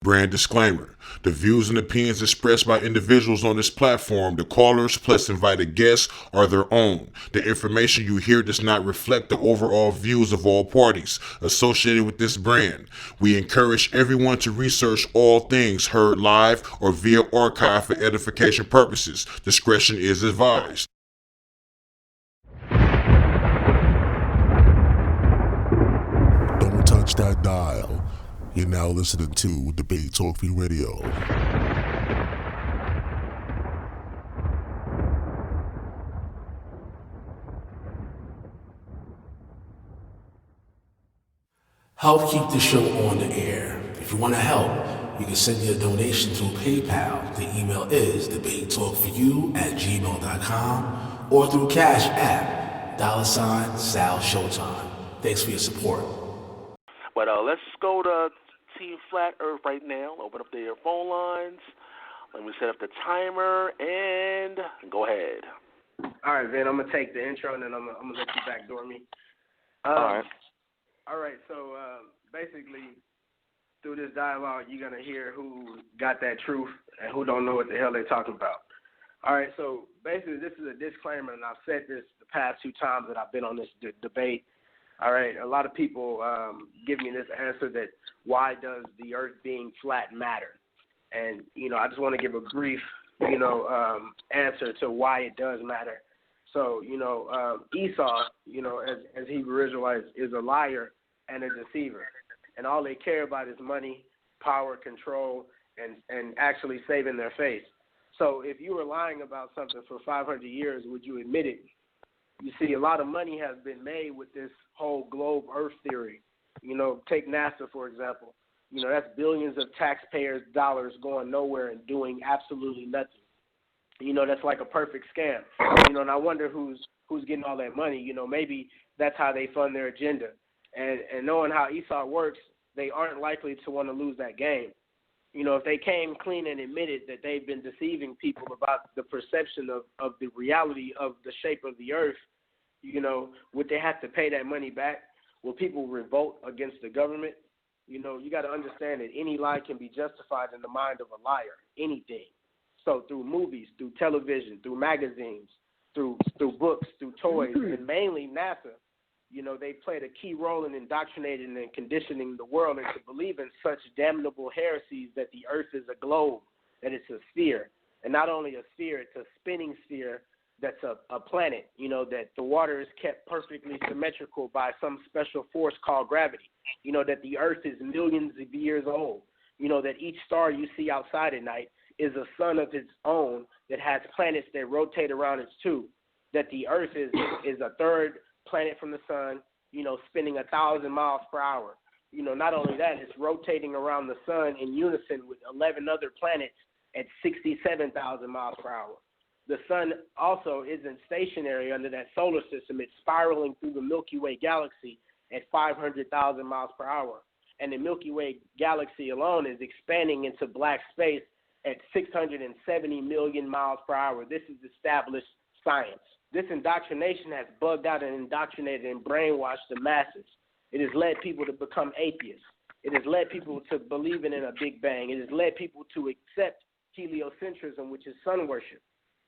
Brand disclaimer. The views and opinions expressed by individuals on this platform, the callers plus invited guests, are their own. The information you hear does not reflect the overall views of all parties associated with this brand. We encourage everyone to research all things heard live or via archive for edification purposes. Discretion is advised. Don't touch that dial. You're now listening to Debate Talk Radio. Help keep the show on the air. If you want to help, you can send your donation through PayPal. The email is debatetalkforyou@gmail.com or through Cash App, $Sal Showtime. Thanks for your support. But let's go to Team Flat Earth right now. Open up their phone lines. Let me set up the timer and go ahead. All right, Vin, I'm going to take the intro and then I'm going to let you backdoor me. All right. All right, so basically through this dialogue, you're going to hear who got that truth and who don't know what the hell they're talking about. All right, so basically this is a disclaimer, and I've said this the past 2 times that I've been on this debate. All right, a lot of people give me this answer that why does the earth being flat matter? And, I just want to give a brief, answer to why it does matter. So, Esau, as Hebrew Israelites, is a liar and a deceiver. And all they care about is money, power, control, and actually saving their face. So if you were lying about something for 500 years, would you admit it? You see, a lot of money has been made with this whole globe Earth theory. Take NASA, for example. That's billions of taxpayers' dollars going nowhere and doing absolutely nothing. That's like a perfect scam. And I wonder who's getting all that money. Maybe that's how they fund their agenda. And knowing how Esau works, they aren't likely to want to lose that game. If they came clean and admitted that they've been deceiving people about the perception of the reality of the shape of the earth, would they have to pay that money back? Will people revolt against the government? You got to understand that any lie can be justified in the mind of a liar, anything. So through movies, through television, through magazines, through books, through toys, and mainly NASA, they played a key role in indoctrinating and conditioning the world into believing such damnable heresies that the earth is a globe, that it's a sphere. And not only a sphere, it's a spinning sphere that's a planet, that the water is kept perfectly symmetrical by some special force called gravity, that the earth is millions of years old, that each star you see outside at night is a sun of its own that has planets that rotate around its tube, that the earth is a third planet from the sun, spinning 1,000 miles per hour. Not only that, it's rotating around the sun in unison with 11 other planets at 67,000 miles per hour. The sun also isn't stationary under that solar system. It's spiraling through the Milky Way galaxy at 500,000 miles per hour. And the Milky Way galaxy alone is expanding into black space at 670 million miles per hour. This is established science. This indoctrination has bugged out and indoctrinated and brainwashed the masses. It has led people to become atheists. It has led people to believing in a Big Bang. It has led people to accept heliocentrism, which is sun worship.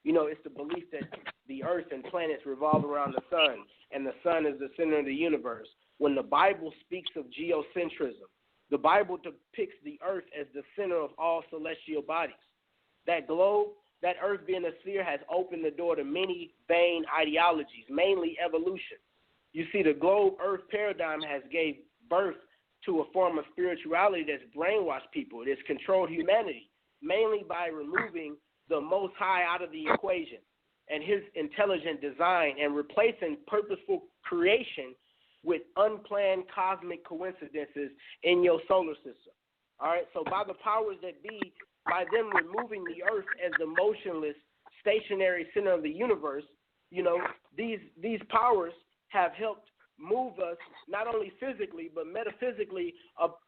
It's the belief that the earth and planets revolve around the sun, and the sun is the center of the universe. When the Bible speaks of geocentrism, the Bible depicts the earth as the center of all celestial bodies. That globe, that earth being a sphere, has opened the door to many vain ideologies, mainly evolution. You see, the globe earth paradigm has gave birth to a form of spirituality that's brainwashed people. It has controlled humanity, mainly by removing the Most High out of the equation and his intelligent design and replacing purposeful creation with unplanned cosmic coincidences in your solar system. All right, so by the powers that be, by them removing the earth as the motionless, stationary center of the universe, these powers have helped move us not only physically but metaphysically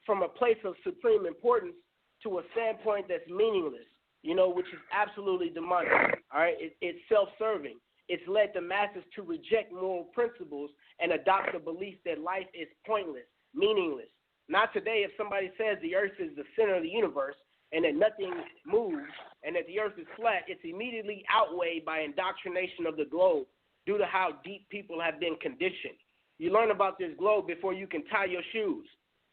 from a place of supreme importance to a standpoint that's meaningless, which is absolutely demonic. All right, it's self-serving. It's led the masses to reject moral principles and adopt the belief that life is pointless, meaningless. Not today. If somebody says the earth is the center of the universe and that nothing moves and that the earth is flat, it's immediately outweighed by indoctrination of the globe due to how deep people have been conditioned. You learn about this globe before you can tie your shoes,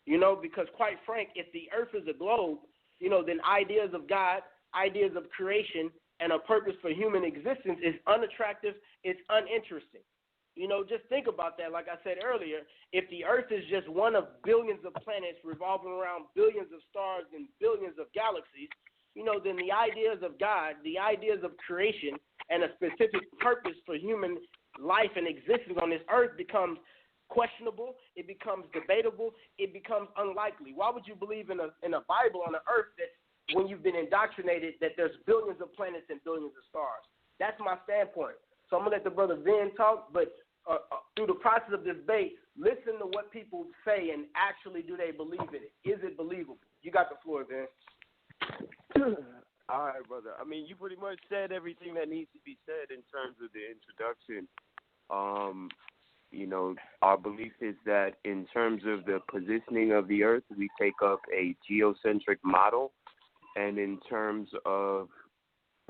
because quite frank, if the earth is a globe, then ideas of God, ideas of creation, and a purpose for human existence is unattractive, it's uninteresting. Just think about that. Like I said earlier, if the earth is just one of billions of planets revolving around billions of stars and billions of galaxies, then the ideas of God, the ideas of creation, and a specific purpose for human life and existence on this earth becomes questionable, it becomes debatable, it becomes unlikely. Why would you believe in a Bible on the earth that when you've been indoctrinated that there's billions of planets and billions of stars? That's my standpoint. So I'm going to let the brother Vin talk, but through the process of this debate, listen to what people say and actually do they believe in it. Is it believable? You got the floor, Vin. All right, brother. I mean, you pretty much said everything that needs to be said in terms of the introduction. Our belief is that in terms of the positioning of the earth, we take up a geocentric model, and in terms of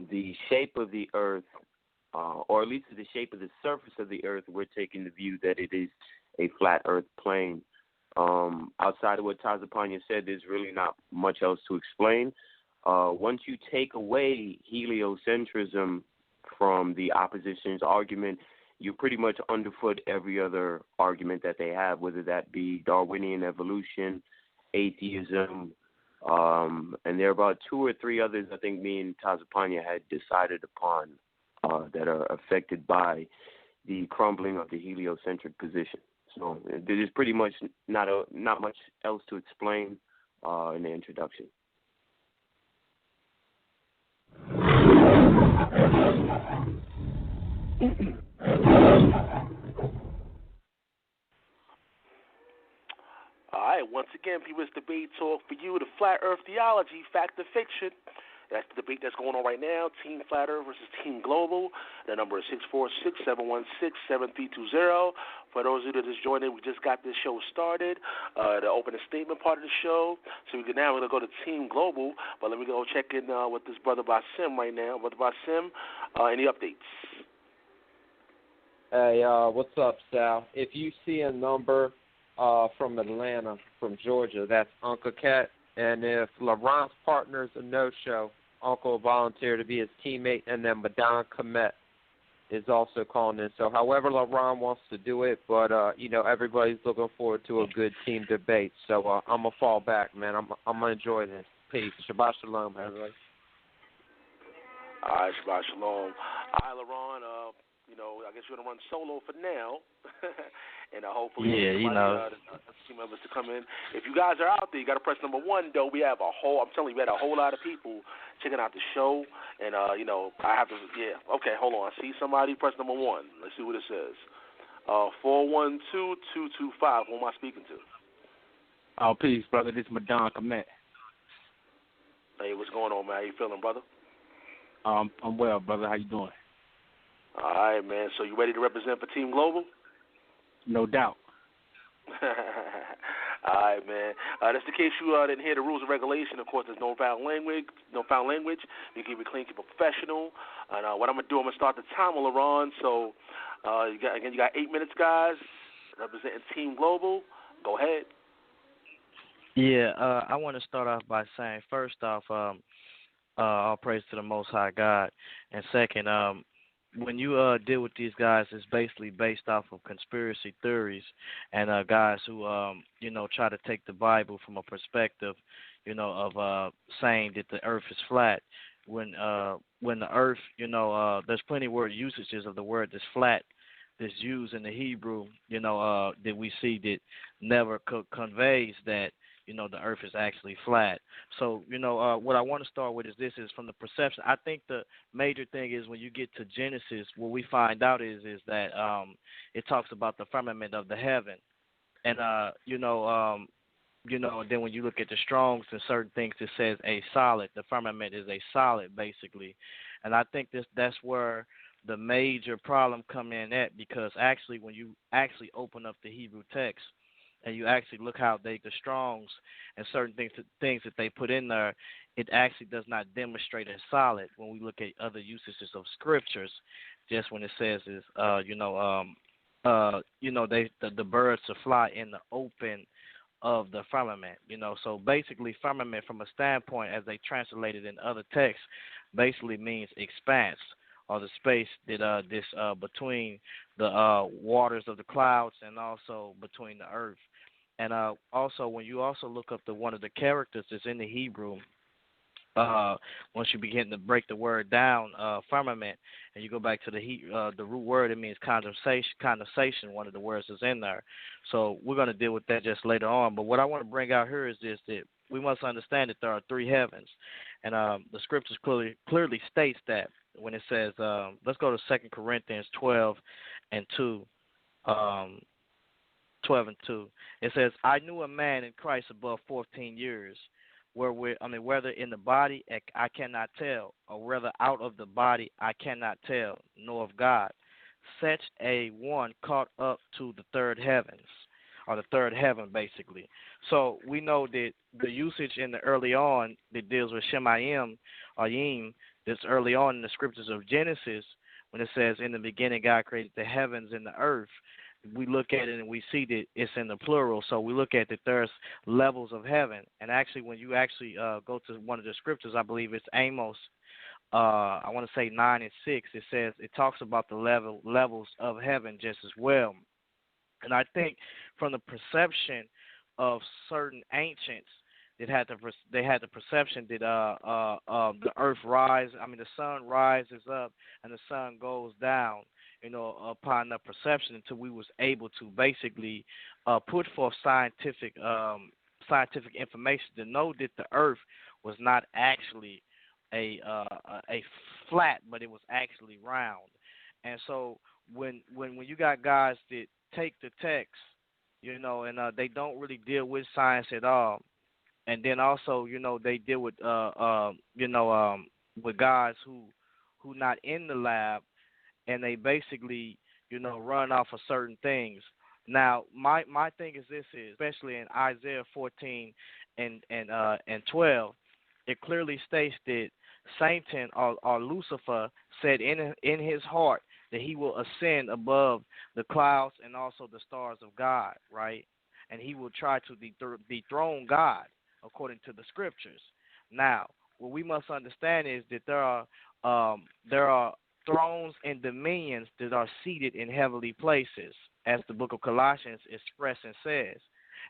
the shape of the earth, or at least the shape of the surface of the earth, we're taking the view that it is a flat earth plane. Outside of what Tazapanya said, there's really not much else to explain. Once you take away heliocentrism from the opposition's argument, you pretty much underfoot every other argument that they have, whether that be Darwinian evolution, atheism, and there are about 2 or 3 others I think me and Tazapanya had decided upon that are affected by the crumbling of the heliocentric position. So there's pretty much not much else to explain in the introduction. All right, once again, people, it's Debate Talk for you, the Flat Earth Theology, Fact or Fiction. That's the debate that's going on right now, Team Flat Earth versus Team Global. The number is 646-716-7320. For those of you that just joined in, we just got this show started, the opening statement part of the show. So we're going to go to Team Global, but let me go check in with this brother Basim right now. Brother Basim, any updates? Hey, what's up, Sal? If you see a number from Atlanta, from Georgia, that's Uncle Cat. And if LaRon's partner's a no-show, Uncle will volunteer to be his teammate, and then Madon Komet is also calling in. So however LaRon wants to do it, but, everybody's looking forward to a good team debate. So I'm going to fall back, man. I'm going to enjoy this. Peace. Shabbat shalom, everybody. All right, Shabbat shalom. All right, LaRon, I guess you're going to run solo for now. And hopefully team members to come in. If you guys are out there, you got to press number 1, though. We had a whole lot of people checking out the show. And, I have to, okay, hold on. I see somebody, press number 1. Let's see what it says. 412-225. Who am I speaking to? Oh, peace, brother. This is Madon Komet. Hey, what's going on, man? How you feeling, brother? I'm well, brother. How you doing? All right, man. So you ready to represent for Team Global? No doubt. All right, man. That's the case you didn't hear the rules and regulation. Of course, there's no foul language. You keep it clean, keep it professional. And what I'm going to do, I'm going to start the timer, LaRon. So, you got 8 minutes, guys, representing Team Global. Go ahead. Yeah, I want to start off by saying, first off, all praise to the Most High God. And second, when you deal with these guys, it's basically based off of conspiracy theories and guys who, try to take the Bible from a perspective, of saying that the earth is flat. When the earth, there's plenty of word usages of the word that's flat that's used in the Hebrew, that we see that never conveys that, the earth is actually flat. So, what I want to start with is from the perception. I think the major thing is when you get to Genesis, what we find out is that it talks about the firmament of the heaven. And, then when you look at the Strongs and certain things, it says a solid. The firmament is a solid, basically. And I think that's where the major problem come in at, because actually when you actually open up the Hebrew text, and you actually look how the Strongs and certain things that they put in there, it actually does not demonstrate as solid when we look at other usages of scriptures. Just when it says is the birds to fly in the open of the firmament. So basically firmament from a standpoint as they translate it in other texts basically means expanse, or the space that between the waters of the clouds and also between the earth. And also when you also look up one of the characters that's in the Hebrew, once you begin to break the word down, firmament, and you go back to the root word, it means condensation. One of the words is in there. So we're going to deal with that just later on. But what I want to bring out here is this, that we must understand that there are three heavens. And the scriptures clearly states that when it says, let's go to 2 Corinthians 12 and 2. 12 and 2. It says, I knew a man in Christ above 14 years, whether in the body I cannot tell, or whether out of the body I cannot tell, nor of God. Such a one caught up to the third heavens, or the third heaven, basically. So we know that the usage in the early on that deals with Shemayim, or Yim, that's early on in the scriptures of Genesis, when it says, in the beginning God created the heavens and the earth, we look at it and we see that it's in the plural. So we look at that there's levels of heaven. And actually, when you actually go to one of the scriptures, I believe it's Amos, I want to say 9 and 6, it talks about the levels of heaven just as well. And I think from the perception of certain ancients, they had the perception that the earth the sun rises up and the sun goes down, upon the perception, until we was able to basically put forth scientific information to know that the earth was not actually a flat, but it was actually round. And so when you got guys that take the text, and they don't really deal with science at all, and then also, they deal with with guys who not in the lab, and they basically, run off of certain things. Now, my thing is this, especially in Isaiah 14 and 12, it clearly states that Satan or Lucifer said in his heart that he will ascend above the clouds and also the stars of God, right? And he will try to dethrone God, according to the scriptures. Now, what we must understand is that there are thrones and dominions that are seated in heavenly places, as the book of Colossians expresses and says.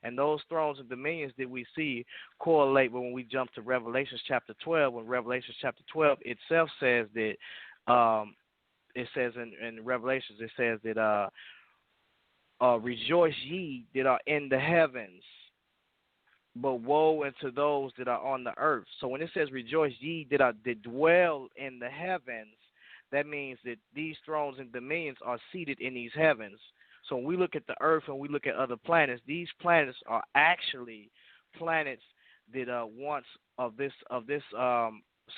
And those thrones and dominions that we see correlate when we jump to Revelation chapter 12. When Revelation chapter 12 itself says that, it says in Revelations, it says that, rejoice ye that are in the heavens, but woe unto those that are on the earth. So when it says rejoice ye that dwell in the heavens, that means that these thrones and dominions are seated in these heavens. So when we look at the earth and we look at other planets, these planets are actually planets that once of this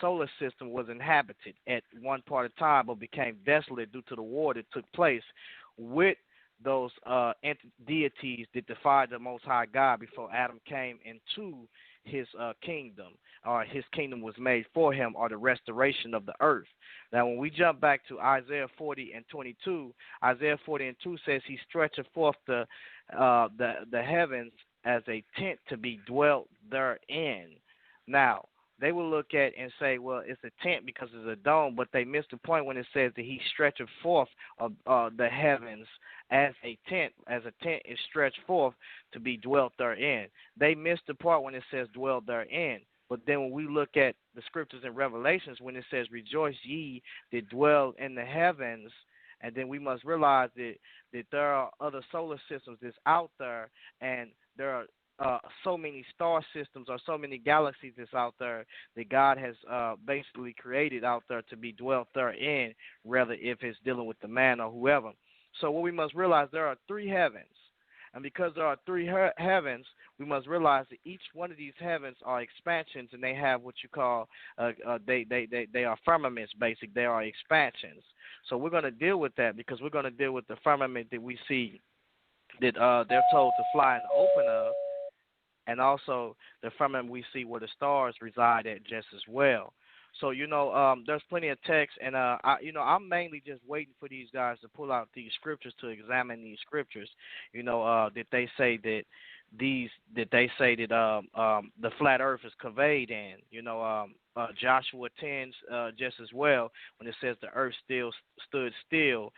solar system was inhabited at one part of time, but became desolate due to the war that took place with those deities that defied the Most High God before Adam came into his kingdom, or his kingdom was made for him, or the restoration of the earth. Now, when we jump back to Isaiah 40 and 22, Isaiah 40 and 2 says he stretcheth forth the heavens as a tent to be dwelt therein. Now, they will look at and say, well, it's a tent because it's a dome, but they miss the point when it says that he stretcheth forth the heavens as a tent is stretched forth to be dwelt therein. They miss the part when it says dwelt therein. But then when we look at the scriptures in Revelations, when it says rejoice ye that dwell in the heavens, and then we must realize that there are other solar systems that's out there, and there are so many star systems or so many galaxies that's out there that God has basically created out there to be dwelt therein, rather if it's dealing with the man or whoever. So what we must realize, there are three heavens. And because there are three heavens, we must realize that each one of these heavens are expansions, and they have what you call, they are firmaments, basically. They are expansions. So we're going to deal with that, because we're going to deal with the firmament that we see that they're told to fly in the open of, and also the firmament we see where the stars reside at just as well. So there's plenty of text, and I'm mainly just waiting for these guys to pull out these scriptures to examine these scriptures. That they say that the flat Earth is conveyed in. Joshua 10 just as well when it says the Earth still stood still.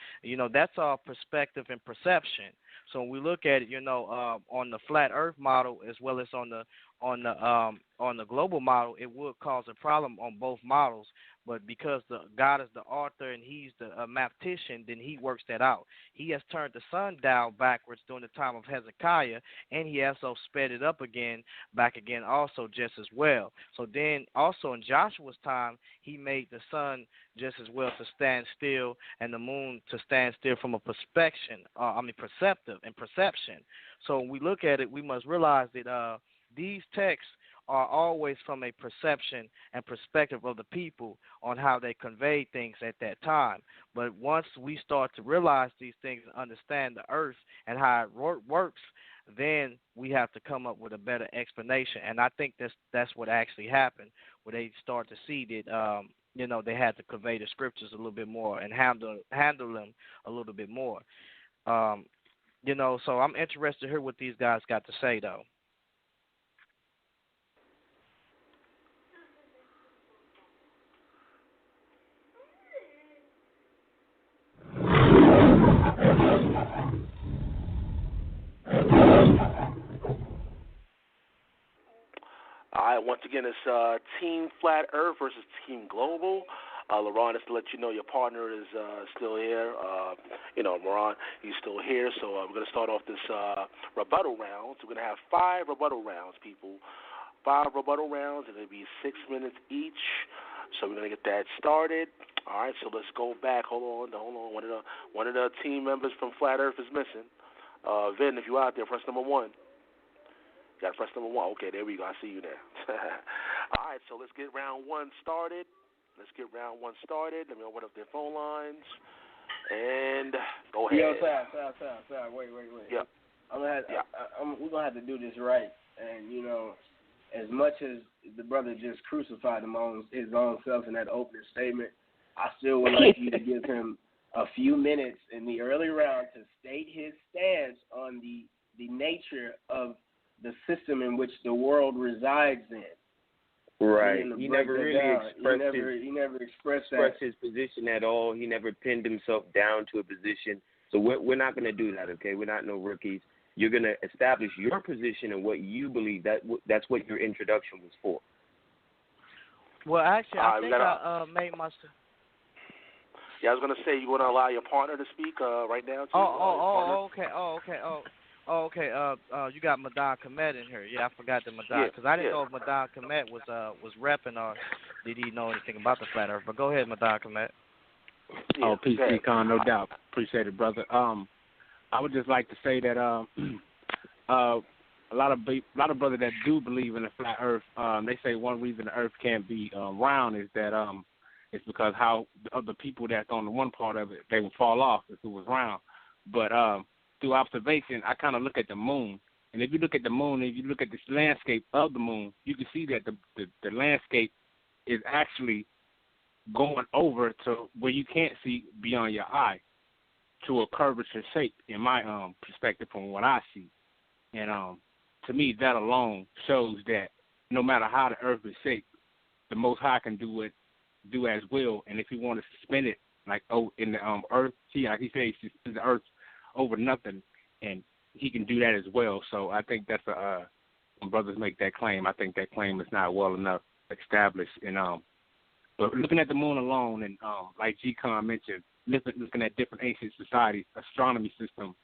That's all perspective and perception. So when we look at it, on the flat Earth model as well as on the global model, it would cause a problem on both models. But because God is the author and He's the mathematician, then He works that out. He has turned the sundial backwards during the time of Hezekiah, and He also sped it up back again also just as well. So then also in Joshua's time, He made the sun just as well to stand still and the moon to stand still from a perception. So when we look at it, we must realize that these texts are always from a perception and perspective of the people on how they convey things at that time. But once we start to realize these things and understand the earth and how it works, then we have to come up with a better explanation. And I think that's what actually happened, where they start to see that they had to convey the scriptures a little bit more and handle them a little bit more. So I'm interested to hear what these guys got to say, though. All right, once again, it's Team Flat Earth versus Team Global. LaRon, just to let you know, your partner is still here. LaRon, he's still here. So we're going to start off this rebuttal round. So we're going to have 5 rebuttal rounds, people. 5 rebuttal rounds, and it'll be 6 minutes each. So we're going to get that started. All right, so let's go back. Hold on. One of the team members from Flat Earth is missing. Vin, if you're out there, press number 1. You got to press number 1. Okay, there we go. I see you there. All right, so let's get round 1 started. Let me open up their phone lines. And go ahead. Yo, Sal, wait. Yep. We're going to have to do this right. And, as much as the brother just crucified his own self in that opening statement, I still would like you to give him a few minutes in the early round to state his stance on the nature of the system in which the world resides in. Right. He never really expressed his position at all. He never pinned himself down to a position. So we're not going to do that, okay? We're not no rookies. You're going to establish your position and what you believe. That's what your introduction was for. Well, actually, I think I made myself. Yeah, I was going to say, you want to allow your partner to speak right now, too? Okay. You got Madan Komet in here. Yeah, I forgot the Madan because I didn't know if Madan Komet was repping or did he know anything about the flat Earth. But go ahead, Madan Komet. Oh, peace, Con, no doubt. Appreciate it, brother. I would just like to say that a lot of brothers that do believe in the flat Earth, they say one reason the Earth can't be round is that it's because how the other people that's on the one part of it, they would fall off if it was round. But through observation, I kind of look at the moon. And if you look at the moon, if you look at this landscape of the moon, you can see that the landscape is actually going over to where you can't see beyond your eye to a curvature shape, in my perspective from what I see. And to me, that alone shows that no matter how the earth is shaped, the Most High can do as will. And if he want to spin it like in the earth, like he says, he spins the earth over nothing, and he can do that as well. So I think that's when brothers make that claim, I think that claim is not well enough established. And but looking at the moon alone, and like G-Con mentioned, looking at different ancient societies, astronomy system,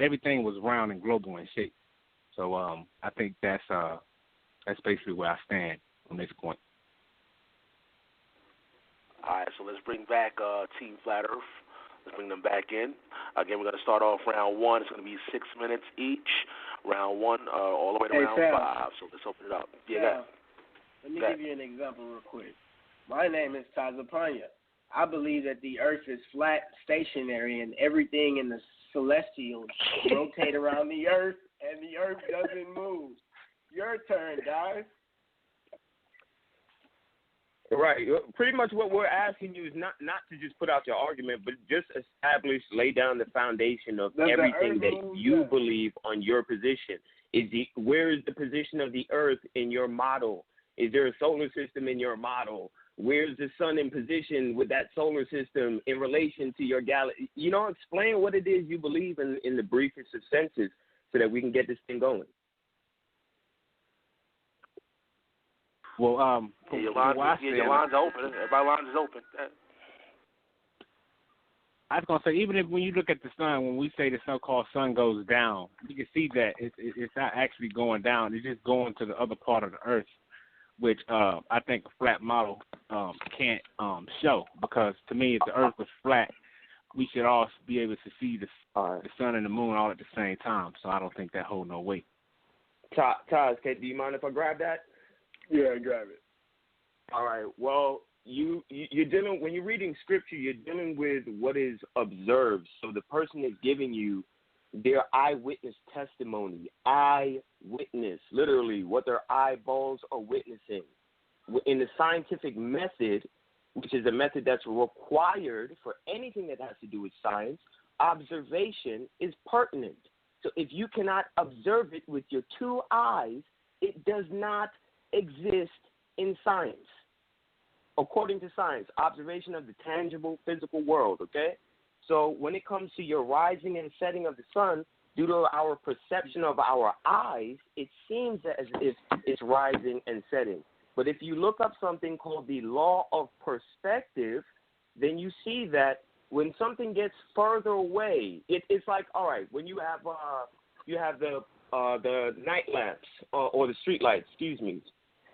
everything was round and global in shape. So I think that's basically where I stand on this point. All right, so let's bring back Team Flat Earth. Let's bring them back in. Again, we're going to start off round 1. It's going to be 6 minutes each. Round 1 all the way to round Sal, 5. So let's open it up. Yeah. Let me give you an example real quick. My name is Tazapanya. I believe that the earth is flat, stationary, and everything in the celestials rotate around the earth, and the earth doesn't move. Your turn, guys. Right. Pretty much what we're asking you is not to just put out your argument, but just establish, lay down the foundation of everything that you believe on your position. Where is the position of the earth in your model? Is there a solar system in your model? Where's the sun in position with that solar system in relation to your galaxy? Explain what it is you believe in the briefest of senses so that we can get this thing going. Well, your line's open. Everybody's line is open. I was going to say, even if when you look at the sun, when we say the so-called sun goes down, you can see that it's not actually going down. It's just going to the other part of the earth, which I think a flat model can't show, because to me, if the earth was flat, we should all be able to see the sun and the moon all at the same time. So I don't think that hold no weight. Taz, do you mind if I grab that? Yeah, grab it. All right. Well, you're dealing, when you're reading scripture, you're dealing with what is observed. So the person is giving you their eyewitness testimony. Eyewitness, literally, what their eyeballs are witnessing. In the scientific method, which is a method that's required for anything that has to do with science, observation is pertinent. So if you cannot observe it with your two eyes, it does not exist in science. According to science, observation of the tangible physical world, okay? So when it comes to your rising and setting of the sun, due to our perception of our eyes, it seems as if it's rising and setting. But if you look up something called the law of perspective, then you see that when something gets further away, it's like, all right, when you have the night lamps or the street lights,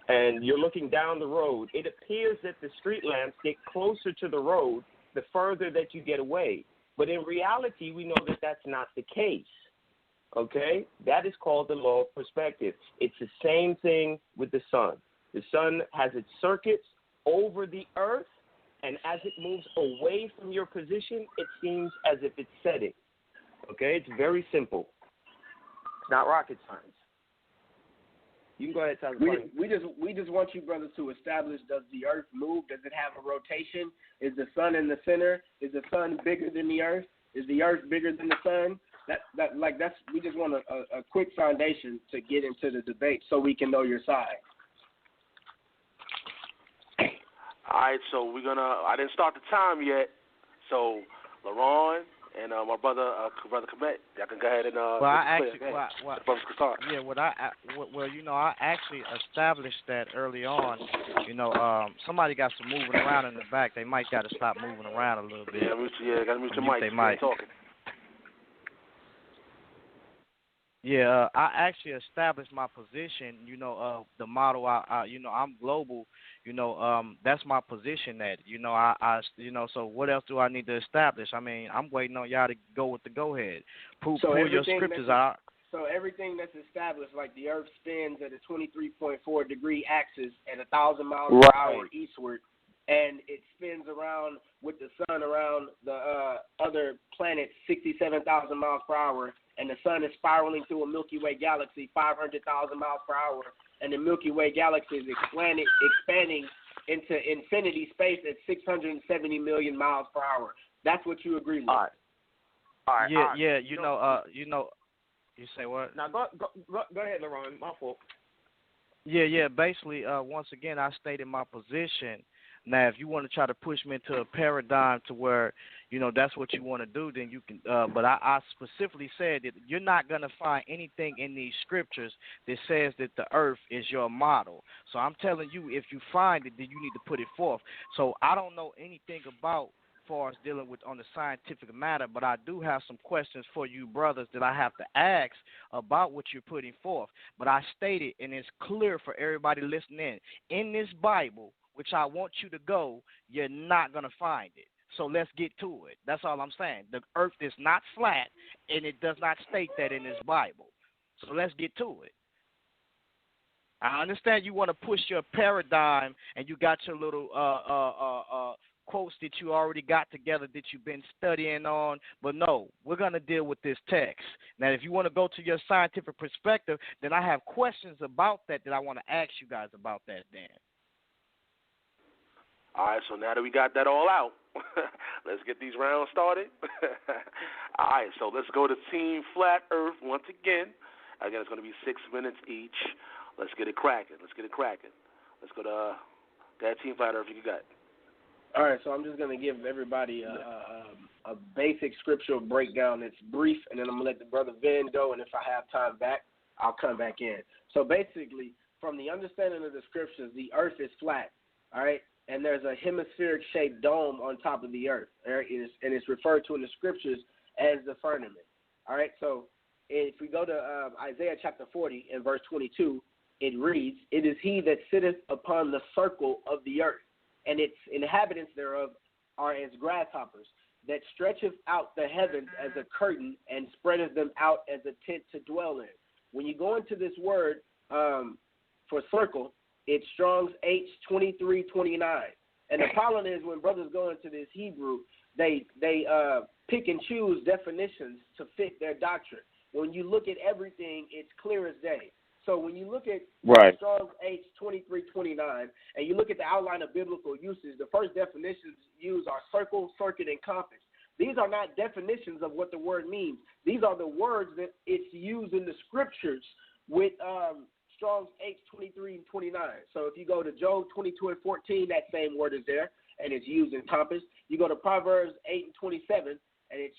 and you're looking down the road, it appears that the street lamps get closer to the road the further that you get away. But in reality, we know that that's not the case, okay? That is called the law of perspective. It's the same thing with the sun. The sun has its circuits over the earth, and as it moves away from your position, it seems as if it's setting, okay? It's very simple. It's not rocket science. You can go ahead, Tyler. We just want you, brothers, to establish: does the earth move? Does it have a rotation? Is the sun in the center? Is the sun bigger than the earth? Is the earth bigger than the sun? We just want a quick foundation to get into the debate so we can know your side. All right, so I didn't start the time yet. So, LaRon and my brother Komet, y'all can go ahead and I actually established that early on. Somebody got some moving around in the back. They might got to stop moving around a little bit. Got to mute your mic. They might. Talking. Yeah, I actually established my position. The model. I'm global. That's my position. So what else do I need to establish? I mean, I'm waiting on y'all to go with the go ahead. Pull your scriptures out. So everything that's established, like the Earth spins at a 23.4 degree axis at 1,000 miles per hour eastward, and it spins around with the sun around the other planet 67,000 miles per hour. And the sun is spiraling through a Milky Way galaxy 500,000 miles per hour, and the Milky Way galaxy is expanding into infinity space at 670 million miles per hour. That's what you agree with. All right. Yeah. You say what? Now go ahead, LaRon. My fault. Yeah. Basically, once again, I stated my position. Now, if you want to try to push me into a paradigm to where, that's what you want to do, then you can. But I specifically said that you're not going to find anything in these scriptures that says that the earth is your model. So I'm telling you, if you find it, then you need to put it forth. So I don't know anything about far as dealing with on the scientific matter, but I do have some questions for you brothers that I have to ask about what you're putting forth. But I stated, and it's clear for everybody listening, in this Bible, which I want you to go, you're not going to find it. So let's get to it. That's all I'm saying. The earth is not flat, and it does not state that in this Bible. So let's get to it. I understand you want to push your paradigm, and you got your little quotes that you already got together that you've been studying on. But no, we're going to deal with this text. Now, if you want to go to your scientific perspective, then I have questions about that I want to ask you guys about that then. All right, so now that we got that all out, let's get these rounds started. All right, so let's go to Team Flat Earth once again. Again, it's going to be 6 minutes each. Let's get it cracking. Let's go to that Team Flat Earth. You got it. All right, so I'm just going to give everybody a basic scriptural breakdown that's brief, and then I'm going to let the brother Vin go, and if I have time back, I'll come back in. So basically, from the understanding of the scriptures, the earth is flat, all right, and there's a hemispheric-shaped dome on top of the earth, all right, and it's referred to in the scriptures as the firmament, all right. So if we go to Isaiah chapter 40 and verse 22, it reads, "It is he that sitteth upon the circle of the earth, and its inhabitants thereof are as grasshoppers, that stretcheth out the heavens as a curtain, and spreadeth them out as a tent to dwell in." When you go into this word for circle, it's Strong's H2329. And the problem is when brothers go into this Hebrew, they pick and choose definitions to fit their doctrine. When you look at everything, it's clear as day. So when you look at Strong's H2329 and you look at the outline of biblical usage, the first definitions used are circle, circuit, and compass. These are not definitions of what the word means. These are the words that it's used in the scriptures with Strong's H2329. So if you go to Job 22:14, that same word is there, and it's used in compass. You go to Proverbs 8:27, and it's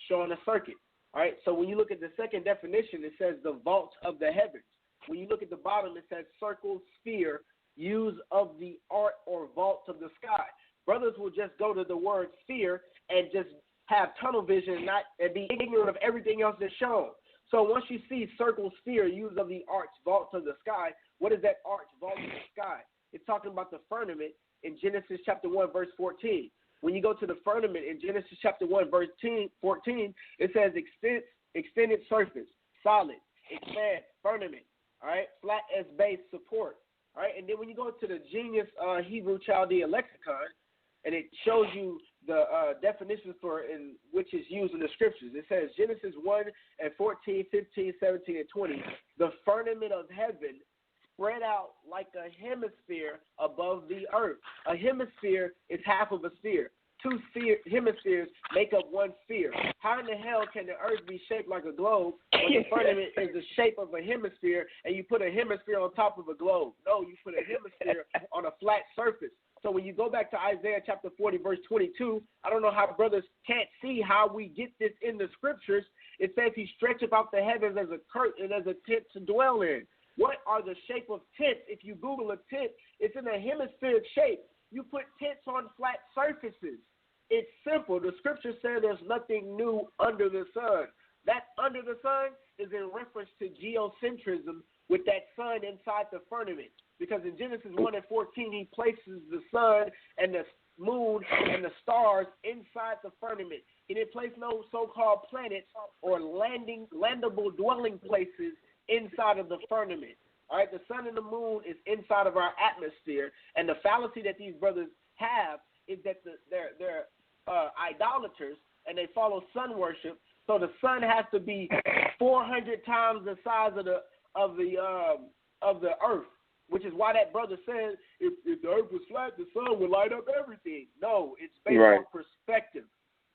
showing a circuit. All right, so when you look at the second definition, it says the vault of the heavens. When you look at the bottom, it says circle, sphere, use of the art or vault of the sky. Brothers will just go to the word sphere and just have tunnel vision and be ignorant of everything else that's shown. So once you see circle, sphere, use of the arch, vault of the sky, what is that arch, vault of the sky? It's talking about the firmament in Genesis chapter 1, verse 14. When you go to the firmament in Genesis chapter 1, verse 14, it says extended surface, solid, expand, firmament, all right, flat as base, support, all right. And then when you go to the Genius Hebrew Chaldean lexicon, and it shows you the definitions which is used in the scriptures. It says Genesis 1 and 14, 15, 17, and 20, the firmament of heaven spread out like a hemisphere above the earth. A hemisphere is half of a sphere. Two hemispheres make up one sphere. How in the hell can the earth be shaped like a globe when the firmament is the shape of a hemisphere and you put a hemisphere on top of a globe? No, you put a hemisphere on a flat surface. So when you go back to Isaiah chapter 40, verse 22, I don't know how brothers can't see how we get this in the scriptures. It says he stretcheth out the heavens as a curtain and as a tent to dwell in. What are the shape of tents? If you Google a tent, it's in a hemispheric shape. You put tents on flat surfaces. It's simple. The scripture said there's nothing new under the sun. That under the sun is in reference to geocentrism with that sun inside the firmament. Because in Genesis 1 and 14, he places the sun and the moon and the stars inside the firmament. He didn't place no so-called planets or landable dwelling places inside of the firmament. All right, the sun and the moon is inside of our atmosphere, and the fallacy that these brothers have is that they're idolaters and they follow sun worship. So the sun has to be 400 times the size of the earth, which is why that brother said if the earth was flat, the sun would light up everything. No, it's based on perspective.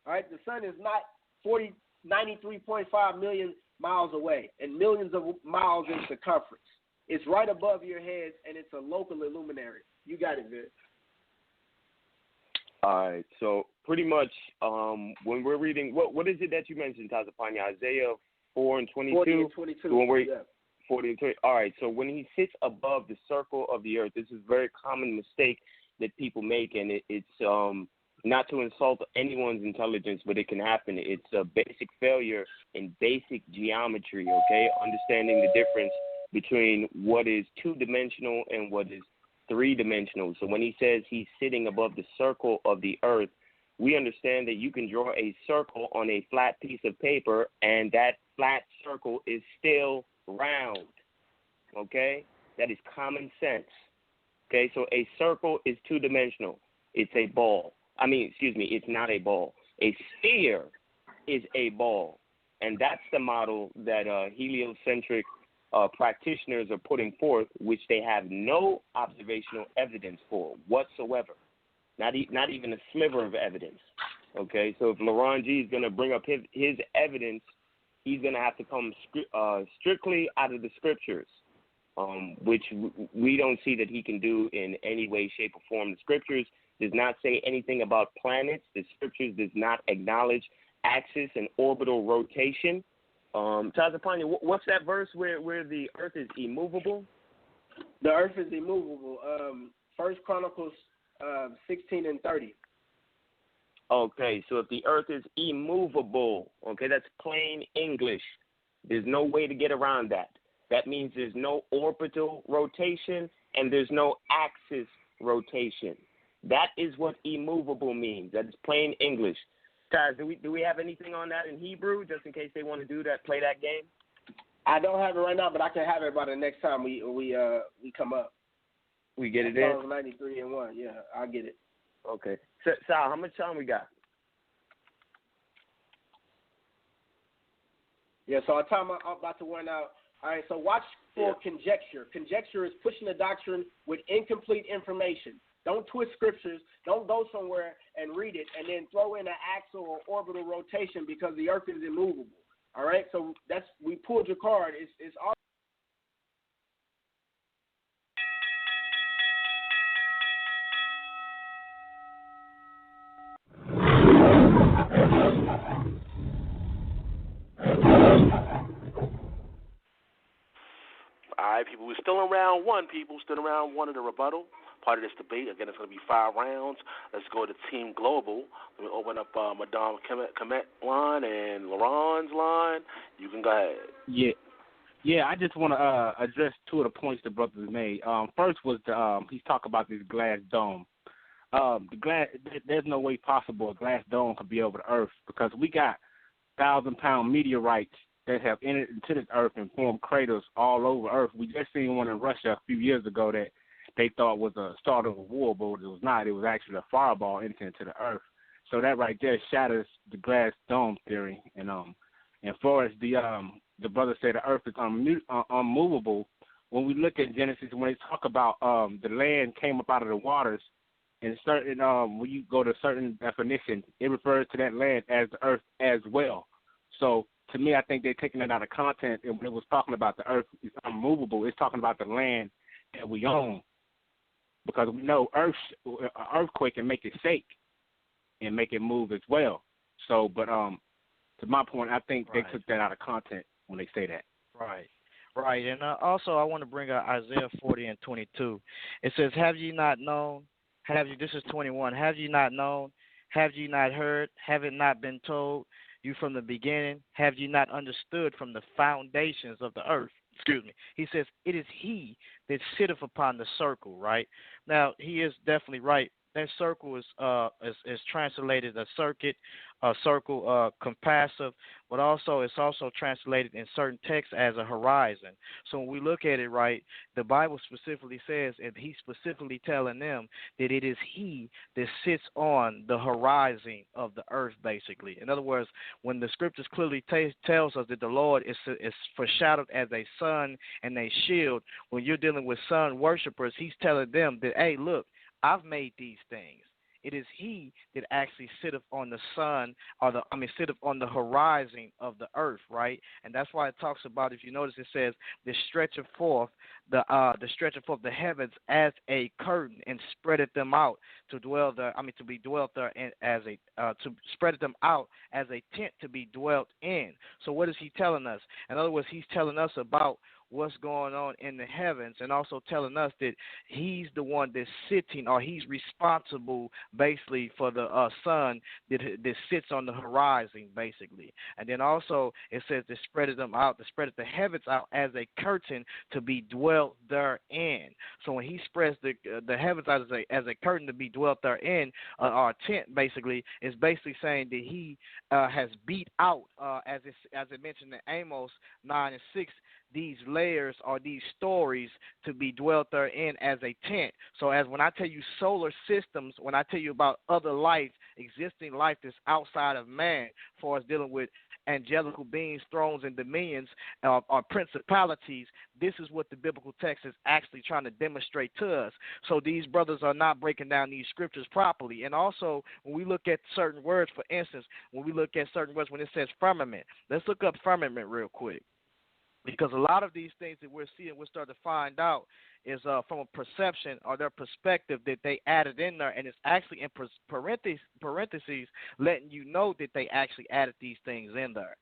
All right, the sun is not 93.5 million miles away and millions of miles in circumference. It's right above your heads, and it's a local luminary. You got it, Vic. All right, so pretty much when we're reading, what is it that you mentioned, Tazapanya? Isaiah 4 and 22? 40 and 22, yeah. 40 and 20. All right, so when he sits above the circle of the earth, this is a very common mistake that people make, and it's not to insult anyone's intelligence, but it can happen. It's a basic failure in basic geometry, okay? Understanding the difference between what is two-dimensional and what is three-dimensional. So when he says he's sitting above the circle of the earth, we understand that you can draw a circle on a flat piece of paper, and that flat circle is still round, okay? That is common sense, okay? So a circle is two-dimensional. it's a ball. It's not a ball. A sphere is a ball. And that's the model that heliocentric practitioners are putting forth, which they have no observational evidence for whatsoever. Not even a sliver of evidence. Okay, so if Laron G is going to bring up his evidence, he's going to have to come strictly out of the scriptures, which we don't see that he can do in any way, shape, or form. The scriptures does not say anything about planets. The scriptures does not acknowledge axis and orbital rotation. Tazapanya, what's that verse where the earth is immovable? The earth is immovable. 1 Chronicles 16 and 30. Okay, so if the earth is immovable, okay, that's plain English. There's no way to get around that. That means there's no orbital rotation and there's no axis rotation. That is what immovable means. That is plain English. Taz, do we have anything on that in Hebrew, just in case they want to do that, play that game? I don't have it right now, but I can have it by the next time we come up. We get it in? Psalms 93 and 1, yeah, I'll get it. Okay. Sal, how much time we got? Yeah, so our time I'm about to run out. All right, so watch for conjecture. Conjecture is pushing a doctrine with incomplete information. Don't twist scriptures. Don't go somewhere and read it and then throw in an axial or orbital rotation because the earth is immovable. All right, so we pulled your card. It's all. All right, people, we're still in round one, still in round one of the rebuttal. Part of this debate, again, it's going to be 5 rounds. Let's go to Team Global. Let me open up Madame Kemet line and Laron's line. You can go ahead. Yeah, I just want to address 2 of the points the brothers made. First was he's talking about this glass dome. There's no way possible a glass dome could be over the earth because we got 1,000-pound meteorites that have entered into this earth and formed craters all over Earth. We just seen one in Russia a few years ago that they thought was a start of a war, but it was not. It was actually a fireball entering into the Earth. So that right there shatters the glass dome theory. And far as the brother said the Earth is unmovable, when we look at Genesis, when they talk about the land came up out of the waters, and certain when you go to certain definition, it refers to that land as the earth as well. So to me, I think they're taking it out of content, and when it was talking about the earth is unmovable, it's talking about the land that we own, because we know earthquake can make it shake and make it move as well. So, but to my point, I think they took that out of content when they say that. Right, and also I want to bring out Isaiah 40 and 22. It says, "Have ye not known? This is 21. Have ye not known? Have ye not heard? Have it not been told you from the beginning? Have ye not understood from the foundations of the earth?" Excuse me. He says, "It is he that sitteth upon the circle." Right now, he is definitely right. That circle is translated a circuit, a circle, compassive, but also it's also translated in certain texts as a horizon. So when we look at it, right, the Bible specifically says, and he's specifically telling them that it is he that sits on the horizon of the earth, basically. In other words, when the scriptures clearly tells us that the Lord is foreshadowed as a sun and a shield, when you're dealing with sun worshipers, he's telling them that, hey, look, I've made these things. It is he that actually sitteth on the sun, sitteth on the horizon of the earth, right? And that's why it talks about, if you notice, it says the stretcheth forth the heavens as a curtain and spreadeth them out to dwell there. To be dwelt there to spread them out as a tent to be dwelt in. So what is he telling us? In other words, he's telling us about what's going on in the heavens, and also telling us that he's the one that's sitting, or he's responsible basically for the sun that sits on the horizon, basically. And then also it says to spread them out, to spread the heavens out as a curtain to be dwelt therein. So when he spreads the heavens out as a curtain to be dwelt therein, or a tent, basically, is basically saying that he has beat out, as it mentioned in Amos 9 and 6, these layers or these stories to be dwelt therein as a tent. So as when I tell you solar systems, when I tell you about other life, existing life that's outside of man, as far as dealing with angelical beings, thrones, and dominions, or principalities, this is what the biblical text is actually trying to demonstrate to us. So these brothers are not breaking down these scriptures properly. And also, when we look at certain words, for instance, when we look at certain words, when it says firmament, let's look up firmament real quick. Because a lot of these things that we're seeing, we're starting to find out is from a perception or their perspective that they added in there, and it's actually in parentheses letting you know that they actually added these things in there.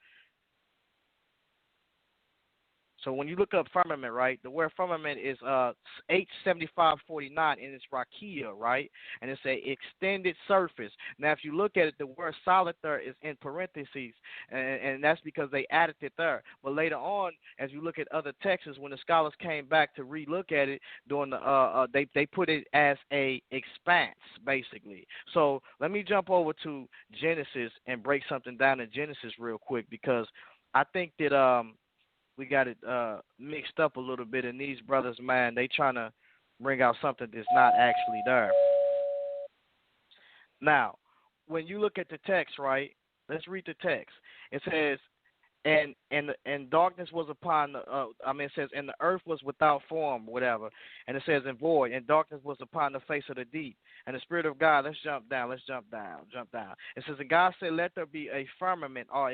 So when you look up firmament, right, the word firmament is H7549, and it's rakia, right? And it's a extended surface. Now, if you look at it, the word solid there is in parentheses, and that's because they added it there. But later on, as you look at other texts, when the scholars came back to relook at it, during the they put it as a expanse, basically. So let me jump over to Genesis and break something down in Genesis real quick, because I think that we got it mixed up a little bit in these brothers' mind. They trying to bring out something that's not actually there. Now, when you look at the text, right, let's read the text. It says, and darkness was upon the, it says, and the earth was without form, whatever. And it says, and void, and darkness was upon the face of the deep. And the Spirit of God, let's jump down. It says, and God said, let there be a firmament or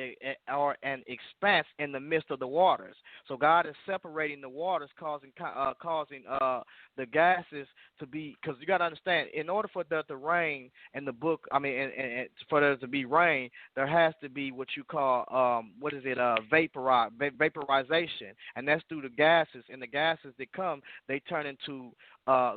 an expanse in the midst of the waters. So God is separating the waters, causing the gases to be, because you got to understand, in order for there to rain in the book, and for there to be rain, there has to be what you call, vaporization, and that's through the gases. And the gases that come, they turn into,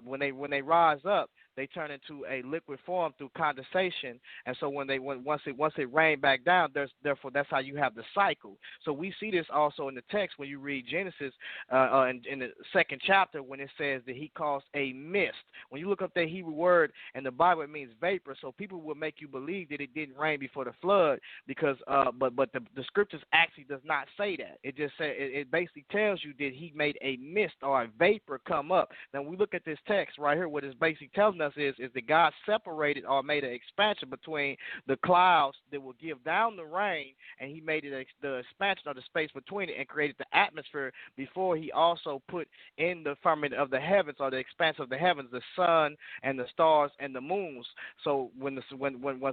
when they rise up, they turn into a liquid form through condensation. And so once it rain back down, therefore that's how you have the cycle. So we see this also in the text when you read Genesis in the second chapter, when it says that he caused a mist. When you look up that Hebrew word in the Bible, it means vapor. So people will make you believe that it didn't rain before the flood, because but the scriptures actually does not say that. It just says, it basically tells you that he made a mist or a vapor come up. Now we look at this text right here, what it's basically telling us is that God separated or made an expansion between the clouds that will give down the rain, and he made it the expansion of the space between it and created the atmosphere before he also put in the firmament of the heavens, or the expanse of the heavens, the sun and the stars and the moons. So once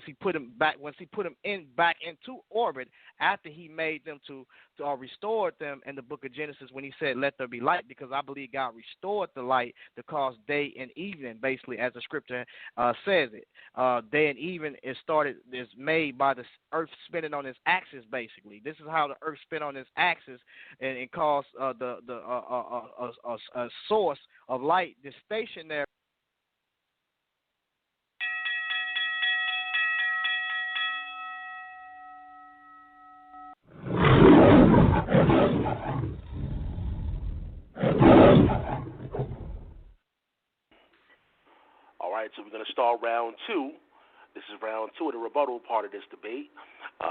he put them back into orbit, after he made them or restored them in the book of Genesis, when he said, let there be light, because I believe God restored the light to cause day and evening, basically, as the scripture says it. Day and evening is made by the earth spinning on its axis, basically. This is how the earth spin on its axis, and it caused a source of light, the stationary. All right, so we're going to start round two. This is round two of the rebuttal part of this debate.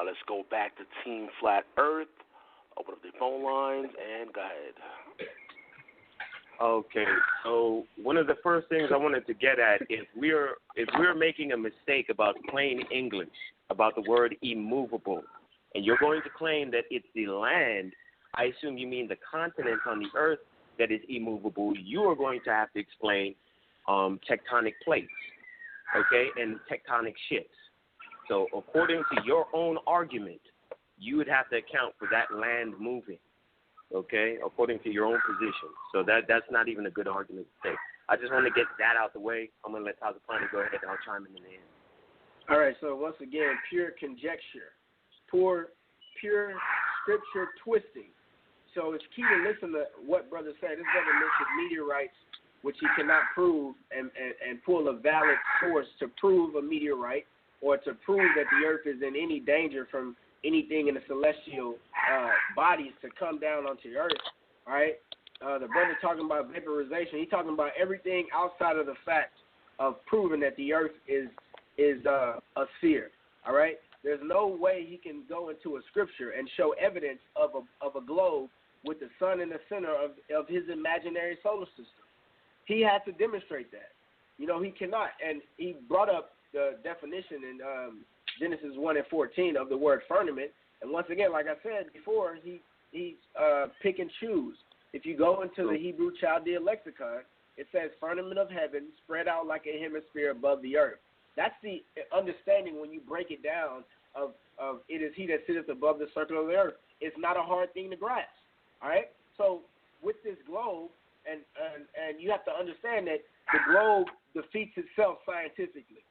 Let's go back to Team Flat Earth. Open up the phone lines and go ahead. Okay, so one of the first things I wanted to get at, if we're making a mistake about plain English, about the word immovable, and you're going to claim that it's the land, I assume you mean the continents on the earth that is immovable. You are going to have to explain tectonic plates, okay, and tectonic shifts. So according to your own argument, you would have to account for that land moving, okay, according to your own position. So that's not even a good argument to take. I just want to get that out the way. I'm going to let Tazapani go ahead, and I'll chime in the end. All right, so once again, pure conjecture, pure scripture twisting. So it's key to listen to what brother said. This brother mentioned meteorites, which he cannot prove, and pull a valid source to prove a meteorite, or to prove that the earth is in any danger from anything in the celestial bodies to come down onto the earth. All right, the brother talking about vaporization. He's talking about everything outside of the fact of proving that the earth is a sphere. All right, there's no way he can go into a scripture and show evidence of a globe with the sun in the center of his imaginary solar system. He has to demonstrate that. He cannot. And he brought up the definition in Genesis 1:14 of the word firmament. And once again, like I said before, he pick and choose. If you go into the Hebrew Chaldean lexicon, it says firmament of heaven spread out like a hemisphere above the earth. That's the understanding when you break it down of it is he that sitteth above the circle of the earth. It's not a hard thing to grasp. All right? So with this globe, and you have to understand that the globe defeats itself scientifically.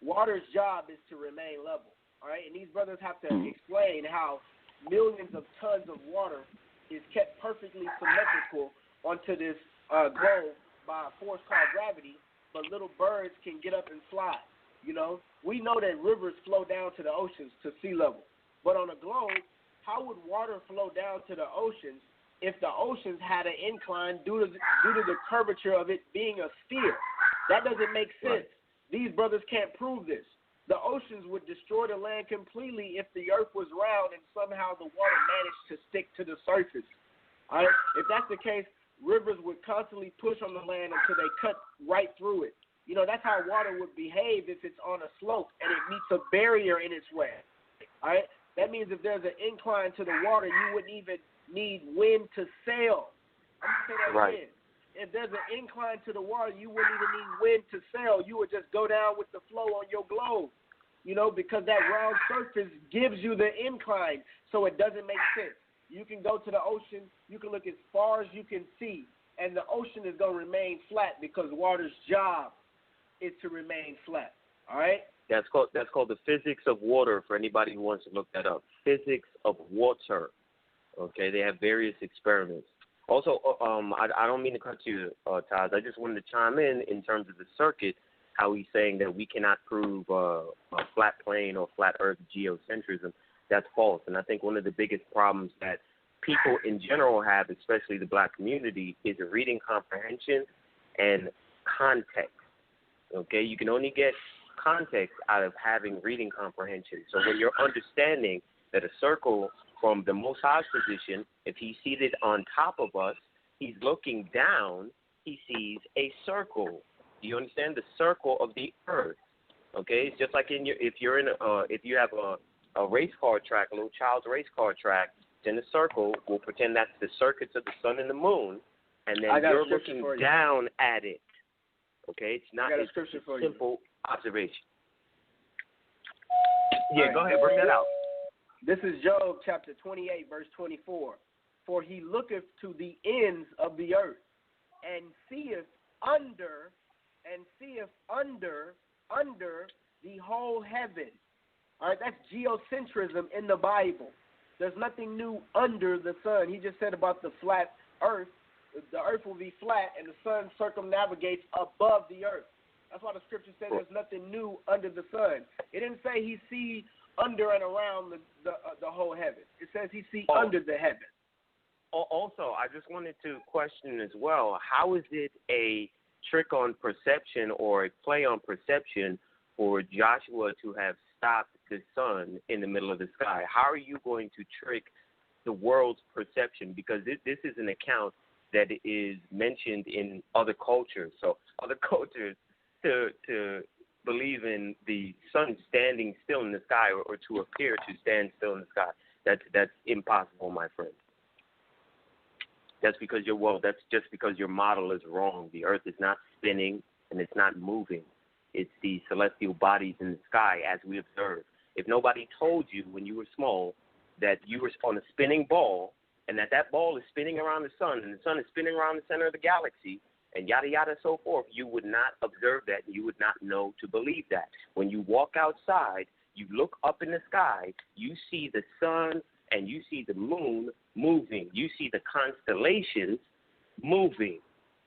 Water's job is to remain level. All right? And these brothers have to explain how millions of tons of water is kept perfectly symmetrical onto this globe by a force called gravity, but little birds can get up and fly. We know that rivers flow down to the oceans to sea level, but on a globe, how would water flow down to the oceans if the oceans had an incline due to the curvature of it being a sphere? That doesn't make sense. These brothers can't prove this. The oceans would destroy the land completely if the earth was round and somehow the water managed to stick to the surface. All right? If that's the case, rivers would constantly push on the land until they cut right through it. That's how water would behave if it's on a slope and it meets a barrier in its way. All right? That means if there's an incline to the water, you wouldn't even need wind to sail. I'm going to say that again. If there's an incline to the water, you wouldn't even need wind to sail. You would just go down with the flow on your globe, because that round surface gives you the incline, so it doesn't make sense. You can go to the ocean, you can look as far as you can see, and the ocean is going to remain flat because water's job is to remain flat. All right? That's called the physics of water for anybody who wants to look that up. Physics of water. Okay, they have various experiments. Also, I don't mean to cut you, Taz. I just wanted to chime in terms of the circuit, how he's saying that we cannot prove a flat plane or flat Earth geocentrism. That's false. And I think one of the biggest problems that people in general have, especially the black community, is reading comprehension and context. Okay, you can only get context out of having reading comprehension. So when you're understanding that a circle from the Most High's position, if he's seated on top of us, he's looking down, he sees a circle. Do you understand? The circle of the earth. Okay, it's just like if you have a race car track, a little child's race car track, it's in a circle. We'll pretend that's the circuits of the sun and the moon, and then you're looking down at it. Okay, it's not a simple observation. Yeah, go ahead, bring that out. This is Job chapter 28, verse 24. For he looketh to the ends of the earth, and seeth under the whole heaven. All right, that's geocentrism in the Bible. There's nothing new under the sun. He just said about the flat earth. The earth will be flat, and the sun circumnavigates above the earth. That's why the scripture says there's nothing new under the sun. It didn't say he see under and around the whole heaven. It says he see under the heaven. Also, I just wanted to question as well, how is it a trick on perception or a play on perception for Joshua to have stopped the sun in the middle of the sky? How are you going to trick the world's perception? Because this is an account that is mentioned in other cultures. So other cultures to believe in the sun standing still in the sky or to appear to stand still in the sky. That's impossible, my friend. That's just because your model is wrong. The earth is not spinning and it's not moving. It's the celestial bodies in the sky as we observe. If nobody told you when you were small that you were on a spinning ball and that ball is spinning around the sun and the sun is spinning around the center of the galaxy and yada, yada, so forth, you would not observe that and you would not know to believe that. When you walk outside, you look up in the sky, you see the sun and you see the moon moving. You see the constellations moving.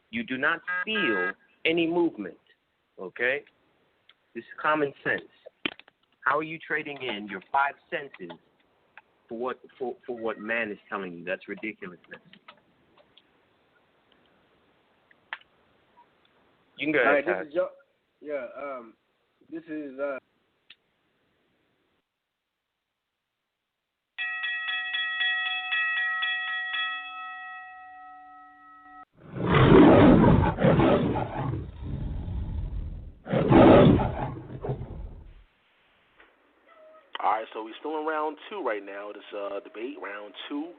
You do not feel any movement, okay? This is common sense. How are you trading in your five senses for what man is telling you? That's ridiculousness. You can go ahead. All right, this is so we're still in round 2 right now. This debate, round 2.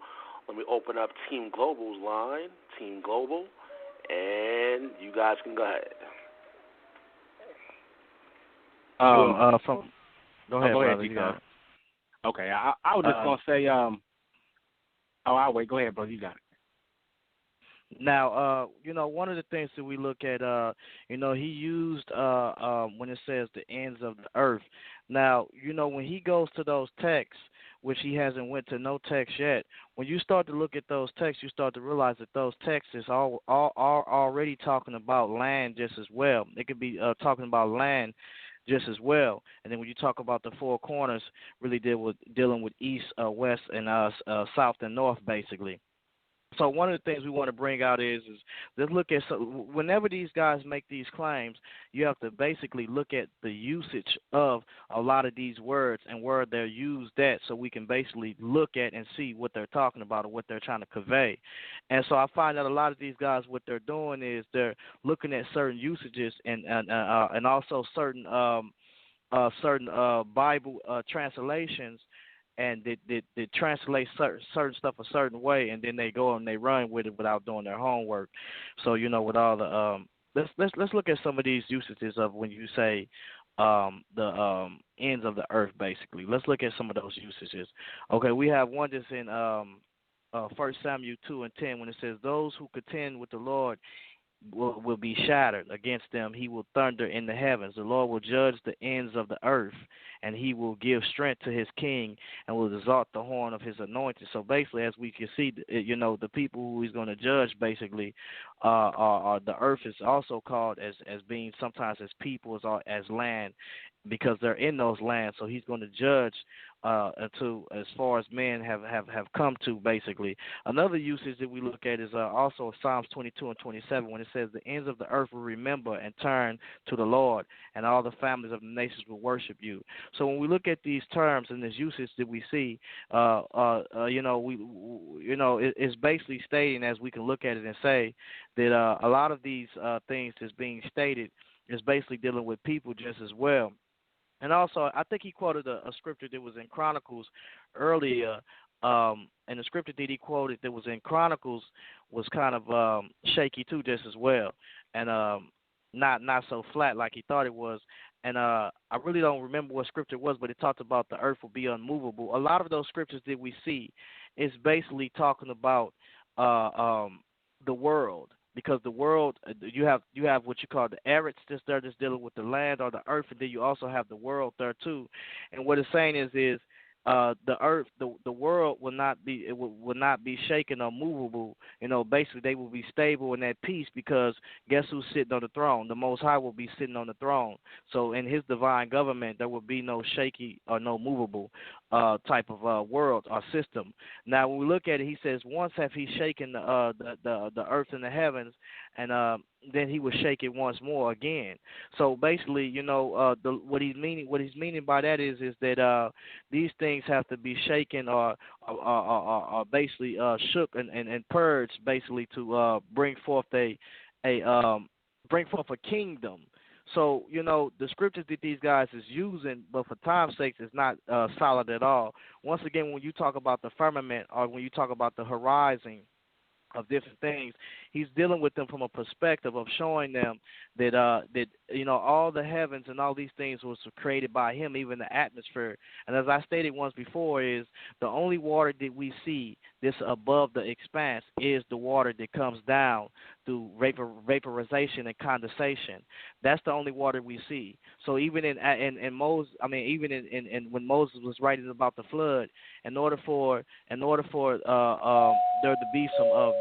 Let me open up Team Global's line. Team Global, and you guys can go ahead. Go ahead, go ahead, brother. You got it. Okay, I was just gonna say, I'll wait. Go ahead, brother. You got it. Now, one of the things that we look at, he used when it says the ends of the earth. Now, when he goes to those texts, which he hasn't went to no text yet, when you start to look at those texts, you start to realize that those texts are already talking about land just as well. It could be talking about land just as well. And then when you talk about the four corners, really dealing with east, west, and south and north, basically. So one of the things we want to bring out is let's look at, whenever these guys make these claims, you have to basically look at the usage of a lot of these words and where they're used at, so we can basically look at and see what they're talking about or what they're trying to convey. And so I find that a lot of these guys, what they're doing is they're looking at certain usages and also certain Bible translations, and they translate certain stuff a certain way, and then they go and they run with it without doing their homework. So with all the let's look at some of these usages of when you say the ends of the earth. Basically, let's look at some of those usages. Okay, we have one that's in 1 Samuel 2:10 when it says, "Those who contend with the Lord will be shattered. Against them he will thunder in the heavens. The Lord will judge the ends of the earth, and he will give strength to his king and will exalt the horn of his anointed." So basically, as we can see, the people who he's going to judge, basically, the earth is also called as being sometimes as people, as land, because they're in those lands. So he's going to judge as far as men have come to, basically. Another usage that we look at is also Psalms 22:27 when it says, "The ends of the earth will remember and turn to the Lord, and all the families of the nations will worship you." So when we look at these terms and this usage that we see, it's basically stating, as we can look at it and say, that a lot of these things that's being stated is basically dealing with people just as well. And also, I think he quoted a scripture that was in Chronicles earlier, and the scripture that he quoted that was in Chronicles was kind of shaky too, just as well, and not so flat like he thought it was. And I really don't remember what scripture it was, but it talked about the earth will be unmovable. A lot of those scriptures that we see is basically talking about the world. Because the world, you have what you call the arids that's dealing with the land or the earth, and then you also have the world there too. And what it's saying is the earth, the world will not be shaken or movable. Basically they will be stable and at peace, because guess who's sitting on the throne? The Most High will be sitting on the throne. So in His divine government, there will be no shaky or no movable type of world or system. Now, when we look at it, he says, "Once have He shaken the earth and the heavens, and then He will shake it once more again." So basically, what he's meaning by that is that these things have to be shaken or basically shook and purged, basically, to bring forth a kingdom. So, the scriptures that these guys is using, but for time's sake, is not solid at all. Once again, when you talk about the firmament or when you talk about the horizon of different things, he's dealing with them from a perspective of showing them that all the heavens and all these things was created by Him, even the atmosphere. And as I stated once before, is the only water that we see this above the expanse is the water that comes down through vaporization and condensation. That's the only water we see. So even in Moses, even when Moses was writing about the flood, in order for there to be some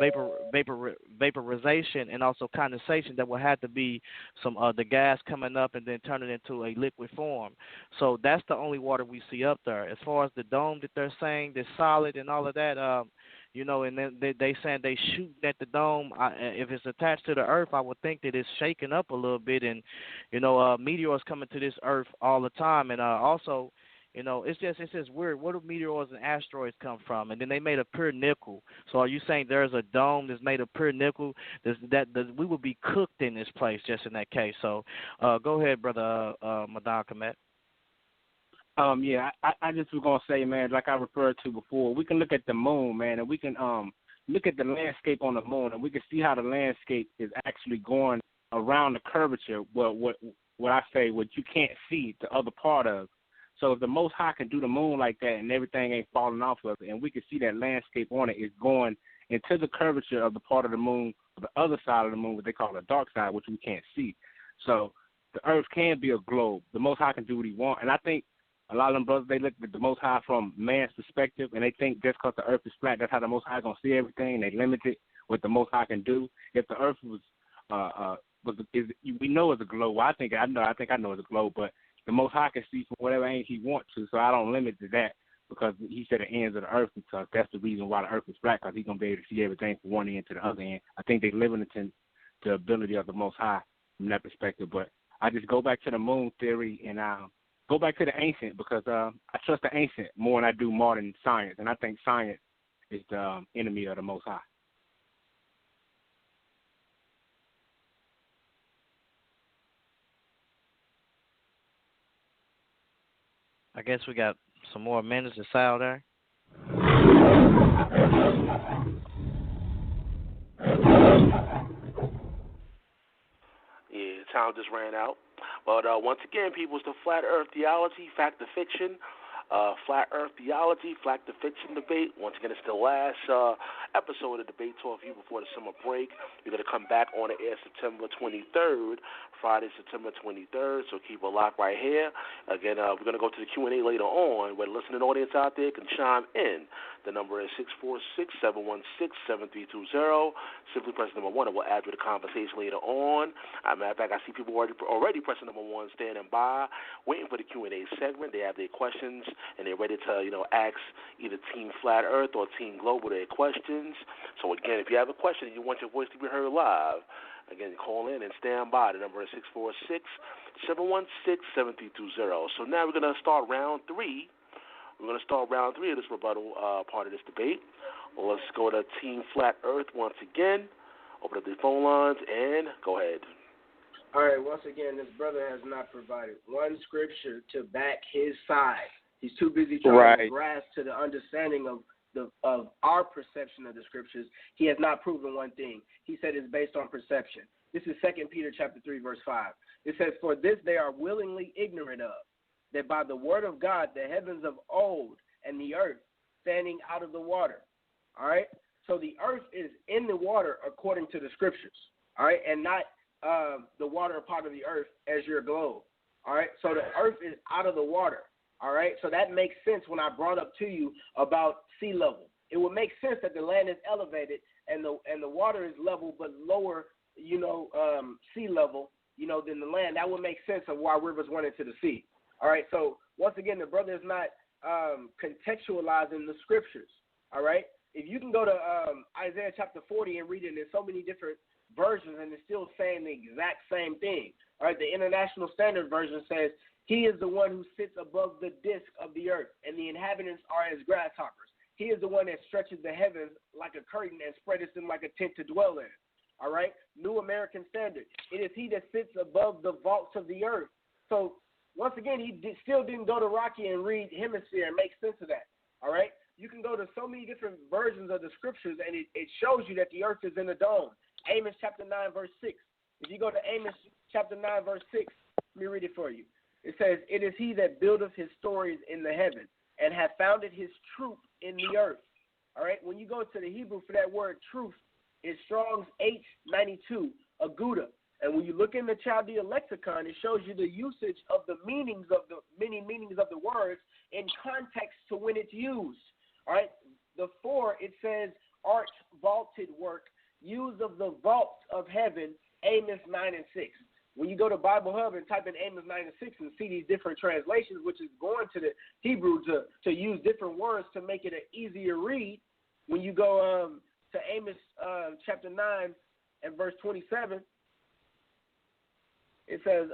vaporization and also condensation, there will have to be some the gas coming up and then turning into a liquid form. So that's the only water we see up there. As far as the dome that they're saying that's solid and all of that, and then they saying they shooting at the dome. If it's attached to the earth, I would think that it's shaking up a little bit, and meteors coming to this earth all the time, and also. It's just weird. Where do meteors and asteroids come from? And then they made of pure nickel. So are you saying there's a dome that's made of pure nickel? That we would be cooked in this place just in that case. So go ahead, brother Madan Komet. Yeah, I just was gonna say, man, like I referred to before, we can look at the moon, man, and we can look at the landscape on the moon, and we can see how the landscape is actually going around the curvature. Well, what I say, what you can't see the other part of. So if the Most High can do the moon like that, and everything ain't falling off of it, and we can see that landscape on it is going into the curvature of the part of the moon, the other side of the moon, what they call the dark side, which we can't see. So the Earth can be a globe. The Most High can do what He wants, and I think a lot of them brothers, they look at the Most High from man's perspective, and they think just because the Earth is flat, that's how the Most High is going to see everything, and they limit it what the Most High can do. If the Earth was we know it's a globe. Well, I think I know it's a globe, but the Most High can see from whatever angle He wants to, so I don't limit to that because He said the ends of the Earth, because that's the reason why the Earth is flat, because He's going to be able to see everything from one end to the other end. I think they live in the ability of the Most High from that perspective, but I just go back to the moon theory and go back to the ancient, because I trust the ancient more than I do modern science, and I think science is the enemy of the Most High. I guess we got some more minutes to Sal there. Yeah, time just ran out. But once again, people, it's the Flat Earth Theology, Fact or Fiction. Flat Earth Theology, Fact or Fiction debate. Once again, it's the last episode of Debate Talk for you before the summer break. We're going to come back on the air September 23rd, Friday, September 23rd, so keep a lock right here. Again, we're going to go to the Q&A later on, where the listening audience out there can chime in. The number is 646-716-7320. Simply press number 1, and we'll add to the conversation later on. Matter of fact, I see people already pressing number 1, standing by, waiting for the Q&A segment. They have their questions, and they're ready to, ask either Team Flat Earth or Team Global their questions. So, again, if you have a question and you want your voice to be heard live, again, call in and stand by. The number is 646-716-7320. So now we're going to start round 3. We're going to start round 3 of this rebuttal part of this debate. Well, let's go to Team Flat Earth once again. Open up the phone lines and go ahead. All right, once again, this brother has not provided one scripture to back his side. He's too busy trying to grasp to the understanding of our perception of the scriptures. He has not proven one thing. He said it's based on perception. This is 2 Peter chapter 3, verse 5. It says, "For this they are willingly ignorant of, that by the word of God the heavens of old and the earth standing out of the water." All right? So the earth is in the water according to the scriptures. All right? And not the water part of the earth as your globe. All right? So the earth is out of the water. All right? So that makes sense when I brought up to you about sea level. It would make sense that the land is elevated and the water is level but lower, sea level, than the land. That would make sense of why rivers went into the sea. All right? So once again, the brother is not contextualizing the scriptures. All right? If you can go to Isaiah chapter 40 and read it in so many different versions, and it's still saying the exact same thing. All right? The International Standard Version says, "He is the one who sits above the disk of the earth, and the inhabitants are as grasshoppers. He is the one that stretches the heavens like a curtain and spreadeth them like a tent to dwell in." All right? New American Standard. "It is he that sits above the vaults of the earth." So, once again, he still didn't go to Rocky and read Hemisphere and make sense of that. All right? You can go to so many different versions of the scriptures, and it shows you that the earth is in a dome. Amos chapter 9, verse 6. If you go to Amos chapter 9, verse 6, let me read it for you. It says, "It is he that buildeth his stories in the heaven, and hath founded his truth in the earth." All right? When you go to the Hebrew for that word truth, it's Strong's H92, aguda. And when you look in the Chaldea lexicon, it shows you the usage of the meanings of the many meanings of the words in context to when it's used. All right? The 4, it says arch vaulted work, used of the vaults of heaven, Amos 9 and 6. When you go to Bible Hub and type in Amos 9 and 6 and see these different translations, which is going to the Hebrew to use different words to make it an easier read, when you go to Amos chapter 9 and verse 27, it says,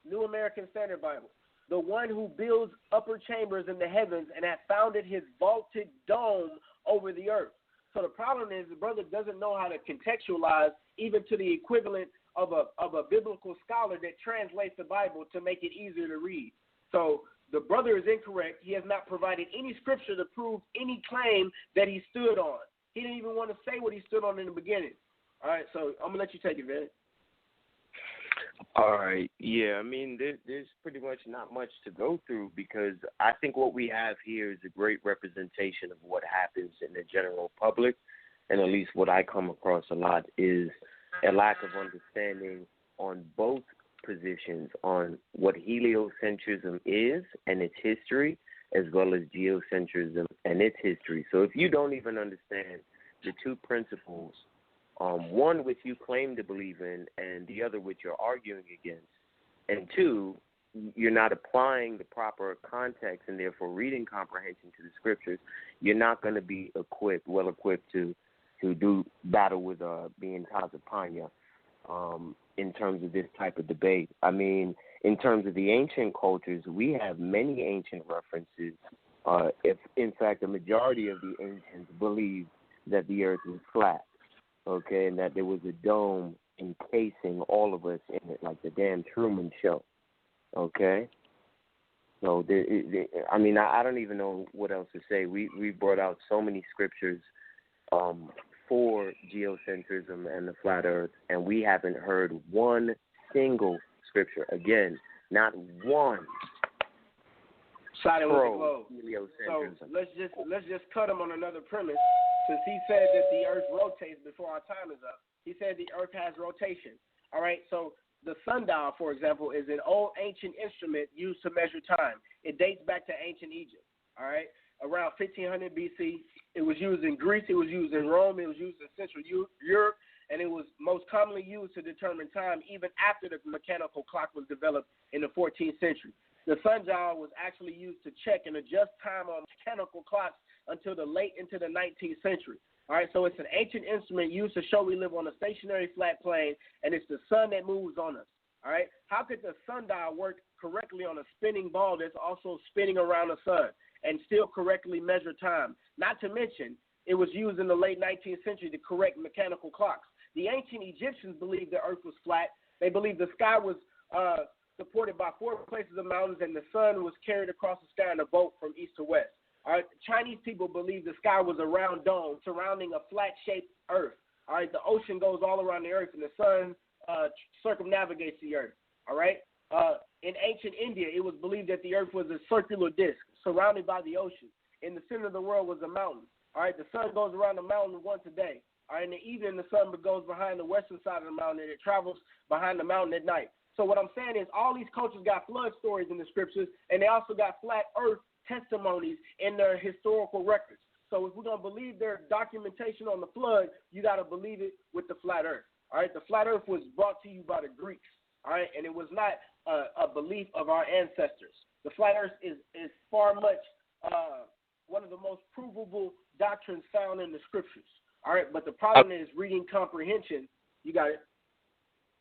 New American Standard Bible, "The one who builds upper chambers in the heavens and hath founded his vaulted dome over the earth." So the problem is the brother doesn't know how to contextualize even to the equivalent of a biblical scholar that translates the Bible to make it easier to read. So the brother is incorrect. He has not provided any scripture to prove any claim that he stood on. He didn't even want to say what he stood on in the beginning. All right, so I'm going to let you take it, man. All right. Yeah, I mean, there's pretty much not much to go through because I think what we have here is a great representation of what happens in the general public, and at least what I come across a lot is a lack of understanding on both positions on what heliocentrism is and its history, as well as geocentrism and its history. So if you don't even understand the two principles, one which you claim to believe in and the other which you're arguing against, and two, you're not applying the proper context and therefore reading comprehension to the scriptures, you're not going to be well equipped to do battle with being Tazapanya in terms of this type of debate. I mean, in terms of the ancient cultures, we have many ancient references. If in fact the majority of the ancients believed that the earth was flat, okay, and that there was a dome encasing all of us in it, like the damn Truman Show, okay? So, I mean, I don't even know what else to say. We brought out so many scriptures for geocentrism and the flat earth, and we haven't heard one single scripture, again, not one Siding with the globe. Heliocentrism. So let's just cut him on another premise. Since he said that the earth rotates before our time is up, he said the earth has rotation. All right, so the sundial, for example, is an old ancient instrument used to measure time. It dates back to ancient Egypt. All right, around 1500 BC. It was used in Greece. It was used in Rome. It was used in Central Europe, and it was most commonly used to determine time even after the mechanical clock was developed in the 14th century. The sundial was actually used to check and adjust time on mechanical clocks until the late into the 19th century. All right, so it's an ancient instrument used to show we live on a stationary flat plane, and it's the sun that moves on us. All right, how could the sundial work correctly on a spinning ball that's also spinning around the sun and still correctly measure time? Not to mention, it was used in the late 19th century to correct mechanical clocks. The ancient Egyptians believed the earth was flat. They believed the sky was supported by 4 places of mountains, and the sun was carried across the sky in a boat from east to west. All right, Chinese people believe the sky was a round dome surrounding a flat-shaped earth. All right, the ocean goes all around the earth, and the sun circumnavigates the earth. All right, in ancient India, it was believed that the earth was a circular disc surrounded by the ocean. In the center of the world was a mountain. All right, the sun goes around the mountain once a day. All right, in the evening, the sun goes behind the western side of the mountain, and it travels behind the mountain at night. So what I'm saying is all these cultures got flood stories in the scriptures, and they also got flat earth testimonies in their historical records. So if we're going to believe their documentation on the flood, you got to believe it with the flat earth. All right, the flat earth was brought to you by the Greeks. All right, and it was not a belief of our ancestors. The flat earth is far much one of the most provable doctrines found in the scriptures. All right, but the problem is reading comprehension. You got it.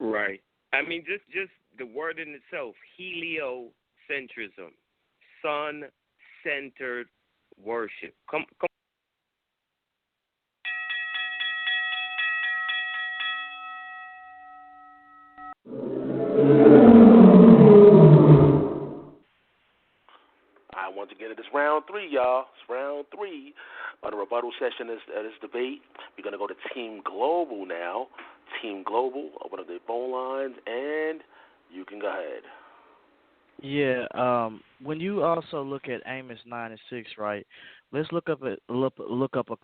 Right. I mean, just the word in itself, heliocentrism, sun-centered worship. Come. I want to get into this round 3, y'all. It's round 3 of the rebuttal session of this debate. We're going to go to Team Global now. Team Global, open up their phone lines, and you can go ahead. Yeah, when you also look at Amos 9 and 6, right? Let's look up a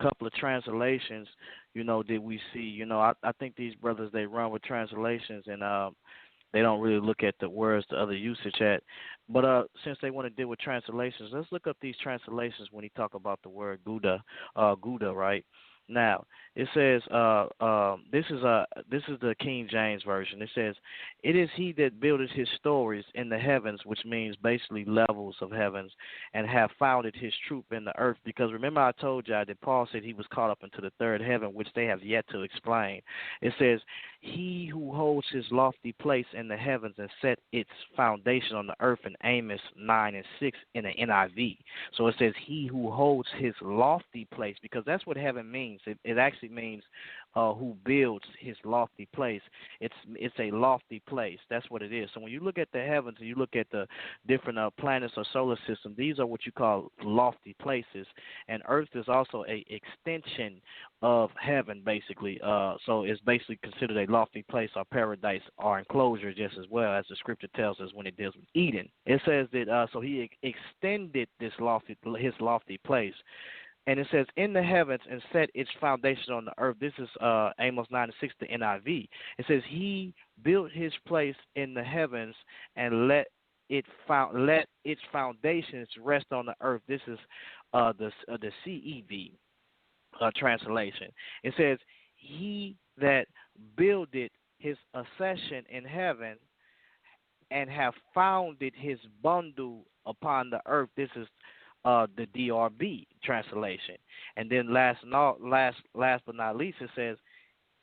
couple of translations. That we see. I think these brothers, they run with translations, and they don't really look at the words the other usage at. But since they want to deal with translations, let's look up these translations when he talk about the word Gouda, right? Now, it says, this is the King James Version. It says, "It is he that buildeth his stories in the heavens," which means basically levels of heavens, "and have founded his troop in the earth." Because remember I told y'all that Paul said he was caught up into the third heaven, which they have yet to explain. It says, "He who holds his lofty place in the heavens and set its foundation on the earth," in Amos 9 and 6 in the NIV. So it says, "He who holds his lofty place," because that's what heaven means. It actually actually means who builds his lofty place. It's a lofty place. That's what it is. So when you look at the heavens and you look at the different planets or solar system, these are what you call lofty places. And Earth is also a extension of heaven, basically. So it's basically considered a lofty place or paradise or enclosure just as well, as the scripture tells us when it deals with Eden. It says that so he extended his lofty place. And it says, in the heavens and set its foundation on the earth. This is Amos 9:6, the NIV. It says, he built his place in the heavens and let its foundations rest on the earth. This is the CEV translation. It says, he that builded his accession in heaven and have founded his bundle upon the earth. This is the DRB translation. And then last but not least, it says,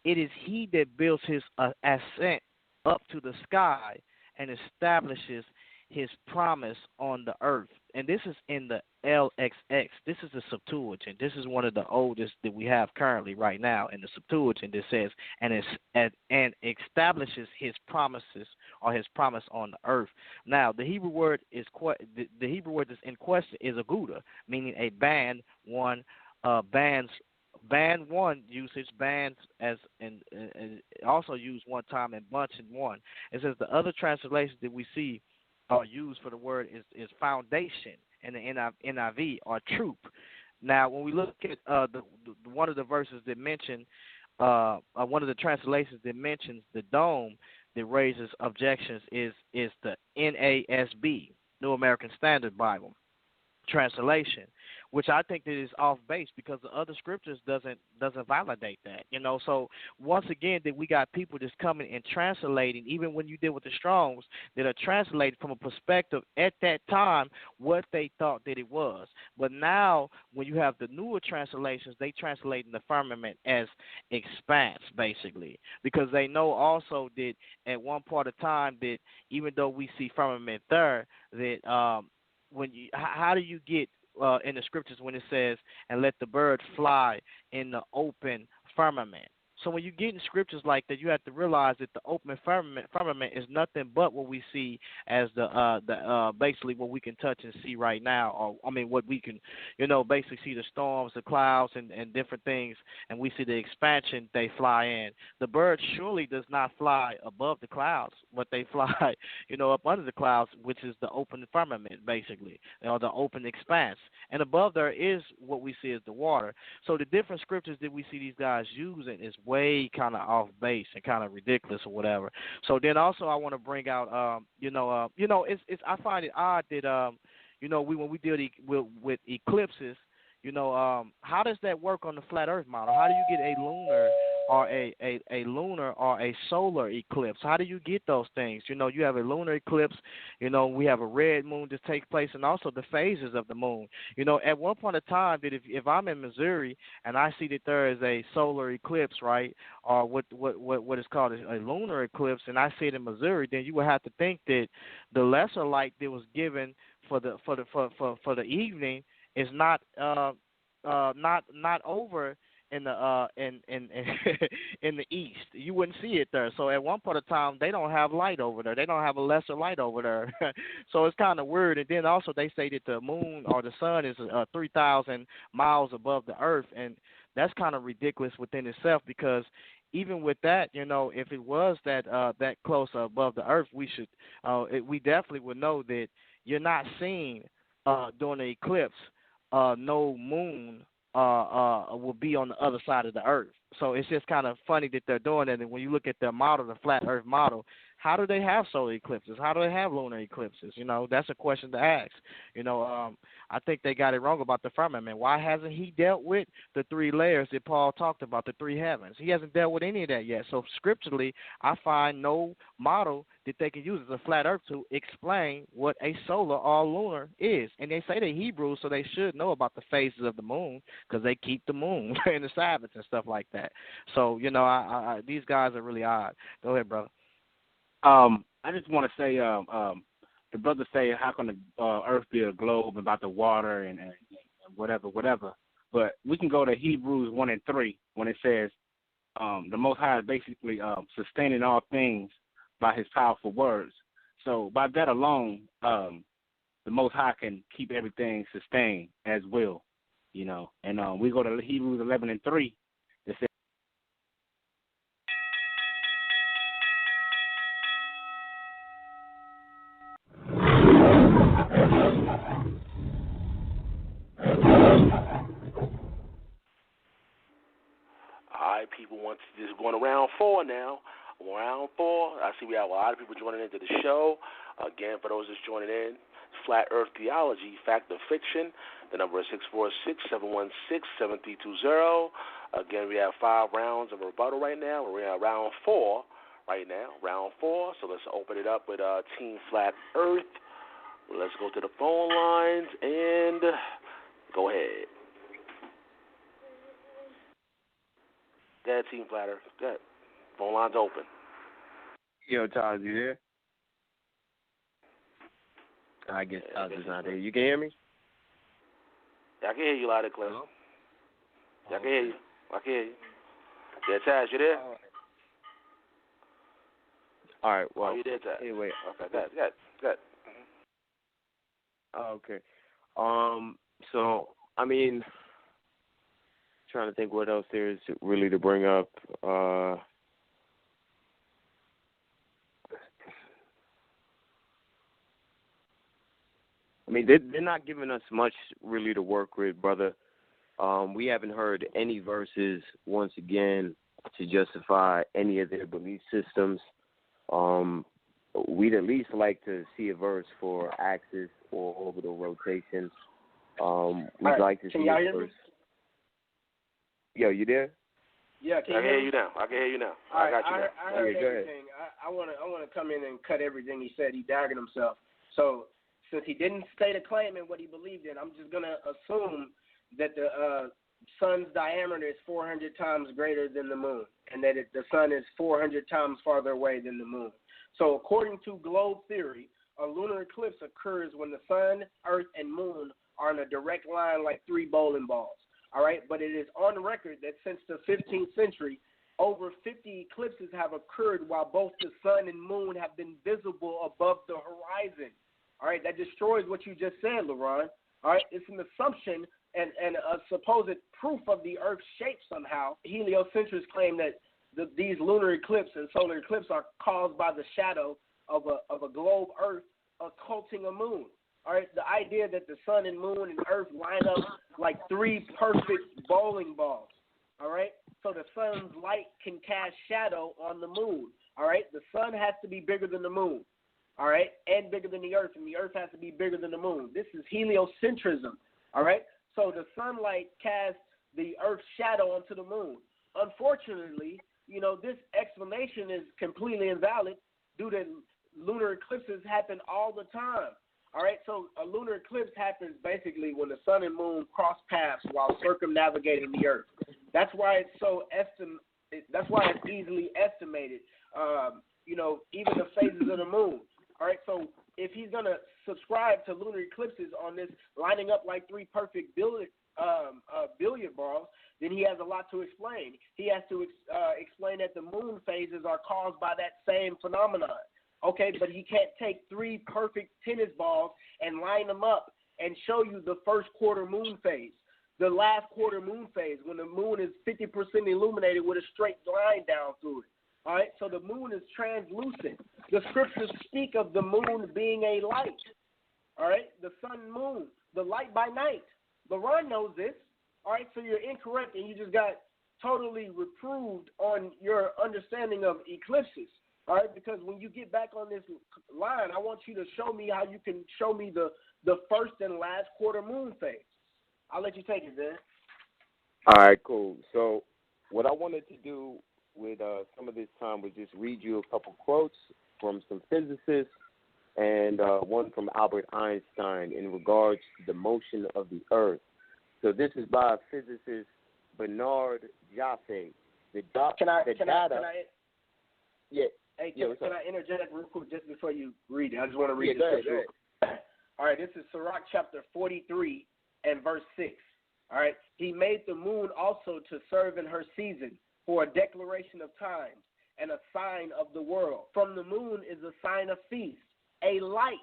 it is he that builds his ascent up to the sky and establishes his promise on the earth. And this is in the LXX. This is the Septuagint. This is one of the oldest that we have currently right now in the Septuagint. It says, and establishes his promises or his promise on the earth. Now, the Hebrew word the Hebrew word that's in question is aguda, meaning a band one. Band one usage, bands as and also used one time, and bunch in one. It says the other translations that we see are used for the word is foundation, and the NIV or troop. Now, when we look at one of the verses that mention, one of the translations that mentions the dome that raises objections is the NASB, New American Standard Bible translation, which I think that is off base because the other scriptures doesn't validate that, So once again, that we got people just coming and translating, even when you deal with the Strongs, that are translated from a perspective at that time what they thought that it was. But now, when you have the newer translations, they translate in the firmament as expanse, basically, because they know also that at one part of time that even though we see firmament there, that how do you get in the scriptures when it says, and let the bird fly in the open firmament? So when you get in scriptures like that, you have to realize that the open firmament is nothing but what we see as the basically what we can touch and see right now, or what we can, basically see the storms, the clouds, and different things, and we see the expansion they fly in. The bird surely does not fly above the clouds, but they fly, up under the clouds, which is the open firmament, basically, or the open expanse. And above there is what we see as the water. So the different scriptures that we see these guys using is way kind of off base and kind of ridiculous or whatever. So then also I want to bring out, it's I find it odd that, when we deal with eclipses, how does that work on the flat Earth model? How do you get a lunar or a lunar or a solar eclipse? How do you get those things? You have a lunar eclipse. We have a red moon that takes place, and also the phases of the moon. At one point in time, that if I'm in Missouri and I see that there is a solar eclipse, right, or what is called a lunar eclipse, and I see it in Missouri, then you would have to think that the lesser light that was given for the evening is not over in the in the east. You wouldn't see it there. So at one point of time, they don't have light over there. They don't have a lesser light over there. So it's kind of weird. And then also they say that the moon or the sun is 3,000 miles above the earth, and that's kind of ridiculous within itself, because even with that, if it was that close above the earth, we definitely would know that you're not seeing during the eclipse no moon will be on the other side of the earth. So it's just kind of funny that they're doing it. And when you look at their model, the flat earth model, how do they have solar eclipses? How do they have lunar eclipses? That's a question to ask. I think they got it wrong about the firmament. Why hasn't he dealt with the three layers that Paul talked about, the three heavens? He hasn't dealt with any of that yet. So scripturally, I find no model that they can use as a flat earth to explain what a solar or lunar is. And they say they're Hebrews, so they should know about the phases of the moon, because they keep the moon in the Sabbath and stuff like that. So, these guys are really odd. Go ahead, brother. I just want to say, the brothers say, how can the earth be a globe about the water and whatever. But we can go to Hebrews 1:3 when it says the Most High is basically sustaining all things by His powerful words. So by that alone, the Most High can keep everything sustained as well, And we go to Hebrews 11:3. It says, all right, people, once this is going to round 4 now. Round 4, I see we have a lot of people joining into the show. Again, for those just joining in, Flat Earth Theology, Fact or Fiction. The number is 646-716-7320. Again, we have 5 rounds of rebuttal right now. We're in round 4 right now, round 4. So let's open it up with Team Flat Earth. Let's go to the phone lines and go ahead. Go ahead, Team Flat Earth. Go ahead. Phone line's open. Yo, Todd, you there? I guess Todd is not there. You can hear me? Yeah, I can hear you loud and clear. Yeah, I can hear you. Yeah, Taz, you there? All right. Well, you there, Taz? Anyway. Okay, good. Okay. So, trying to think what else there is really to bring up. They're not giving us much really to work with, brother. We haven't heard any verses, once again, to justify any of their belief systems. We'd at least like to see a verse for axis or orbital rotation. We'd like to see a verse. Yo, you there? Yeah, I can hear you now. I got you now. I heard everything. I want to come in and cut everything he said. He dogged himself. So since he didn't state a claim in what he believed in, I'm just going to assume that the sun's diameter is 400 times greater than the moon, and that the sun is 400 times farther away than the moon. So according to globe theory, a lunar eclipse occurs when the sun, earth, and moon are in a direct line like 3 bowling balls. All right, but it is on record that since the 15th century, over 50 eclipses have occurred while both the sun and moon have been visible above the horizon. All right, that destroys what you just said, LaRon. All right, it's an assumption and a supposed proof of the Earth's shape somehow. Heliocentrists claim that these lunar eclipses and solar eclipses are caused by the shadow of a globe Earth occulting a moon. All right, the idea that the sun and moon and Earth line up like 3 perfect bowling balls. All right, so the sun's light can cast shadow on the moon. All right, the sun has to be bigger than the moon. All right, and bigger than the Earth, and the Earth has to be bigger than the moon. This is heliocentrism. All right, so the sunlight casts the Earth's shadow onto the moon. Unfortunately, this explanation is completely invalid due to lunar eclipses happen all the time. All right, so a lunar eclipse happens basically when the sun and moon cross paths while circumnavigating the Earth. That's why it's that's why it's easily estimated. Even the phases of the moon. All right, so if he's gonna subscribe to lunar eclipses on this lining up like 3 perfect billiard balls, then he has a lot to explain. He has to explain that the moon phases are caused by that same phenomenon. Okay, but he can't take 3 perfect tennis balls and line them up and show you the first quarter moon phase, the last quarter moon phase, when the moon is 50% illuminated with a straight line down through it. All right, so the moon is translucent. The scriptures speak of the moon being a light. All right, the sun and moon, the light by night. LaRon knows this. All right, so you're incorrect, and you just got totally reproved on your understanding of eclipses. All right, because when you get back on this line, I want you to show me how you can show me the first and last quarter moon phase. I'll let you take it, man. All right, cool. So what I wanted to do with some of this time was just read you a couple quotes from some physicists and one from Albert Einstein in regards to the motion of the Earth. So this is by physicist Bernard Jaffe. Can I interject real quick just before you read it? I just want to read the scripture. All right, this is Sirach chapter 43 and verse 6. All right. He made the moon also to serve in her season for a declaration of times and a sign of the world. From the moon is a sign of feast, a light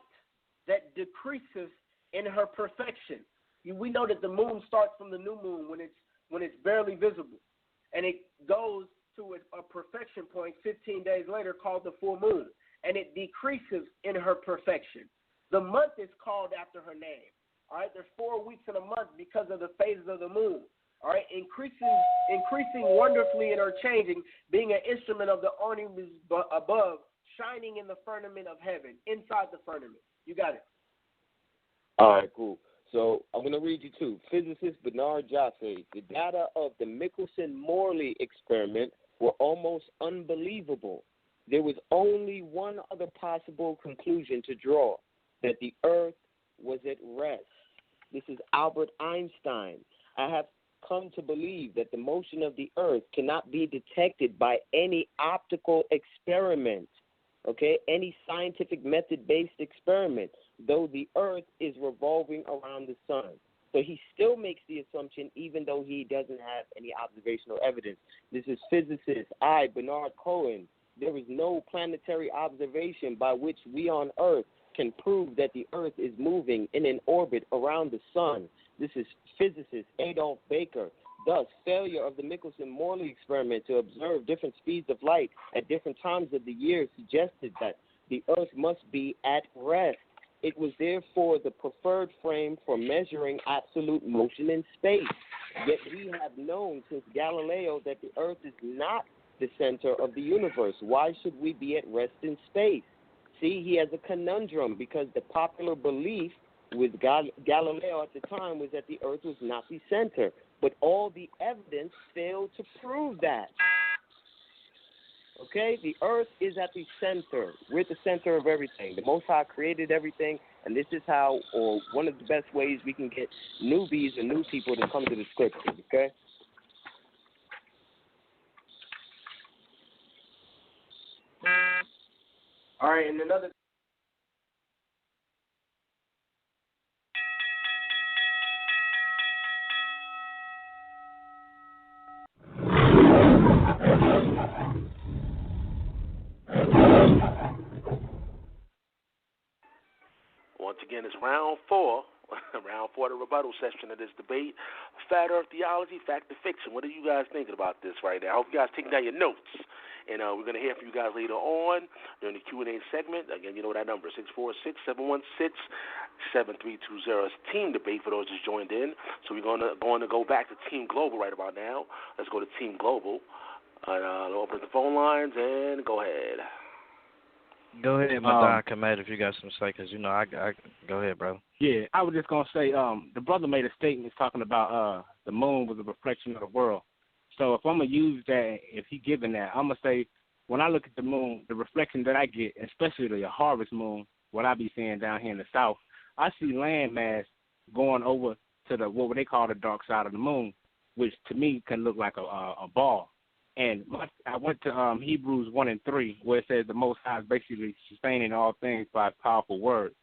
that decreases in her perfection. We know that the moon starts from the new moon when it's barely visible, and it goes to a perfection point 15 days later called the full moon, and it decreases in her perfection. The month is called after her name. All right, there's 4 weeks in a month because of the phases of the moon. All right, increasing wonderfully in her changing, being an instrument of the awning above, shining in the firmament of heaven, inside the firmament. You got it. All right, cool. So I'm going to read you two. Physicist Bernard Jaffe, the data of the Michelson-Morley experiment were almost unbelievable. There was only one other possible conclusion to draw, that the Earth was at rest. This is Albert Einstein. I have come to believe that the motion of the Earth cannot be detected by any optical experiment, okay, any scientific method-based experiment, though the Earth is revolving around the sun. So he still makes the assumption even though he doesn't have any observational evidence. This is physicist Bernard Cohen. There is no planetary observation by which we on Earth can prove that the Earth is moving in an orbit around the sun. This is physicist Adolf Baker. Thus, failure of the Michelson-Morley experiment to observe different speeds of light at different times of the year suggested that the Earth must be at rest. It was therefore the preferred frame for measuring absolute motion in space. Yet we have known since Galileo that the Earth is not the center of the universe. Why should we be at rest in space? See, he has a conundrum because the popular belief with Galileo at the time was that the Earth was not the center, but all the evidence failed to prove that. Okay, the Earth is at the center. We're at the center of everything. The Most High created everything, and this is how, or one of the best ways we can get newbies and new people to come to the Scriptures, okay? All right, and another. Once again, it's round 4. Round 4 of the rebuttal session of this debate. Flat Earth theology, fact or fiction. What are you guys thinking about this right now? I hope you guys taking down your notes. And we're going to hear from you guys later on during the Q&A segment. Again, you know that number, 646-716-7320. It's Team Debate for those just joined in. So we're going to go back to Team Global right about now. Let's go to Team Global. I'll open the phone lines and go ahead. Go ahead, Madonna Kamed, if you got some say, because, I go ahead, bro. Yeah, I was just going to say, the brother made a statement talking about the moon was a reflection of the world. So if I'm going to use that, if he given that, I'm going to say, when I look at the moon, the reflection that I get, especially the harvest moon, what I be seeing down here in the south, I see land mass going over to the what they call the dark side of the moon, which to me can look like a ball. And I went to Hebrews 1 and 3, where it says the Most High is basically sustaining all things by His powerful word.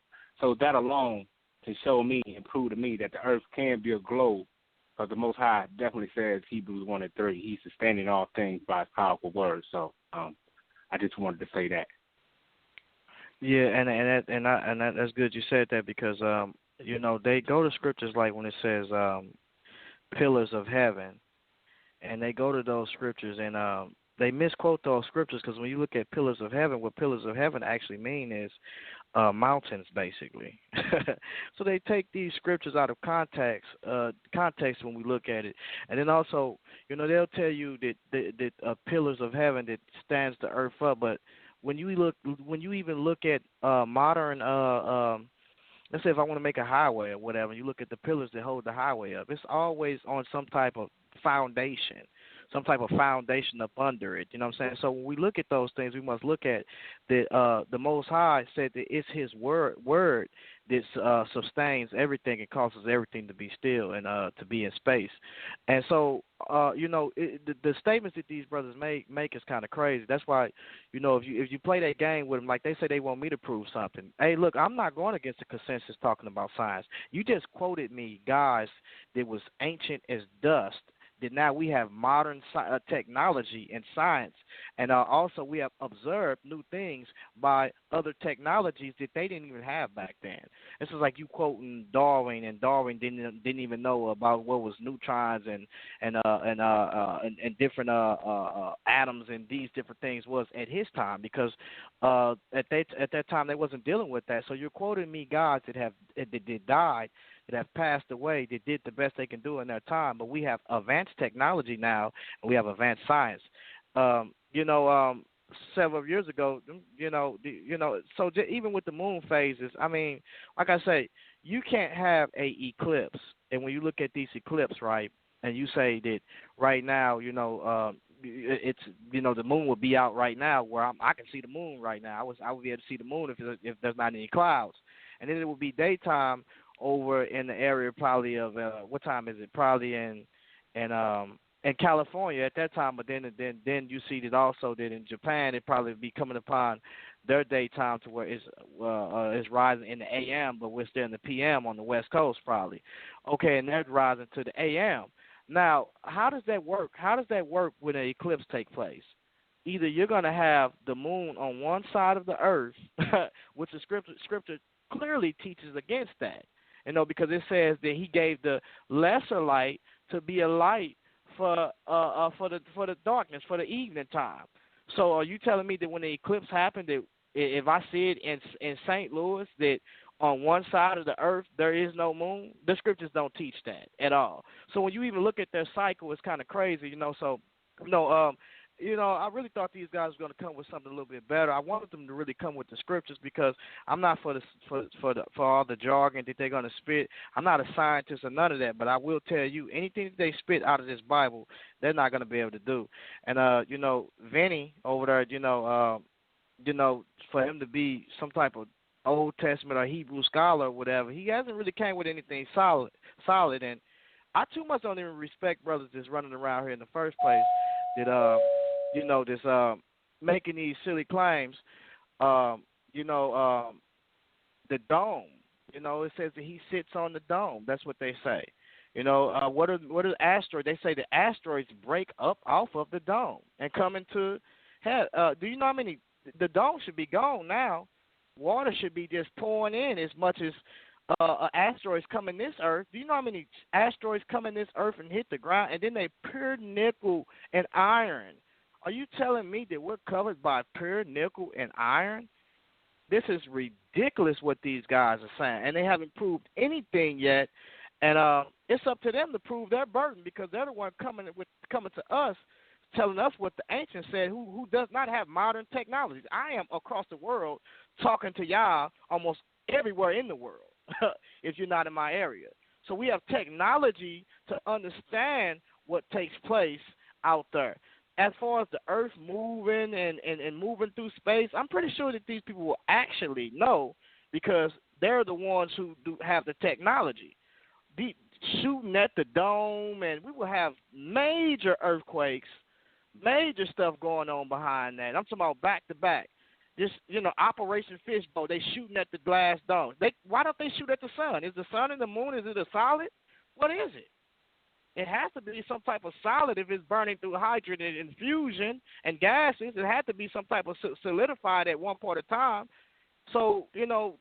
So that alone can show me and prove to me that the earth can be a globe, because the Most High definitely says Hebrews 1 and 3, He's sustaining all things by His powerful word. So I just wanted to say that. Yeah, and that's good you said that, because they go to scriptures like when it says pillars of heaven. And they go to those scriptures and they misquote those scriptures, because when you look at pillars of heaven, what pillars of heaven actually mean is mountains, basically. So they take these scriptures out of context when we look at it. And then also, they'll tell you that pillars of heaven that stands the earth up. But when you even look at modern, let's say if I want to make a highway or whatever, you look at the pillars that hold the highway up, it's always on some type of foundation. some type of foundation up under it. You know what I'm saying? So when we look at those things, we must look at that the Most High said that it's His word that sustains everything and causes everything to be still and to be in space. And so, the statements that these brothers make is kind of crazy. That's why, if you play that game with them, like they say they want me to prove something. Hey, look, I'm not going against the consensus talking about science. You just quoted me guys that was ancient as dust, that now we have modern technology and science, and also we have observed new things by other technologies that they didn't even have back then. This is like you quoting Darwin, and Darwin didn't even know about what was neutrons and different atoms and these different things was at his time, because at that time they wasn't dealing with that. So you're quoting me guys that died, that have passed away, that did the best they can do in their time, but we have advanced technology now, and we have advanced science. Several years ago, so even with the moon phases, I mean, like I say, you can't have a eclipse, and when you look at these eclipses, right, and you say that right now, it's the moon will be out right now, where I can see the moon right now. I would be able to see the moon if there's not any clouds, and then it will be daytime over in the area probably of what time is it? Probably in California at that time. But then you see that also that in Japan it probably be coming upon their daytime to where it's rising in the AM, but we're still in the PM on the West Coast probably. Okay, and they're rising to the AM. Now, how does that work? How does that work when an eclipse take place? Either you're going to have the moon on one side of the earth, which the scripture clearly teaches against that. Because it says that He gave the lesser light to be a light for the darkness, for the evening time. So are you telling me that when the eclipse happened, that if I see it in St. Louis, that on one side of the earth there is no moon? The scriptures don't teach that at all. So when you even look at their cycle, it's kind of crazy, I really thought these guys were going to come with something a little bit better. I wanted them to really come with the scriptures, because I'm not for all the jargon that they're going to spit. I'm not a scientist or none of that, but I will tell you, anything that they spit out of this Bible, they're not going to be able to do. And Vinny over there, for him to be some type of Old Testament or Hebrew scholar or whatever, he hasn't really came with anything solid. And I too much don't even respect brothers that's running around here in the first place that making these silly claims. The dome. It says that He sits on the dome. That's what they say. What are asteroids? They say the asteroids break up off of the dome and come into hell. Do you know how many? The dome should be gone now. Water should be just pouring in as much as asteroids come in this earth. Do you know how many asteroids come in this earth and hit the ground, and then they pure nickel and iron? Are you telling me that we're covered by pure nickel and iron? This is ridiculous what these guys are saying, and they haven't proved anything yet. And it's up to them to prove their burden, because they're the one coming to us, telling us what the ancients said, who does not have modern technologies. I am across the world talking to y'all almost everywhere in the world if you're not in my area. So we have technology to understand what takes place out there. As far as the earth moving and moving through space, I'm pretty sure that these people will actually know, because they're the ones who do have the technology. Shooting at the dome, and we will have major earthquakes, major stuff going on behind that. I'm talking about back to back. This, Operation Fishbowl, they shooting at the glass dome. Why don't they shoot at the sun? Is the sun and the moon, is it a solid? What is it? It has to be some type of solid if it's burning through hydrogen and fusion and gases. It had to be some type of solidified at one point of time. So,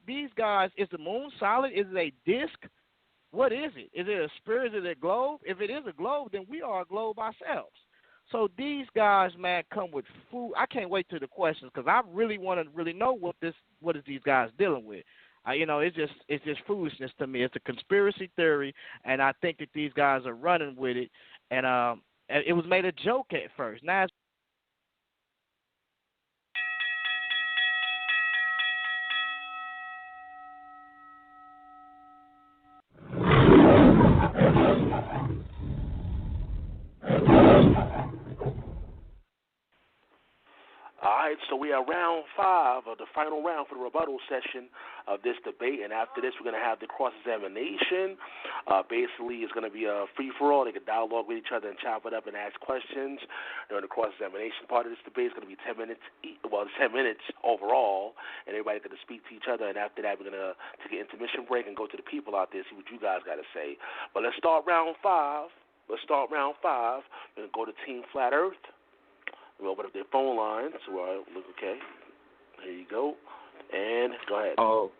these guys, is the moon solid? Is it a disc? What is it? Is it a sphere? Is it a globe? If it is a globe, then we are a globe ourselves. So these guys, man, come with food. I can't wait to the questions, because I really want to really know what is these guys dealing with. It's just foolishness to me. It's a conspiracy theory, and I think that these guys are running with it. And it was made a joke at first. Now it's we are round 5 of the final round for the rebuttal session of this debate, and after this, we're going to have the cross-examination. Basically, it's going to be a free-for-all. They can dialogue with each other and chop it up and ask questions. During the cross-examination part of this debate, it's going to be 10 minutes. Well, it's 10 minutes overall, and everybody's going to speak to each other. And after that, we're going to take an intermission break and go to the people out there, see what you guys got to say. But let's start round 5. We're going to go to Team Flat Earth. We'll open up their phone lines. Okay. Here you go. And go ahead. Oh,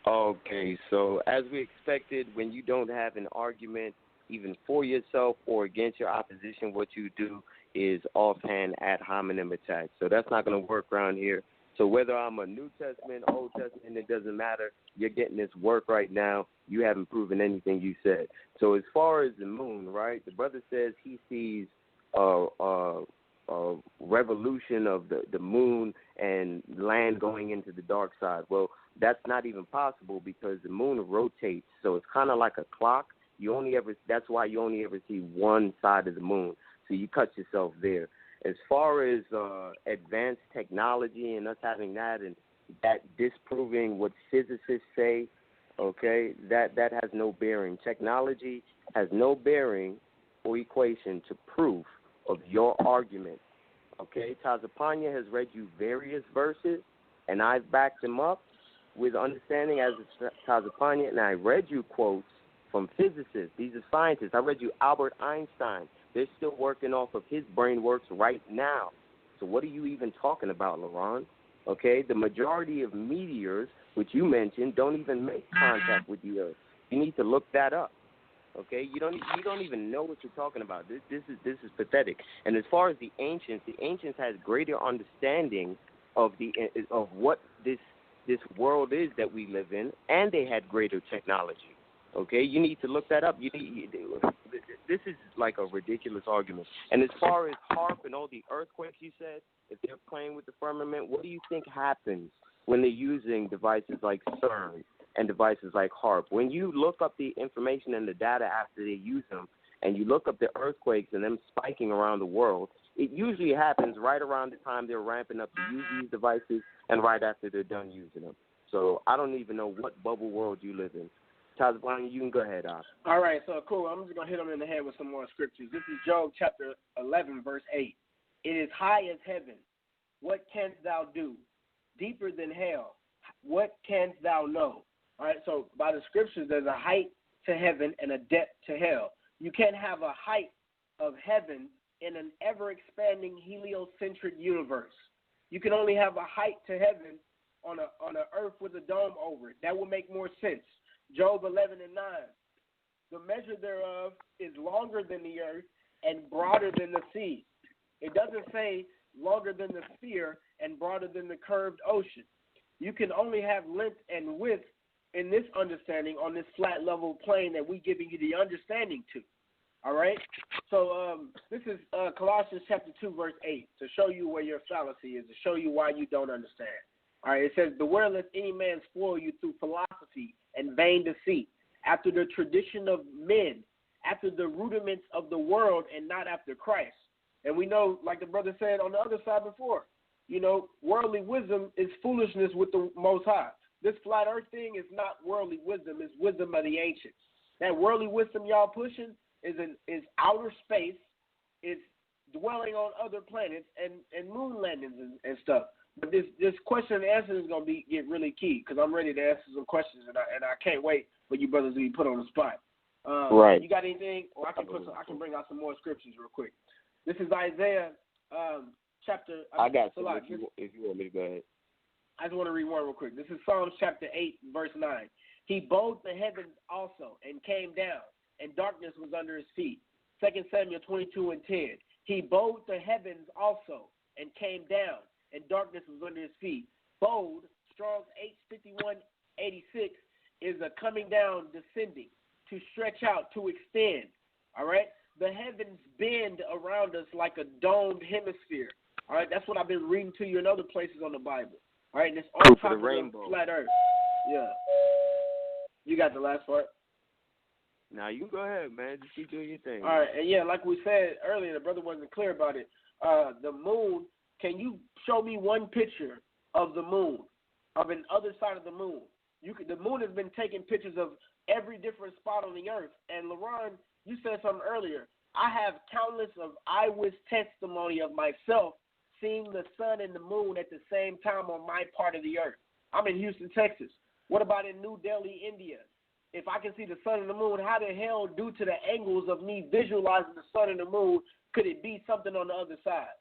okay. So as we expected, when you don't have an argument even for yourself or against your opposition, what you do is offhand ad hominem attack. So that's not going to work around here. So whether I'm a New Testament, Old Testament, it doesn't matter. You're getting this work right now. You haven't proven anything you said. So as far as the moon, right, the brother says he sees revolution of the moon and land going into the dark side. Well, that's not even possible because the moon rotates, so it's kind of like a clock. That's why you only ever see one side of the moon. So you cut yourself there. As far as advanced technology and us having that and that disproving what physicists say, okay, that has no bearing. Technology has no bearing or equation to proof of your argument. Okay, Tazapanya has read you various verses, and I've backed them up with understanding as a Tazapanya, and I read you quotes from physicists. These are scientists. I read you Albert Einstein. They're still working off of his brain works right now. So what are you even talking about, Laurent? Okay, the majority of meteors, which you mentioned, don't even make contact with the Earth. You need to look that up. Okay, you don't even know what you're talking about. This is pathetic. And as far as the ancients had greater understanding of what this world is that we live in, and they had greater technology. Okay, you need to look that up. This is like a ridiculous argument. And as far as HAARP and all the earthquakes you said, if they're playing with the firmament, what do you think happens when they're using devices like CERN and devices like HAARP? When you look up the information and the data after they use them, and you look up the earthquakes and them spiking around the world, it usually happens right around the time they're ramping up to use these devices and right after they're done using them. So I don't even know what bubble world you live in. Tazapanya, you can go ahead, Oz. All right, so cool. I'm just going to hit them in the head with some more scriptures. This is Job chapter 11, verse 8. It is high as heaven. What canst thou do? Deeper than hell. What canst thou know? All right, so by the scriptures, there's a height to heaven and a depth to hell. You can't have a height of heaven in an ever-expanding heliocentric universe. You can only have a height to heaven on an earth with a dome over it. That would make more sense. Job 11 and 9. The measure thereof is longer than the earth and broader than the sea. It doesn't say longer than the sphere and broader than the curved ocean. You can only have length and width in this understanding on this flat level plane that we're giving you the understanding to. All right? So this is Colossians chapter 2, verse 8, to show you where your fallacy is, to show you why you don't understand. All right, it says, beware lest any man spoil you through philosophy and vain deceit, after the tradition of men, after the rudiments of the world, and not after Christ. And we know, like the brother said on the other side before, worldly wisdom is foolishness with the Most High. This flat earth thing is not worldly wisdom, it's wisdom of the ancients. That worldly wisdom y'all pushing is outer space, it's dwelling on other planets and moon landings and stuff. But this question and answer is going to get really key because I'm ready to answer some questions and I can't wait for you brothers to be put on the spot. Right. You got anything? Or I can bring out some more scriptures real quick. This is Isaiah chapter. I got some if you want me to go ahead. I just want to read one real quick. This is Psalms chapter 8, verse 9. He bowed the heavens also and came down, and darkness was under his feet. 2 Samuel 22 and 10. He bowed the heavens also and came down, and darkness was under his feet. Bowed, Strong's H5186, is a coming down, descending, to stretch out, to extend. All right? The heavens bend around us like a domed hemisphere. All right? That's what I've been reading to you in other places on the Bible. All right? And it's on top of the flat earth. Yeah. You got the last part? Now, you go ahead, man. Just keep doing your thing. All right. And, yeah, like we said earlier, the brother wasn't clear about it. The moon can you show me one picture of the moon, of an other side of the moon? The moon has been taking pictures of every different spot on the earth. And LaRon, you said something earlier. I have countless of eyewitness testimony of myself seeing the sun and the moon at the same time on my part of the earth. I'm in Houston, Texas. What about in New Delhi, India? If I can see the sun and the moon, how the hell, due to the angles of me visualizing the sun and the moon, could it be something on the other side?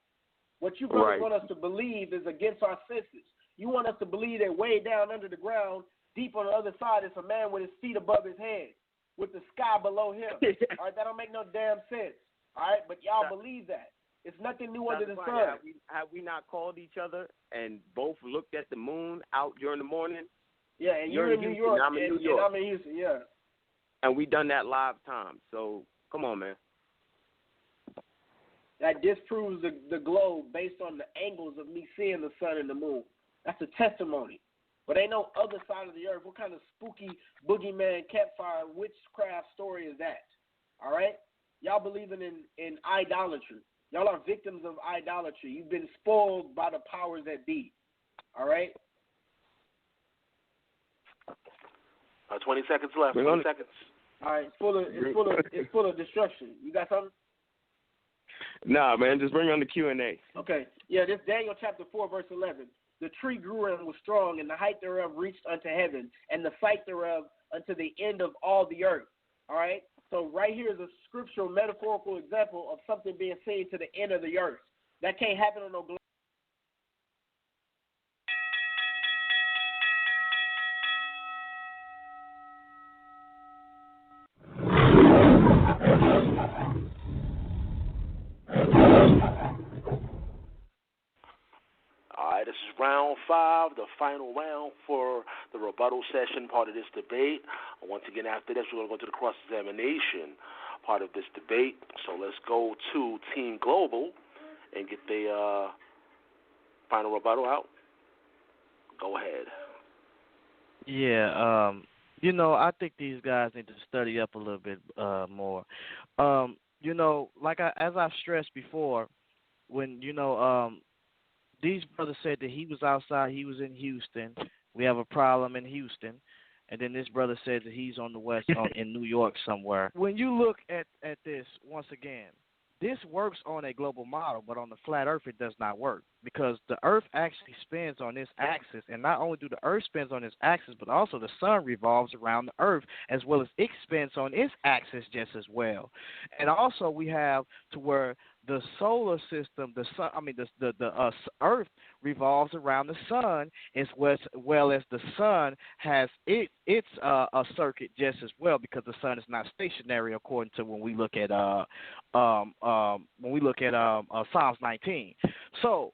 What you brothers want us to believe is against our senses. You want us to believe that way down under the ground, deep on the other side, is a man with his feet above his head, with the sky below him. All right, that don't make no damn sense. All right, but y'all believe that. It's nothing new under the sun. Have we not called each other and both looked at the moon out during the morning? Yeah, and you're in New York, I'm in New York. And I'm in Houston, yeah. And we done that live time. So come on, man. That disproves the globe based on the angles of me seeing the sun and the moon. That's a testimony. But ain't no other side of the earth. What kind of spooky boogeyman campfire witchcraft story is that? All right? Y'all believing in idolatry. Y'all are victims of idolatry. You've been spoiled by the powers that be. All right? 20 seconds left. 20 seconds. All right, it's full of destruction. You got something? Nah, man, just bring on the Q&A. Okay. Yeah, this Daniel chapter 4, verse 11. The tree grew and was strong, and the height thereof reached unto heaven, and the sight thereof unto the end of all the earth. All right? So right here is a scriptural, metaphorical example of something being seen to the end of the earth. That can't happen on no globe. This is round 5, the final round for the rebuttal session part of this debate. Once again, after this, we're going to go to the cross-examination part of this debate. So let's go to Team Global and get the final rebuttal out. Go ahead. Yeah, I think these guys need to study up a little bit more. As I've stressed before, when, these brothers said that he was outside, he was in Houston. We have a problem in Houston. And then this brother said that he's on the west in New York somewhere. When you look at this, once again, this works on a global model, but on the flat earth it does not work because the earth actually spins on this axis. And not only do the earth spins on this axis, but also the sun revolves around the earth as well as it spins on its axis just as well. And also we have to where the solar system, the Earth revolves around the sun as well as the sun has its circuit just as well because the sun is not stationary according to when we look at Psalms 19. So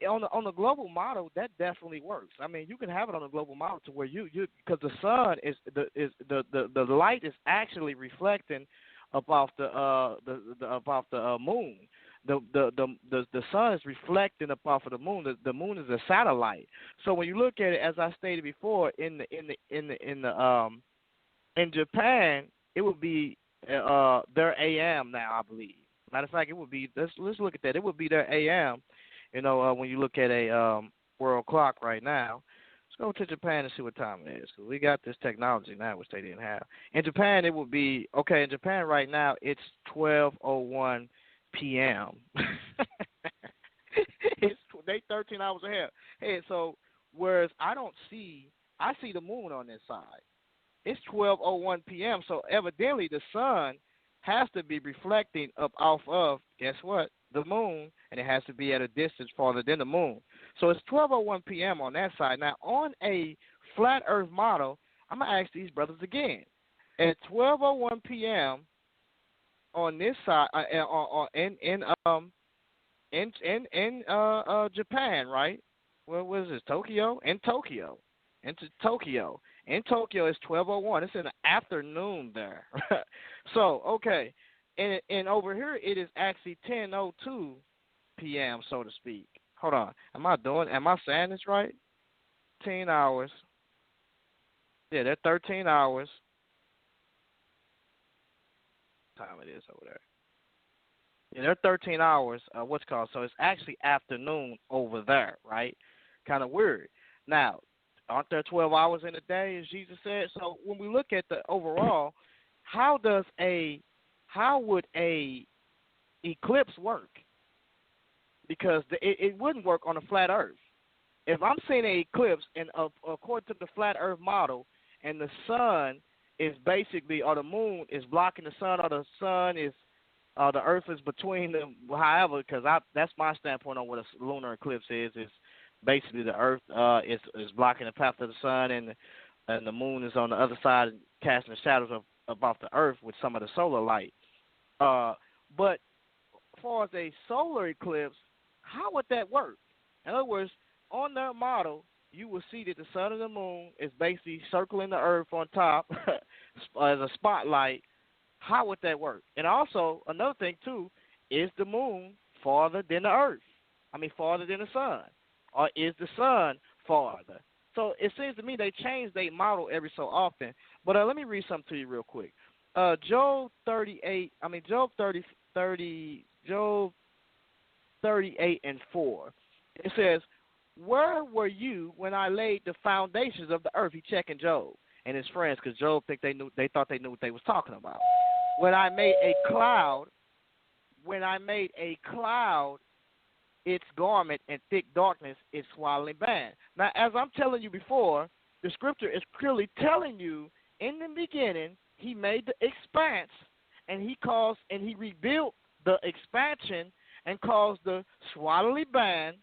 on the global model, that definitely works. I mean, you can have it on a global model to where you because the sun is the light is actually reflecting about the moon. The sun is reflecting off of the moon. The moon is a satellite. So when you look at it, as I stated before, in Japan, it would be their AM now, I believe. Matter of fact, it would be. Let's look at that. It would be their AM. When you look at a world clock right now. Go to Japan and see what time it is. Cause we got this technology now, which they didn't have. In Japan, it would be okay. In Japan right now, it's 12:01 p.m. They 13 hours ahead. Hey, so whereas I see the moon on this side. It's 12:01 p.m. So evidently the sun has to be reflecting up off of guess what? The moon, and it has to be at a distance farther than the moon. So it's 12:01 p.m. on that side. Now, on a flat Earth model, I'm gonna ask these brothers again. At 12:01 p.m. on this side, in Japan, right? Well, what is this? Tokyo? In Tokyo, in Tokyo, it's 12:01. It's in the afternoon there. So okay. And over here, it is actually 10:02 p.m., so to speak. Hold on. Am I saying this right? 13 hours. Yeah, they're 13 hours. What time it is over there. Yeah, they're 13 hours, so it's actually afternoon over there, right? Kind of weird. Now, aren't there 12 hours in a day, as Jesus said? So when we look at the overall, how would a eclipse work? Because it wouldn't work on a flat Earth. If I'm seeing an eclipse, and according to the flat Earth model, and the sun is basically, or the moon is blocking the sun, or the sun is, the Earth is between them. However, because that's my standpoint on what a lunar eclipse is basically the Earth is blocking the path of the sun, and the moon is on the other side, casting the shadows about the Earth with some of the solar light. But as far as a solar eclipse, how would that work? In other words, on their model, you will see that the sun and the moon is basically circling the Earth on top as a spotlight. How would that work? And also, another thing, too, is the moon farther than the Earth? Farther than the sun? Or is the sun farther? So it seems to me they change their model every so often. But let me read something to you real quick. Job 38 and 4. It says, "Where were you when I laid the foundations of the earth?" He checking Job and his friends, because Job they thought they knew what they was talking about. When I made a cloud, its garment, and thick darkness its swaddling band. Now, as I'm telling you before, the scripture is clearly telling you in the beginning he made the expanse, and he rebuilt the expansion and caused the swaddling band,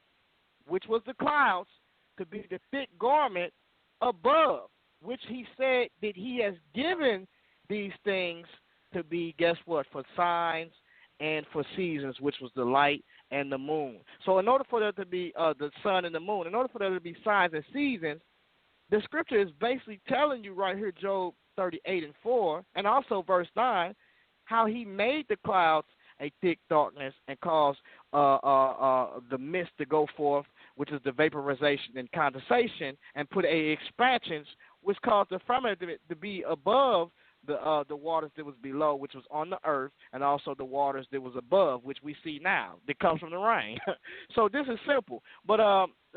which was the clouds, to be the thick garment above, which he said that he has given these things to be, guess what, for signs and for seasons, which was the light and the moon. So in order for there to be the sun and the moon, in order for there to be signs and seasons, the scripture is basically telling you right here, Job 38 and 4, and also verse 9, how he made the clouds a thick darkness and caused the mist to go forth, which is the vaporization and condensation, and put a expansions, which caused the firmament to be above the waters that was below, which was on the earth, and also the waters that was above, which we see now, that comes from the rain. So this is simple. But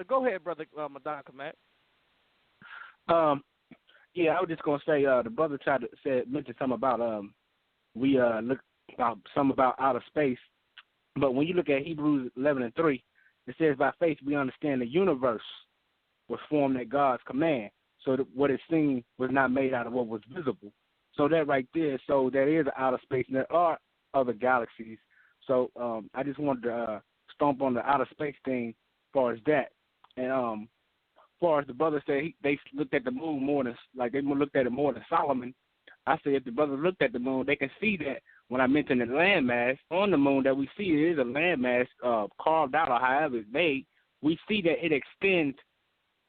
go ahead, Brother Madon Kamat. Yeah, I was just gonna say the brother mentioned something about we look some about outer space, but when you look at Hebrews 11 and 3, it says by faith we understand the universe was formed at God's command, so that what is seen was not made out of what was visible. So that right there, so there is outer space, and there are other galaxies. So I just wanted to stomp on the outer space thing as far as that. And as far as the brother said, they looked at the moon more than, like they looked at it more than Solomon. I said if the brother looked at the moon, they can see that when I mentioned the landmass on the moon that we see it is a landmass carved out or however it's made. We see that it extends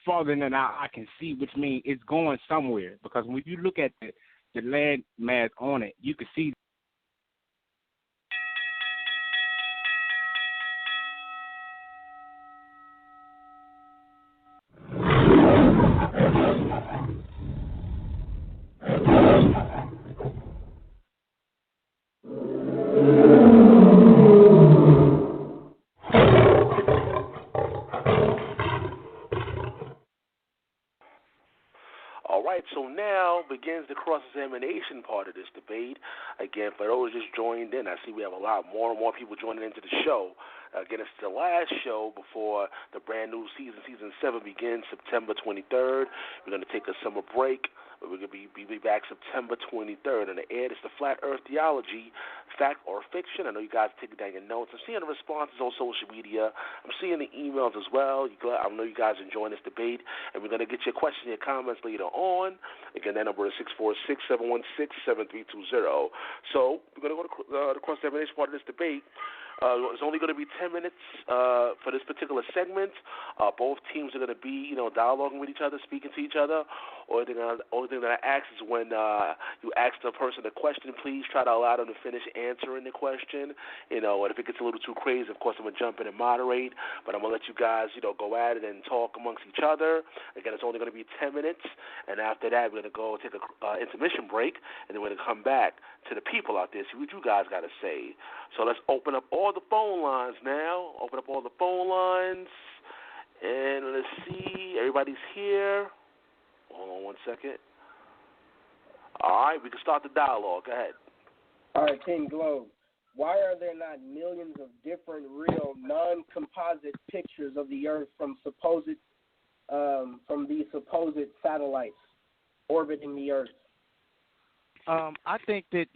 farther than I can see, which means it's going somewhere. Because when you look at the land mass on it, you can see. All right, so now begins the cross-examination part of this debate. Again, for those just joined in, I see we have a lot more and more people joining into the show. Again, it's the last show before the brand new season. Season 7 begins September 23rd. We're going to take a summer break. We're going to be back September 23rd. And the air is the Flat Earth Theology, Fact or Fiction. I know you guys are taking down your notes. I'm seeing the responses on social media. I'm seeing the emails as well. I know you guys are enjoying this debate. And we're going to get your questions and your comments later on. Again, that number is 646-716-7320. So we're going to go to the cross-examination part of this debate. It's only going to be 10 minutes for this particular segment. Both teams are going to be, dialoguing with each other, speaking to each other. Only thing that I ask is when you ask the person a question, please try to allow them to finish answering the question. And if it gets a little too crazy, of course, I'm going to jump in and moderate. But I'm going to let you guys, go at it and talk amongst each other. Again, it's only going to be 10 minutes. And after that, we're going to go take an intermission break. And then we're going to come back to the people out there, see what you guys got to say. So let's open up all the phone lines now. Open up all the phone lines. And let's see. Everybody's here. Hold on one second. All right, we can start the dialogue. Go ahead. All right, King Globe. Why are there not millions of different real non-composite pictures of the Earth from these supposed satellites orbiting the Earth? I think that,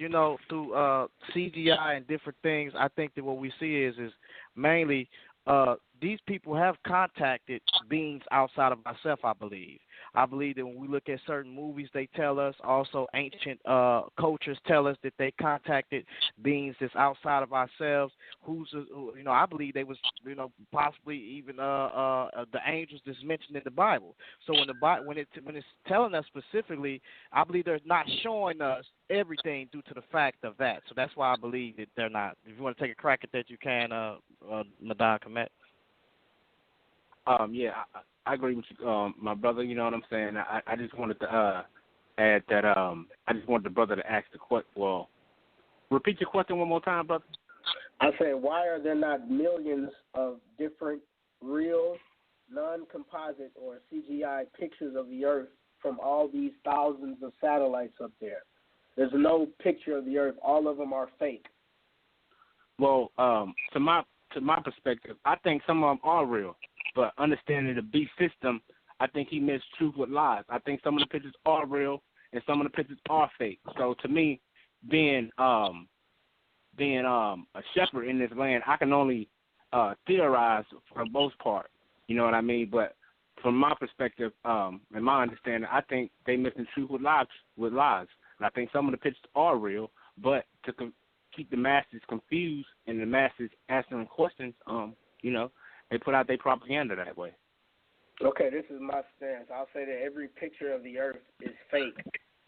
through CGI and different things, I think that what we see is mainly these people have contacted beings outside of ourselves, I believe. I believe that when we look at certain movies, they tell us, also ancient cultures tell us that they contacted beings that's outside of ourselves. I believe they was, possibly even the angels that's mentioned in the Bible. So when it's telling us specifically, I believe they're not showing us everything due to the fact of that. So that's why I believe that they're not. If you want to take a crack at that, you can, Madon Komet. Yeah, I agree with you, my brother. You know what I'm saying? I just wanted to add that I just wanted the brother to ask the question. Well, repeat your question one more time, brother. I said, why are there not millions of different real, non-composite or CGI pictures of the Earth from all these thousands of satellites up there? There's no picture of the Earth. All of them are fake. Well, to my perspective, I think some of them are real. But understanding the beast system, I think he mixed truth with lies. I think some of the pictures are real and some of the pictures are fake. So to me, being a shepherd in this land, I can only theorize for the most part. You know what I mean? But from my perspective, and my understanding, I think they mixing truth with lies. And I think some of the pictures are real, but to keep the masses confused and the masses answering questions, they put out their propaganda that way. Okay, this is my stance. I'll say that every picture of the Earth is fake.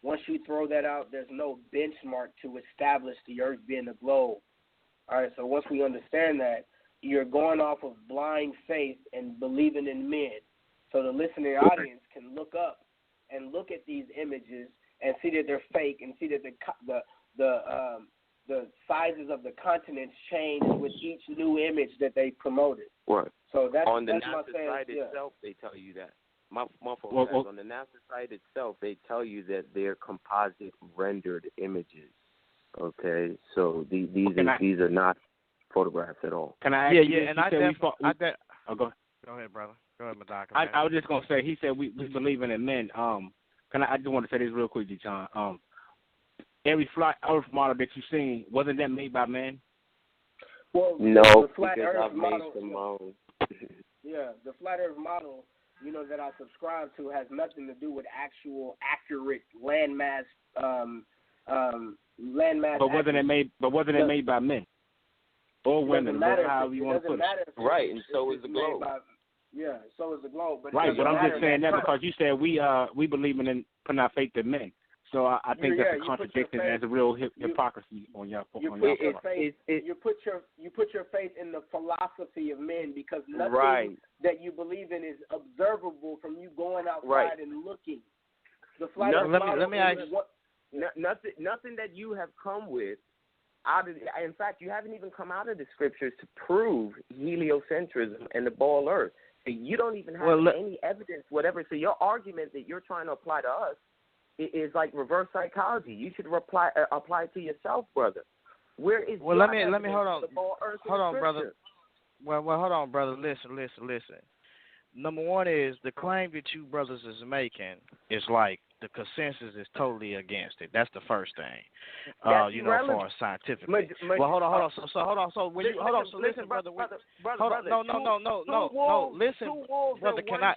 Once you throw that out, there's no benchmark to establish the Earth being a globe. All right, so once we understand that, you're going off of blind faith and believing in men. So the listening audience can look up and look at these images and see that they're fake and see that the sizes of the continents change with each new image that they promoted. Right. So that's on the that's NASA my site stance, itself, they tell you that. My fault. On the NASA site itself, they tell you that they're composite rendered images. Okay, so these are not photographs at all. Can I ask you? Yeah, go ahead, brother. Go ahead, Madon. I was just gonna say, he said we believing in men. I just want to say this real quick, John. Every flat Earth model that you've seen, wasn't that made by men? Well, no, the flat because Earth I've made model, some own. Yeah, the flat Earth model, that I subscribe to has nothing to do with actual accurate landmass. But wasn't it made by men or women? However you want to put it. Right, and so is the globe. So is the globe. But right, but I'm just saying that because you said we believe in putting our faith in men. So I think that's a contradiction. There's a real hypocrisy on your part. You put your faith in the philosophy of men because nothing that you believe in is observable from you going outside and looking. The flat let me ask. Nothing that you have come with out of. In fact, you haven't even come out of the scriptures to prove heliocentrism and the ball Earth. So you don't even have any evidence, whatever. So your argument that you're trying to apply to us is like reverse psychology. You should apply it to yourself, brother. Where is let me hold on. The ball Earth hold on, brother. Well, hold on, brother. Listen. Number one is the claim that you brothers is making is like the consensus is totally against it. That's the first thing. As far as scientifically. Well, hold on. So hold on. So when So listen, brother. Hold on. No. Listen, brother. Can I?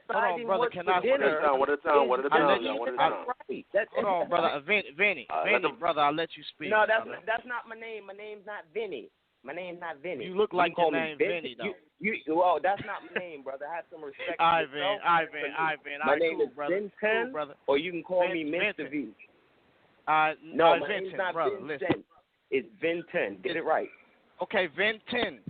Hold on, brother. Can I? One at a time. Hold on, brother. Vinny, brother. I'll let you speak. No, that's not my name. My name's not Vinny. My name's not Vinny. You look like your name Vinny, though. Well, that's not my name, brother. Have some respect for yourself. Ivan. My name cool, is brother. Vincent, cool, brother. or you can call me Mr. V. No, my Vincent, name's not brother. Vincent. Listen. It's Vincent. Get it right. Okay, Vinton.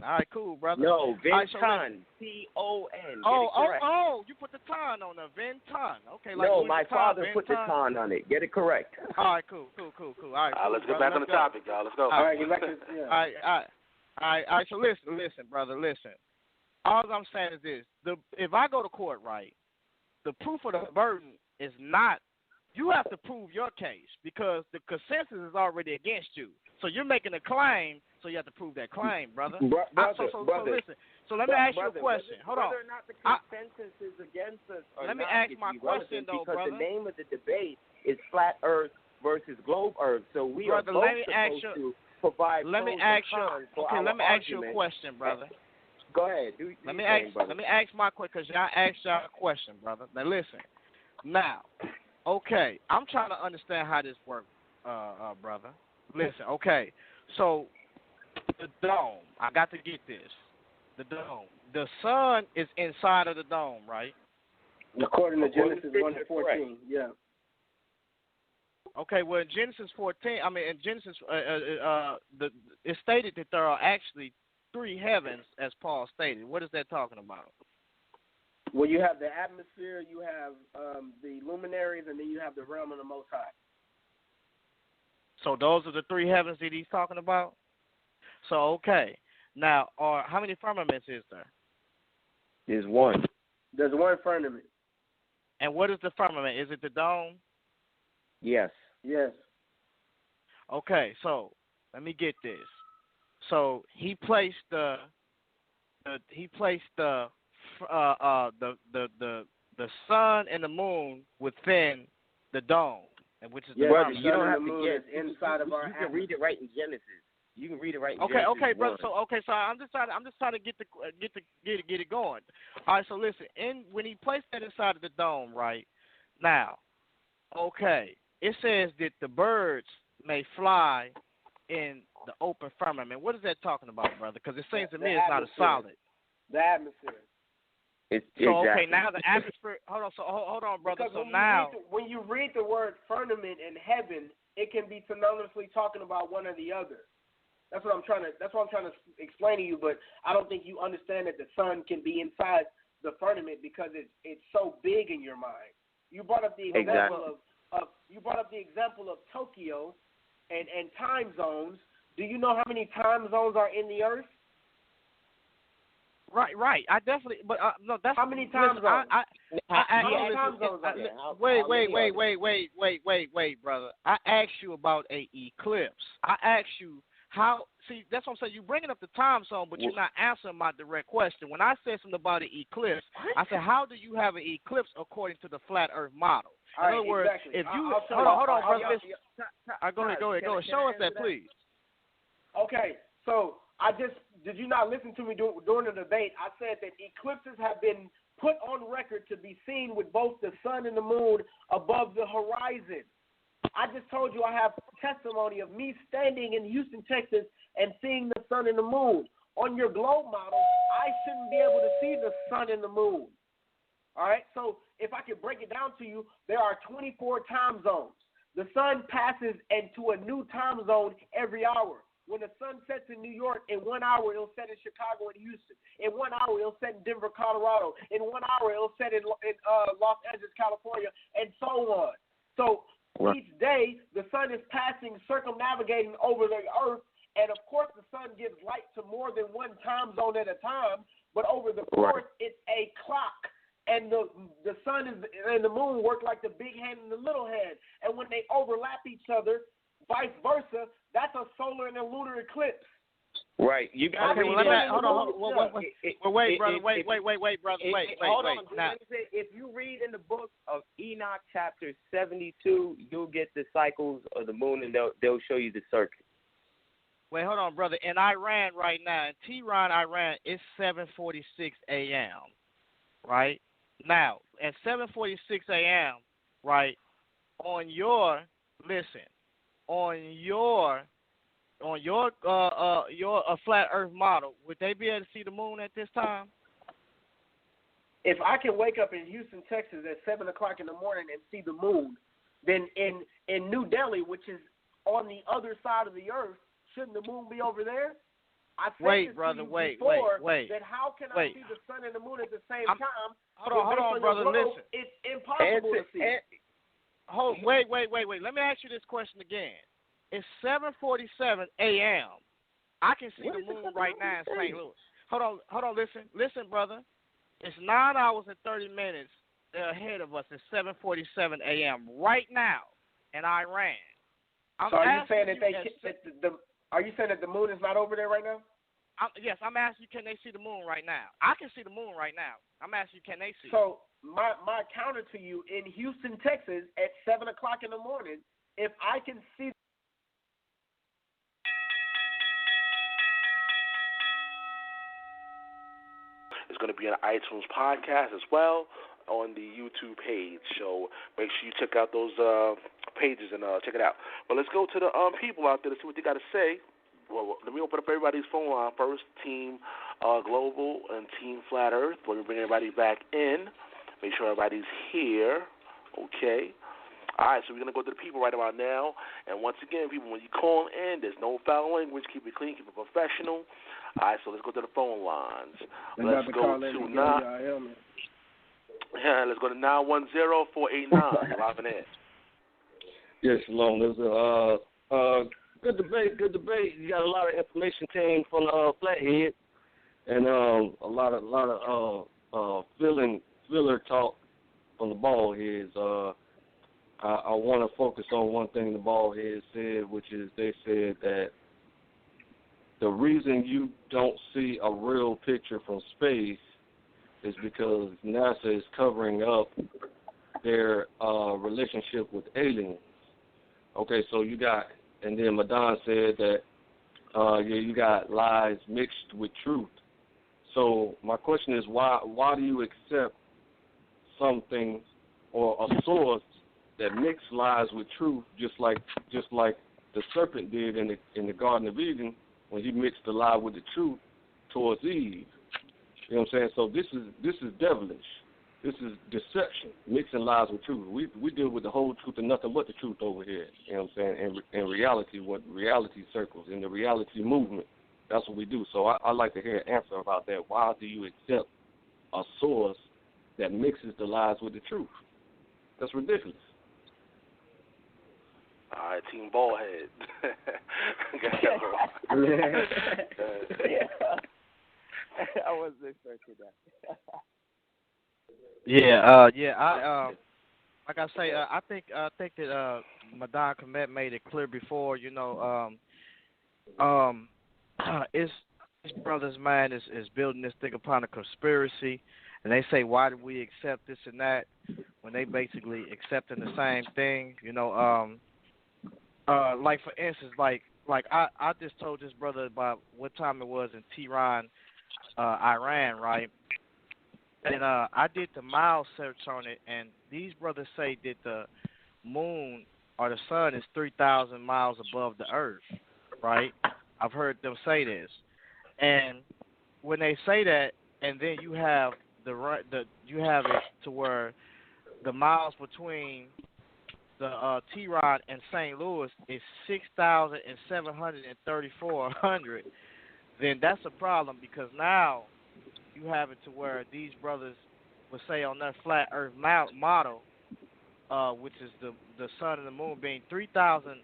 All right, cool, brother. No, Vinton. Right, T-O-N. Oh, you put the ton on the Vinton. Okay, like no, my father Vinton. put the ton on it. Get it correct. All right, cool. All right, cool, let's get back on the topic, y'all. Let's go. All right, All right. So listen, brother. All I'm saying is this: if I go to court, right, the proof of the burden is not. You have to prove your case because the consensus is already against you. So you're making a claim, so you have to prove that claim, brother. So listen. So let me ask you a question. Hold on. Whether or not the consensus is against us or let me not ask is my irrelevant question, though, because brother. the name of the debate is Flat Earth versus Globe Earth. So we are both supposed to provide pros and cons for our let me ask argument. you a question, brother. Go ahead. Let me ask my question because y'all asked y'all a question, brother. Now listen. Now, okay, I'm trying to understand how this works, brother. Listen, okay. So the dome, I got to get this. The dome. The sun is inside of the dome, right? According to Genesis 1:14, yeah. Okay, well, in Genesis 14, in Genesis, it's stated that there are actually 3 heavens, as Paul stated. What is that talking about? Well, you have the atmosphere, you have the luminaries, and then you have the realm of the Most High. So those are the 3 heavens that he's talking about? So, okay. Now, how many firmaments is there? There's one. There's one firmament. And what is the firmament? Is it the dome? Yes. Yes. Okay, so let me get this. So he placed the sun and the moon within the dome, and which is the firmament. You don't have to get inside of our. You can read it right in Genesis. You can read it right in Okay, Genesis. okay, brother. So I'm just trying to get it going. All right. So listen, when he placed that inside of the dome, right now, okay, it says that the birds may fly in the open firmament. What is that talking about, brother? Because it seems to me it's not a solid. The atmosphere. Okay, now the atmosphere. Hold on, brother. Because so when you read the word firmament in heaven, it can be synonymously talking about one or the other. That's what I'm trying to explain to you. But I don't think you understand that the sun can be inside the firmament because it's so big in your mind. You brought up the example of Tokyo and time zones. Do you know how many time zones are in the earth? Right. I definitely, but no, that's how many time zones. Wait, brother. I asked you about a eclipse. I asked you how. See, that's what I'm saying. You're bringing up the time zone, but you're not answering my direct question. When I said something about an eclipse, I said, how do you have an eclipse according to the flat Earth model? In other words, if you hold on, brother. Go ahead. Show us that, please. Okay, so did you not listen to me during the debate? I said that eclipses have been put on record to be seen with both the sun and the moon above the horizon. I just told you I have testimony of me standing in Houston, Texas, and seeing the sun and the moon. On your globe model, I shouldn't be able to see the sun and the moon. All right, so if I could break it down to you, there are 24 time zones. The sun passes into a new time zone every hour. When the sun sets in New York, in 1 hour, it'll set in Chicago and Houston. In 1 hour, it'll set in Denver, Colorado. In 1 hour, it'll set in Los Angeles, California, and so on. So each day, the sun is passing, circumnavigating over the earth, and of course, the sun gives light to more than one time zone at a time, but over the course, it's a clock. And the sun and the moon work like the big hand and the little hand. And when they overlap each other, vice versa, that's a solar and a lunar eclipse. Right. You got to hold on. Wait, brother. Hold on. Now, if you read in the book of Enoch, chapter 72, you'll get the cycles of the moon, and they'll show you the circuit. Wait, hold on, brother. In Iran right now, in Tehran, Iran, it's 7:46 a.m. Right now, at 7:46 a.m. Right on your your flat Earth model, would they be able to see the moon at this time? If I can wake up in Houston, Texas at 7 o'clock in the morning and see the moon, then in New Delhi, which is on the other side of the earth, shouldn't the moon be over there? Wait, brother, wait. Then how can I see the sun and the moon at the same time? Hold on, brother, listen. It's impossible to see. Wait. Let me ask you this question again. It's 7:47 a.m. I can see the moon right now in St. Louis. Hold on, listen, brother. It's 9 hours and 30 minutes ahead of us. It's 7:47 a.m. right now in Iran. So are you saying that are you saying that the moon is not over there right now? Yes, I'm asking you, can they see the moon right now? I can see the moon right now. I'm asking you, can they see? So my counter to you, in Houston, Texas, at 7 o'clock in the morning, if I can see. It's going to be on iTunes podcast as well on the YouTube page. So make sure you check out those pages and check it out. But let's go to the people out there to see what they got to say. Well, let me open up everybody's phone line first. Team Global and Team Flat Earth. Let me bring everybody back in. Make sure everybody's here. Okay. All right, so we're going to go to the people right about now. And once again, people, when you call in, there's no foul language. Keep it clean. Keep it professional. All right, so let's go to the phone lines. Let's go to 910-489. Live and in. Yes, Shalom. There's a good debate. You got a lot of information came from the Flathead, and a lot of filler talk from the bald heads. I want to focus on one thing the bald heads said, which is they said that the reason you don't see a real picture from space is because NASA is covering up their relationship with aliens. Okay, so you got, and then Madan said that you got lies mixed with truth. So my question is, why do you accept something or a source that mixed lies with truth, just like the serpent did in the Garden of Eden when he mixed the lie with the truth towards Eve? You know what I'm saying? So this is devilish. This is deception, mixing lies with truth. We deal with the whole truth and nothing but the truth over here. You know what I'm saying? In reality, what reality circles, in the reality movement, that's what we do. So I'd like to hear an answer about that. Why do you accept a source that mixes the lies with the truth? That's ridiculous. All right, Team Ballhead. I wasn't expecting that. I like I say, I think that Madan Komet made it clear before. You know, it's his brother's mind is building this thing upon a conspiracy, and they say, why do we accept this and that when they basically accepting the same thing? You know, like for instance, like I just told this brother about what time it was in Tehran, Iran, right? And I did the mile search on it, and these brothers say that the moon or the sun is 3,000 miles above the earth, right? I've heard them say this, and when they say that, and then you have you have it to where the miles between the Tehran and St. Louis is 6,734, then that's a problem, because now you have it to where these brothers would say on their flat earth model, which is the sun and the moon being 3,000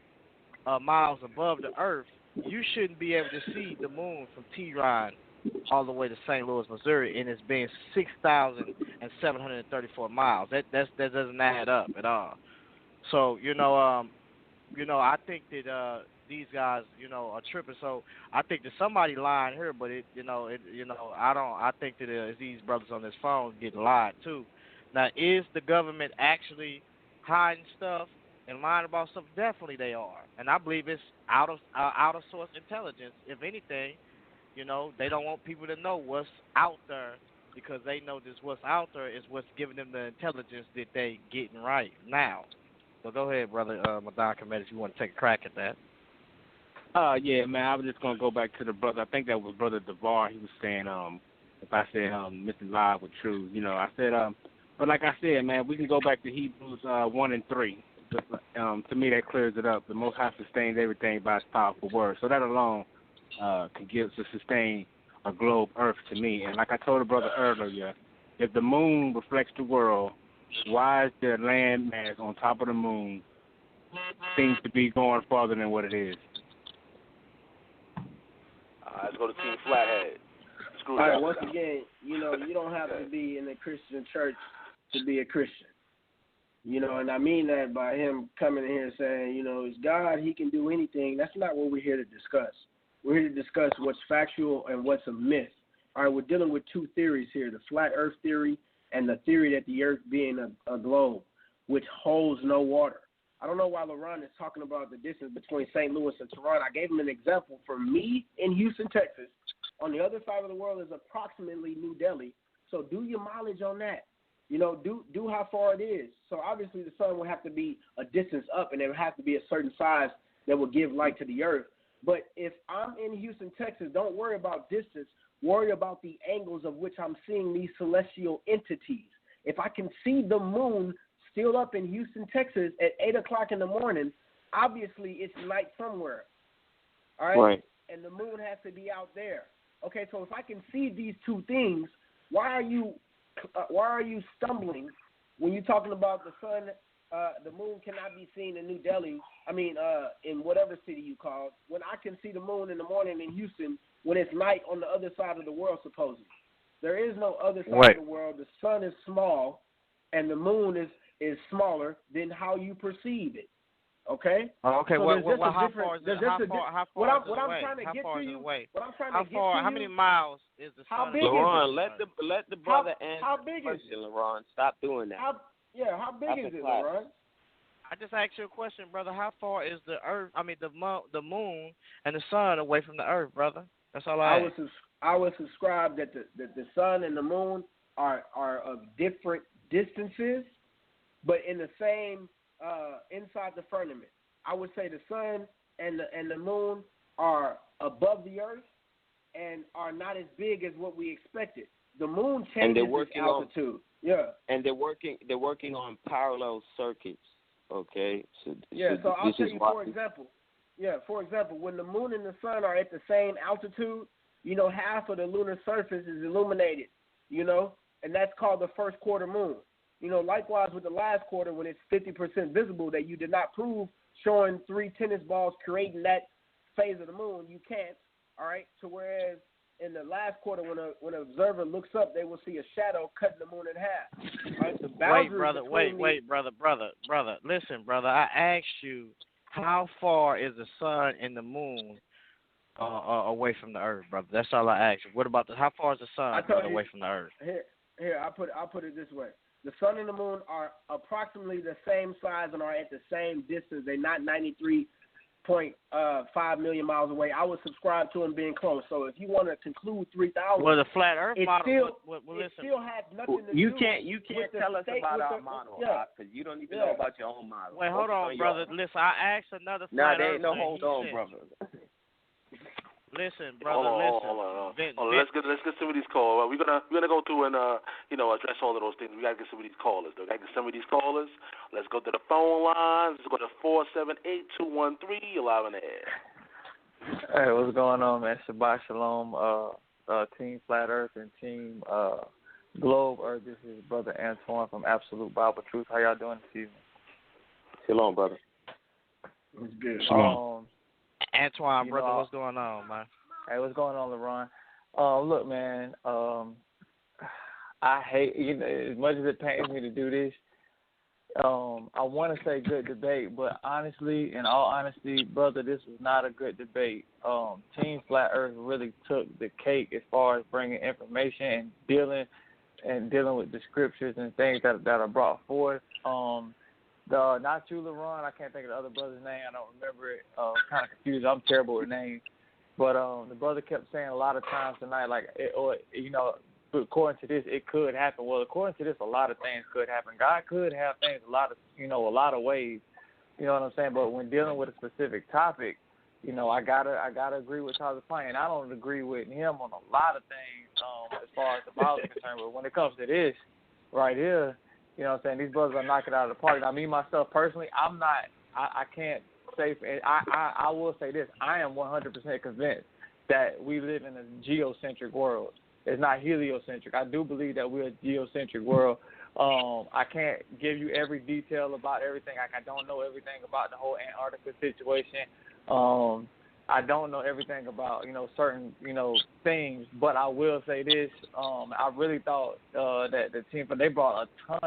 miles above the earth, you shouldn't be able to see the moon from Tehran all the way to St. Louis, Missouri, and it's being 6,734 miles. That doesn't add up at all. So I think that these guys, are tripping. So I think that somebody lying here, but I think that these brothers on this phone getting lied too. Now, is the government actually hiding stuff and lying about stuff? Definitely they are, and I believe it's out of source intelligence. If anything, they don't want people to know what's out there, because they know this what's out there is what's giving them the intelligence that they getting right now. So go ahead, brother Madan Komet, if you want to take a crack at that. Yeah, man, I was just gonna go back to the brother. I think that was Brother DeVar. He was saying, if I said Mr. Live with truth, I said, but like I said, man, we can go back to Hebrews 1 and 3. To me, that clears it up. The Most High sustains everything by His powerful word. So that alone can give to sustain a globe Earth to me. And like I told the brother earlier, if the moon reflects the world, why is there land mass on top of the moon seems to be going farther than what it is? Let's go to Team Flathead. All right, once again, you don't have to be in a Christian church to be a Christian. And I mean that by him coming in here saying, it's God, He can do anything. That's not what we're here to discuss. We're here to discuss what's factual and what's a myth. All right, we're dealing with two theories here, the flat earth theory and the theory that the earth being a globe, which holds no water. I don't know why LaRon is talking about the distance between St. Louis and Toronto. I gave him an example. For me in Houston, Texas, on the other side of the world is approximately New Delhi. So do your mileage on that. Do how far it is. So obviously the sun will have to be a distance up, and it would have to be a certain size that will give light to the earth. But if I'm in Houston, Texas, don't worry about distance. Worry about the angles of which I'm seeing these celestial entities. If I can see the moon still up in Houston, Texas at 8 o'clock in the morning, obviously it's night somewhere. All right? Right. And the moon has to be out there. Okay, so if I can see these two things, why are you stumbling when you're talking about the sun? The moon cannot be seen in New Delhi. In whatever city you call. When I can see the moon in the morning in Houston, when it's night on the other side of the world, supposedly. There is no other side of the world. The sun is small, and the moon is smaller than how you perceive it. Okay. Okay. So how far is it? How many miles is the sun? How big LaRon, is it? let the brother answer how big the question, LaRon. Stop doing that. How big is it, LaRon? I just asked you a question, brother. How far is the earth? The moon and the sun away from the earth, brother? That's all I asked. I would subscribe that the sun and the moon are of different distances, but in the same inside the firmament. I would say the sun and the moon are above the earth and are not as big as what we expected. The moon changes its altitude. And they're working on parallel circuits. Okay. So I'll tell you, for example, when the moon and the sun are at the same altitude, half of the lunar surface is illuminated, and that's called the first quarter moon. Likewise with the last quarter, when it's 50% visible, that you did not prove showing 3 tennis balls creating that phase of the moon, you can't. All right. So whereas in the last quarter, when an observer looks up, they will see a shadow cutting the moon in half. All right. The Wait, brother. Listen, brother. I asked you, how far is the sun and the moon away from the earth, brother? That's all I asked you. What about how far is the sun away from the earth? Here, I'll put it this way. The sun and the moon are approximately the same size and are at the same distance. They're not 93.5 million miles away. I would subscribe to them being close. So if you want to conclude 3,000, well, the flat Earth model. It still has nothing to do. You can't tell us about our model, because you don't even know about your own model. Wait, hold on, brother. Listen, I asked another flat there Earth. ain't no hold on, brother. Listen, brother. Hold on. Let's get some of these calls. We're gonna go through and address all of those things. We gotta get some of these callers. Let's go to the phone lines. Let's go to 478-213. You're live on the air. Hey, what's going on, man? Shabbat Shalom, Team Flat Earth and Team Globe Earth. This is Brother Antoine from Absolute Bible Truth. How y'all doing this evening? Shalom, brother. It's good. Shalom. Antoine, brother, what's going on, man? Hey, what's going on, LaRon? Look, man, I hate, as much as it pains me to do this, I want to say good debate, but honestly, in all honesty, brother, this was not a good debate. Team Flat Earth really took the cake as far as bringing information and dealing with the scriptures and things that are brought forth. Not you, LaRon. I can't think of the other brother's name. I don't remember it. Kind of confused. I'm terrible with names. But the brother kept saying a lot of times tonight, according to this, it could happen. Well, according to this, a lot of things could happen. God could have things a lot of ways. You know what I'm saying? But when dealing with a specific topic, I gotta agree with Tyler Payne. I don't agree with him on a lot of things as far as the Bible is concerned. But when it comes to this right here, these brothers are knocking it out of the park. Now, me myself personally, I'm not. I can't say. I will say this. I am 100% convinced that we live in a geocentric world. It's not heliocentric. I do believe that we're a geocentric world. I can't give you every detail about everything. I don't know everything about the whole Antarctica situation. I don't know everything about, certain, things, but I will say this. I really thought that the team, they brought a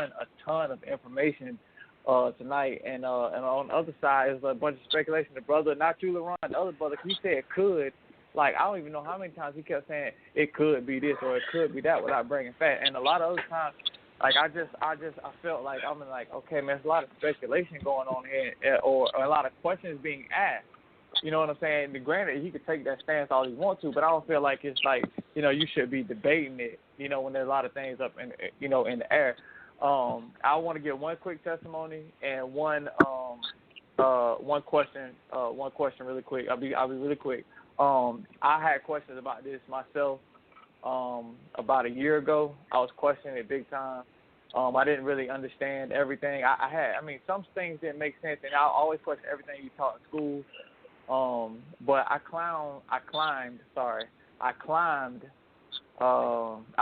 ton of information tonight. And on the other side is a bunch of speculation. The brother, not you, LaRon, the other brother, he said it could. Like, I don't even know how many times he kept saying it could be this or it could be that without bringing fact. And a lot of other times, like, I felt like, I'm like, okay, man, there's a lot of speculation going on here or a lot of questions being asked. You know what I'm saying? Granted, he could take that stance all he wants to, but I don't feel like it's like, you should be debating it, when there's a lot of things up in, in the air. I want to give one quick testimony and one question really quick. I'll be really quick. I had questions about this myself about a year ago. I was questioning it big time. I didn't really understand everything. Some things didn't make sense, and I always question everything you taught in school. But I climbed. I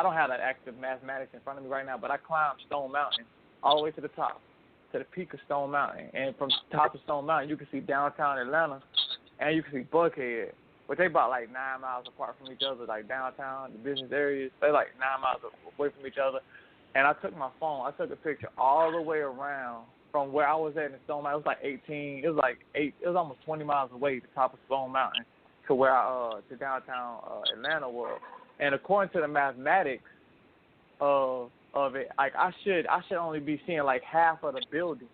don't have that active mathematics in front of me right now, but I climbed Stone Mountain all the way to the top, to the peak of Stone Mountain. And from the top of Stone Mountain, you can see downtown Atlanta, and you can see Buckhead. But they about like 9 miles apart from each other, like downtown, the business areas. They're like 9 miles away from each other. And I took my phone. I took a picture all the way around from where I was at in Stone Mountain. It was almost 20 miles away, the top of Stone Mountain, to where to downtown Atlanta was. And according to the mathematics of it, like I should only be seeing like half of the building.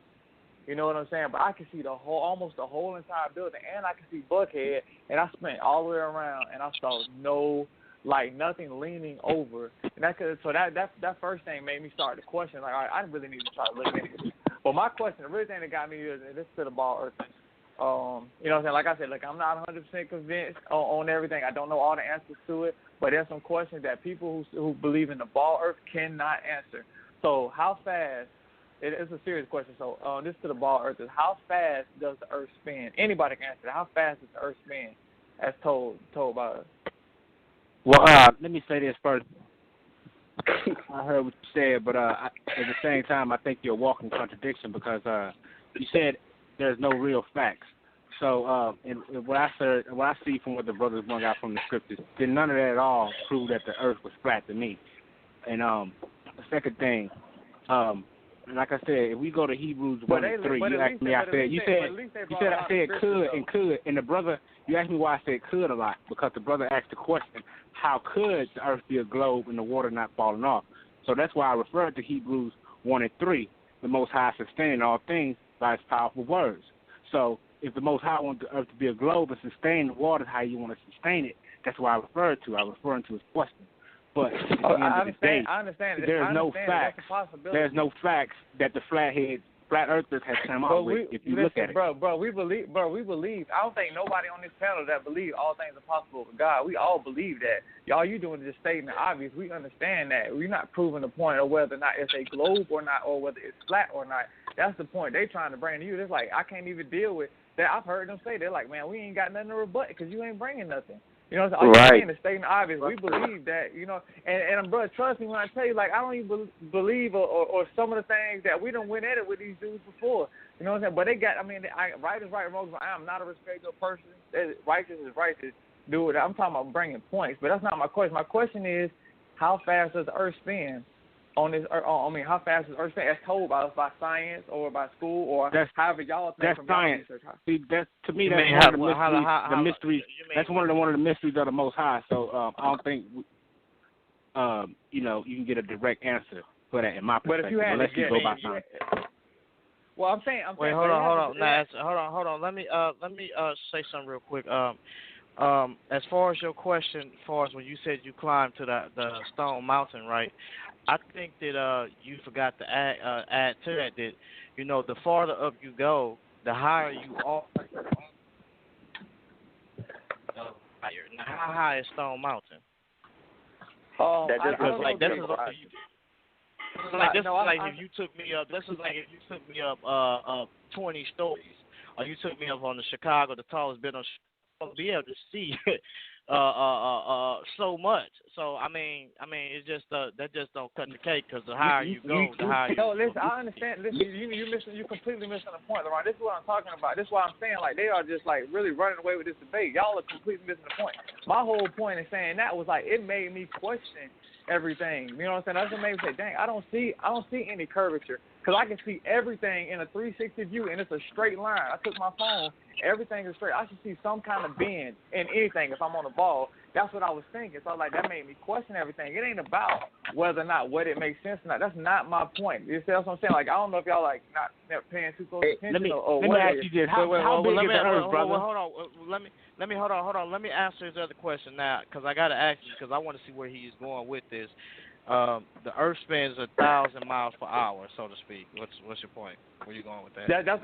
You know what I'm saying? But I can see almost the whole entire building, and I can see Buckhead. And I spent all the way around, and I saw nothing leaning over. And that first thing made me start to question. Like, all right, I really need to try to look at it. But my question, the real thing that got me is this to the ball earth. You know what I'm saying? Like I said, I'm not 100% convinced on everything. I don't know all the answers to it, but there's some questions that people who believe in the ball earth cannot answer. So how fast? It's a serious question. So this to the ball earth is how fast does the earth spin? Anybody can answer that. How fast does the earth spin? As told by us. Well, let me say this first. I heard what you said, but at the same time, I think you're a walking contradiction because you said there's no real facts. So, and what I see from what the brothers brought out from the scriptures, did none of that at all prove that the earth was flat to me. And the second thing, like I said, if we go to Hebrews 1:3, you asked me, I said could, and the brother, you asked me why I said could a lot, because the brother asked the question, how could the earth be a globe and the water not falling off? So that's why I referred to Hebrews 1:3, the Most High sustaining all things by his powerful words. So if the Most High wants the earth to be a globe and sustain the water how you want to sustain it, that's what I referred to. I was referring to his question. But at the end of the day, there's no facts. There's no facts that the flat earthers have come up with. If you look at it, bro, we believe. I don't think nobody on this panel that believes all things are possible with God. We all believe that. All you doing is just stating the obvious. We understand that. We're not proving the point of whether or not it's a globe or not, or whether it's flat or not. That's the point they trying to bring to you. It's like I can't even deal with that. I've heard them say they're like, man, we ain't got nothing to rebut because you ain't bringing nothing. You know, all you're saying is stating obvious. We believe that, and bro, trust me when I tell you, like, I don't even believe or some of the things that we done went at it with these dudes before. You know what I'm saying? But they got, right is right, wrong is wrong. I am not a respectful person. Righteous is righteous. Do it. I'm talking about bringing points, but that's not my question. My question is, how fast does the earth spin on this? How fast does the earth spin? As told by us by science or by school or however y'all think. That's science. See, that's to me. That's one of the mysteries. That's one of the mysteries of the Most High. So I don't think you can get a direct answer for that in my perspective. But if you had unless you go by science. Well, I'm saying. Wait, hold on. Let me say something real quick. As far as your question, as far as when you said you climbed to the Stone Mountain, right? I think that you forgot to add to that the farther up you go, the higher you are. Now, how high is Stone Mountain? If you took me up. This is like if you took me up 20 stories, or you took me up on the Chicago, the tallest building on Chicago, I'll be able to see so much. So I mean, it's just that just don't cut the cake, because the higher you go, the higher. Listen, I understand. Listen, you completely missing the point, LeBron. This is what I'm talking about. This is why I'm saying, like, they are just like really running away with this debate. Y'all are completely missing the point. My whole point in saying that was like it made me question everything. You know what I'm saying? That's what made me say, dang, I don't see any curvature, because I can see everything in a 360 view, and it's a straight line. I took my phone, everything is straight. I should see some kind of bend in anything if I'm on the ball. That's what I was thinking. So like that made me question everything. It ain't about whether or not what it makes sense or not. That's not my point. You see what I'm saying? Like, I don't know if y'all like not paying too close attention. Let me ask you this: How big is the Earth, brother? Hold on. Hold on. Let me answer his other question now, because I got to ask you, because I want to see where he's going with this. The Earth spins 1,000 miles per hour, so to speak. What's your point? Where you going with that? That's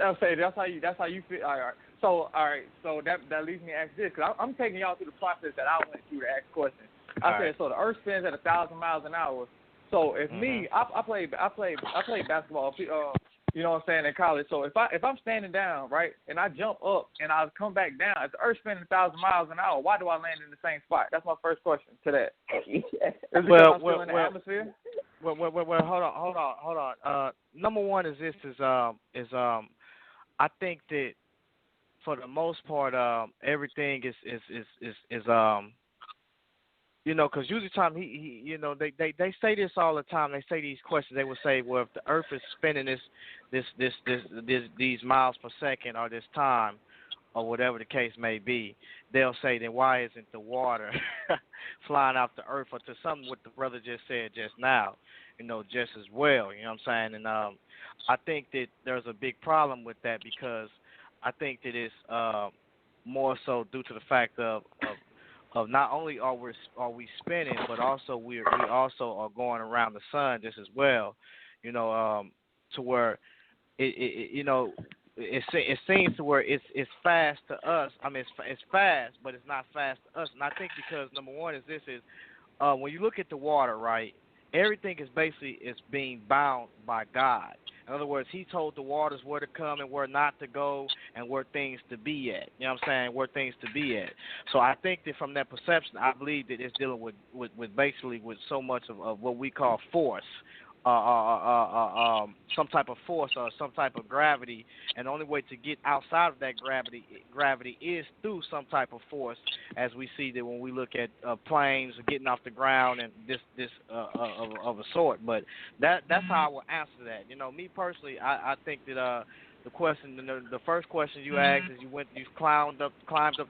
how you feel. All right. So that leads me to ask this, because I'm taking y'all through the process that I went through to ask questions. I said, so the Earth spins at 1,000 miles an hour. So if I played basketball. You know what I'm saying, in college. So if I'm standing down, right, and I jump up and I come back down, if the Earth spinning 1,000 miles an hour, why do I land in the same spot? That's my first question to that. Is it because I'm still in the atmosphere? Well, hold on. Number one is this: I think that for the most part, everything is you know, because usually time he you know, they say this all the time. They say these questions. They will say, well, if the Earth is spinning these miles per second, or this time, or whatever the case may be, they'll say, then why isn't the water flying off the Earth? Or to something what the brother just said just now, you know, just as well. You know what I'm saying? And I think that there's a big problem with that, because I think that it's more so due to the fact of not only are we spinning, but also we also are going around the sun just as well, you know, to where it you know, it seems to where it's fast to us. I mean, it's fast, but it's not fast to us. And I think because number one is when you look at the water, right, everything is being bound by God. In other words, he told the waters where to come and where not to go, and where things to be at. You know what I'm saying? Where things to be at. So I think that from that perception, I believe that it's dealing with basically with so much of what we call force. Some type of force or some type of gravity, and the only way to get outside of that gravity is through some type of force, as we see that when we look at planes getting off the ground and this of a sort. But that's how I will answer that. You know, me personally, I think that the question, the first question you asked is you climbed up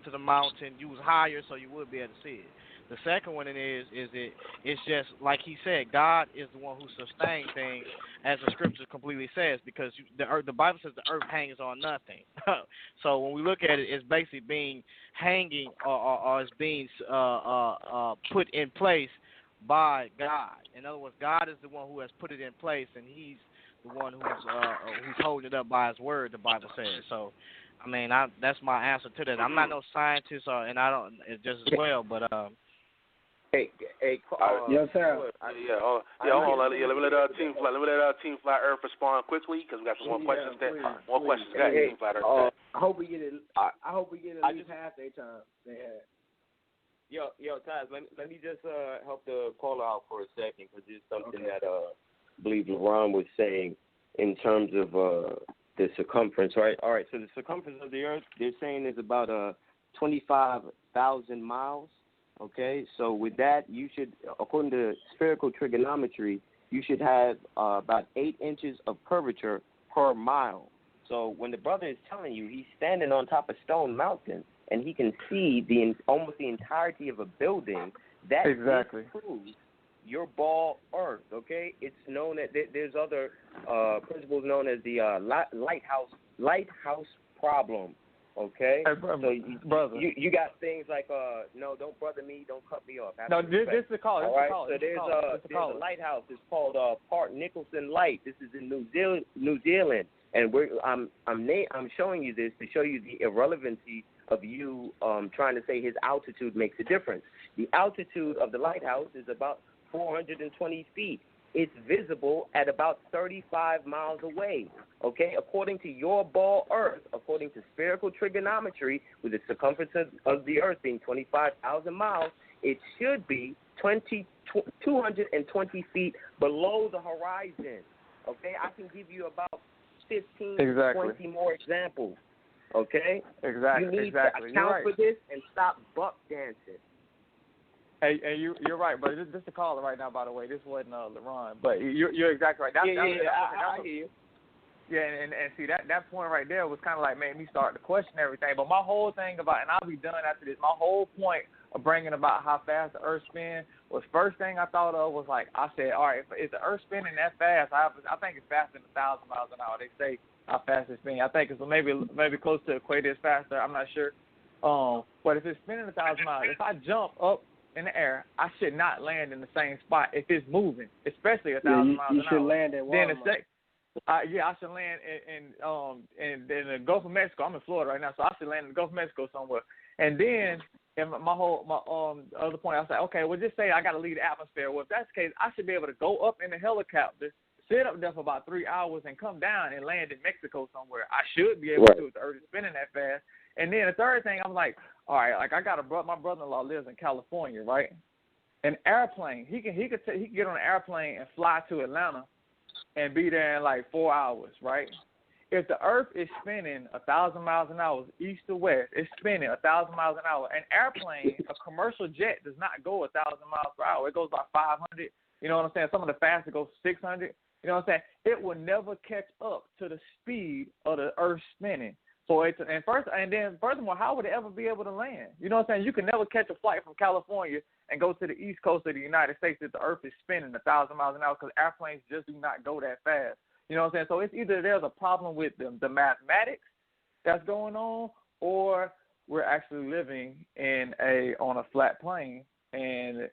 to the mountain, you was higher, so you would be able to see it. The second one it's just like he said, God is the one who sustains things, as the scripture completely says, because the Bible says the earth hangs on nothing. So when we look at it, it's basically being hanging or it's being put in place by God. In other words, God is the one who has put it in place, and He's the one who's holding it up by His word, the Bible says. So, I mean, that's my answer to that. I'm not no scientist, and I don't just as well, but Hey, yes, sir. Hold on. Let me let Team Flat Earth respond quickly, because we got some more questions. More questions. Team Flat Earth. I hope we get at least half their time they had. Yo, Taz, let me just help the caller out for a second, because it's something that I believe LeBron was saying in terms of the circumference, right? All right, so the circumference of the Earth, they're saying is about 25,000 miles. Okay, so with that, you should, according to spherical trigonometry, you should have about 8 inches of curvature per mile. So when the brother is telling you he's standing on top of Stone Mountain and he can see almost the entirety of a building, that proves your ball Earth. Okay, it's known that there's other principles known as the lighthouse problem. Okay, hey, brother, you got things like no, don't brother me, don't cut me off. No, this is the call. All right, so there's a lighthouse. It's called Port Nicholson Light. This is in New Zealand, and I'm showing you this to show you the irrelevancy of you trying to say his altitude makes a difference. The altitude of the lighthouse is about 420 feet. It's visible at about 35 miles away, okay? According to your ball Earth, according to spherical trigonometry, with the circumference of the Earth being 25,000 miles, it should be 220 feet below the horizon, okay? I can give you about 15, 20 more examples, okay? Exactly. You need to account for this and stop buck dancing. Hey, you're right, but this is a caller right now, by the way. This wasn't LeRon, but you're exactly right. I hear you. Yeah, and see, that point right there was kind of like made me start to question everything. But my whole thing about, and I'll be done after this, my whole point of bringing about how fast the Earth spins was first thing I thought of was like, I said, all right, if the Earth spinning that fast, I think it's faster than 1,000 miles an hour. They say how fast it's spinning. I think it's maybe close to the equator is faster. I'm not sure. But if it's spinning 1,000 miles, if I jump up in the air, I should not land in the same spot if it's moving, especially 1,000 miles an hour. You should land at Walmart. I should land in the Gulf of Mexico. I'm in Florida right now, so I should land in the Gulf of Mexico somewhere. And then, and my other point, I said, okay, well, just say I got to leave the atmosphere. Well, if that's the case, I should be able to go up in the helicopter, sit up there for about 3 hours, and come down and land in Mexico somewhere. I should be able to if the Earth is spinning that fast. And then the third thing, I'm like, all right, like I got my brother-in-law lives in California, right? An airplane, he can get on an airplane and fly to Atlanta and be there in like 4 hours, right? If the Earth is spinning 1,000 miles an hour, east to west, it's spinning 1,000 miles an hour. An airplane, a commercial jet, does not go 1,000 miles per hour. It goes about 500. You know what I'm saying? Some of the fastest go 600. You know what I'm saying? It will never catch up to the speed of the Earth spinning. So furthermore, how would it ever be able to land? You know what I'm saying? You can never catch a flight from California and go to the east coast of the United States if the Earth is spinning 1,000 miles an hour because airplanes just do not go that fast. You know what I'm saying? So it's either there's a problem with the mathematics that's going on, or we're actually living on a flat plane and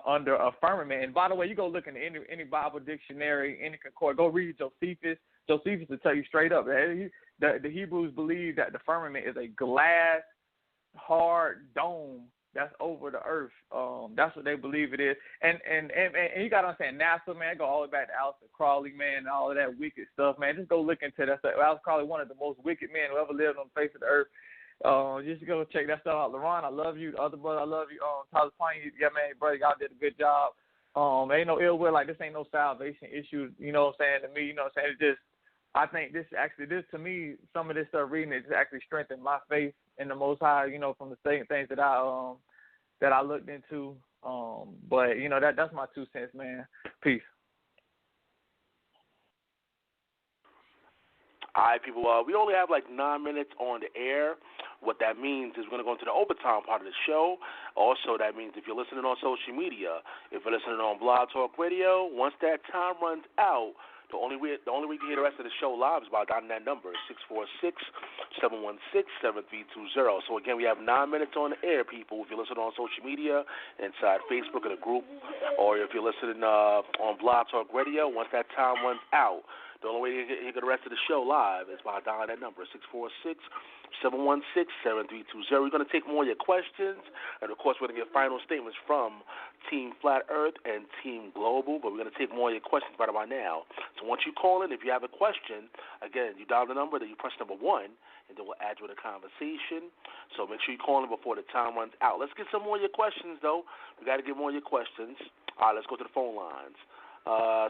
under a firmament. And by the way, you go look in any Bible dictionary, any concord, go read Josephus. Josephus will tell you straight up that the Hebrews believe that the firmament is a glass, hard dome that's over the earth. That's what they believe it is. And you got to understand, NASA, man, go all the way back to Aleister Crowley, man, and all of that wicked stuff, man. Just go look into that stuff. Aleister Crowley, one of the most wicked men who ever lived on the face of the earth. Just go check that stuff out. LeRon, I love you. The other brother, I love you. Tyler Payne, yeah, man, brother, y'all did a good job. Ain't no ill will. Like, this ain't no salvation issue, you know what I'm saying, to me. You know what I'm saying? It's just, I think this to me, some of this stuff reading it just actually strengthened my faith in the Most High, you know, from the same things that I looked into. But, you know, that's my 2 cents, man. Peace. All right, people, we only have like 9 minutes on the air. What that means is we're going to go into the overtime part of the show. Also, that means if you're listening on social media, if you're listening on Blog Talk Radio, once that time runs out, the only way you can hear the rest of the show live is by dialing that number, 646-716-7320. So, again, we have 9 minutes on the air, people. If you're listening on social media, inside Facebook in a group, or if you're listening on Blog Talk Radio, once that time runs out, the only way you can hear the rest of the show live is by dialing that number, 646-716-7320. We're going to take more of your questions, and, of course, we're going to get final statements from Team Flat Earth and Team Global, but we're going to take more of your questions right about now. So once you call in, if you have a question, again, you dial the number, then you press number 1, and then we'll add you to the conversation. So make sure you call in before the time runs out. Let's get some more of your questions, though. We got to get more of your questions. All right, let's go to the phone lines.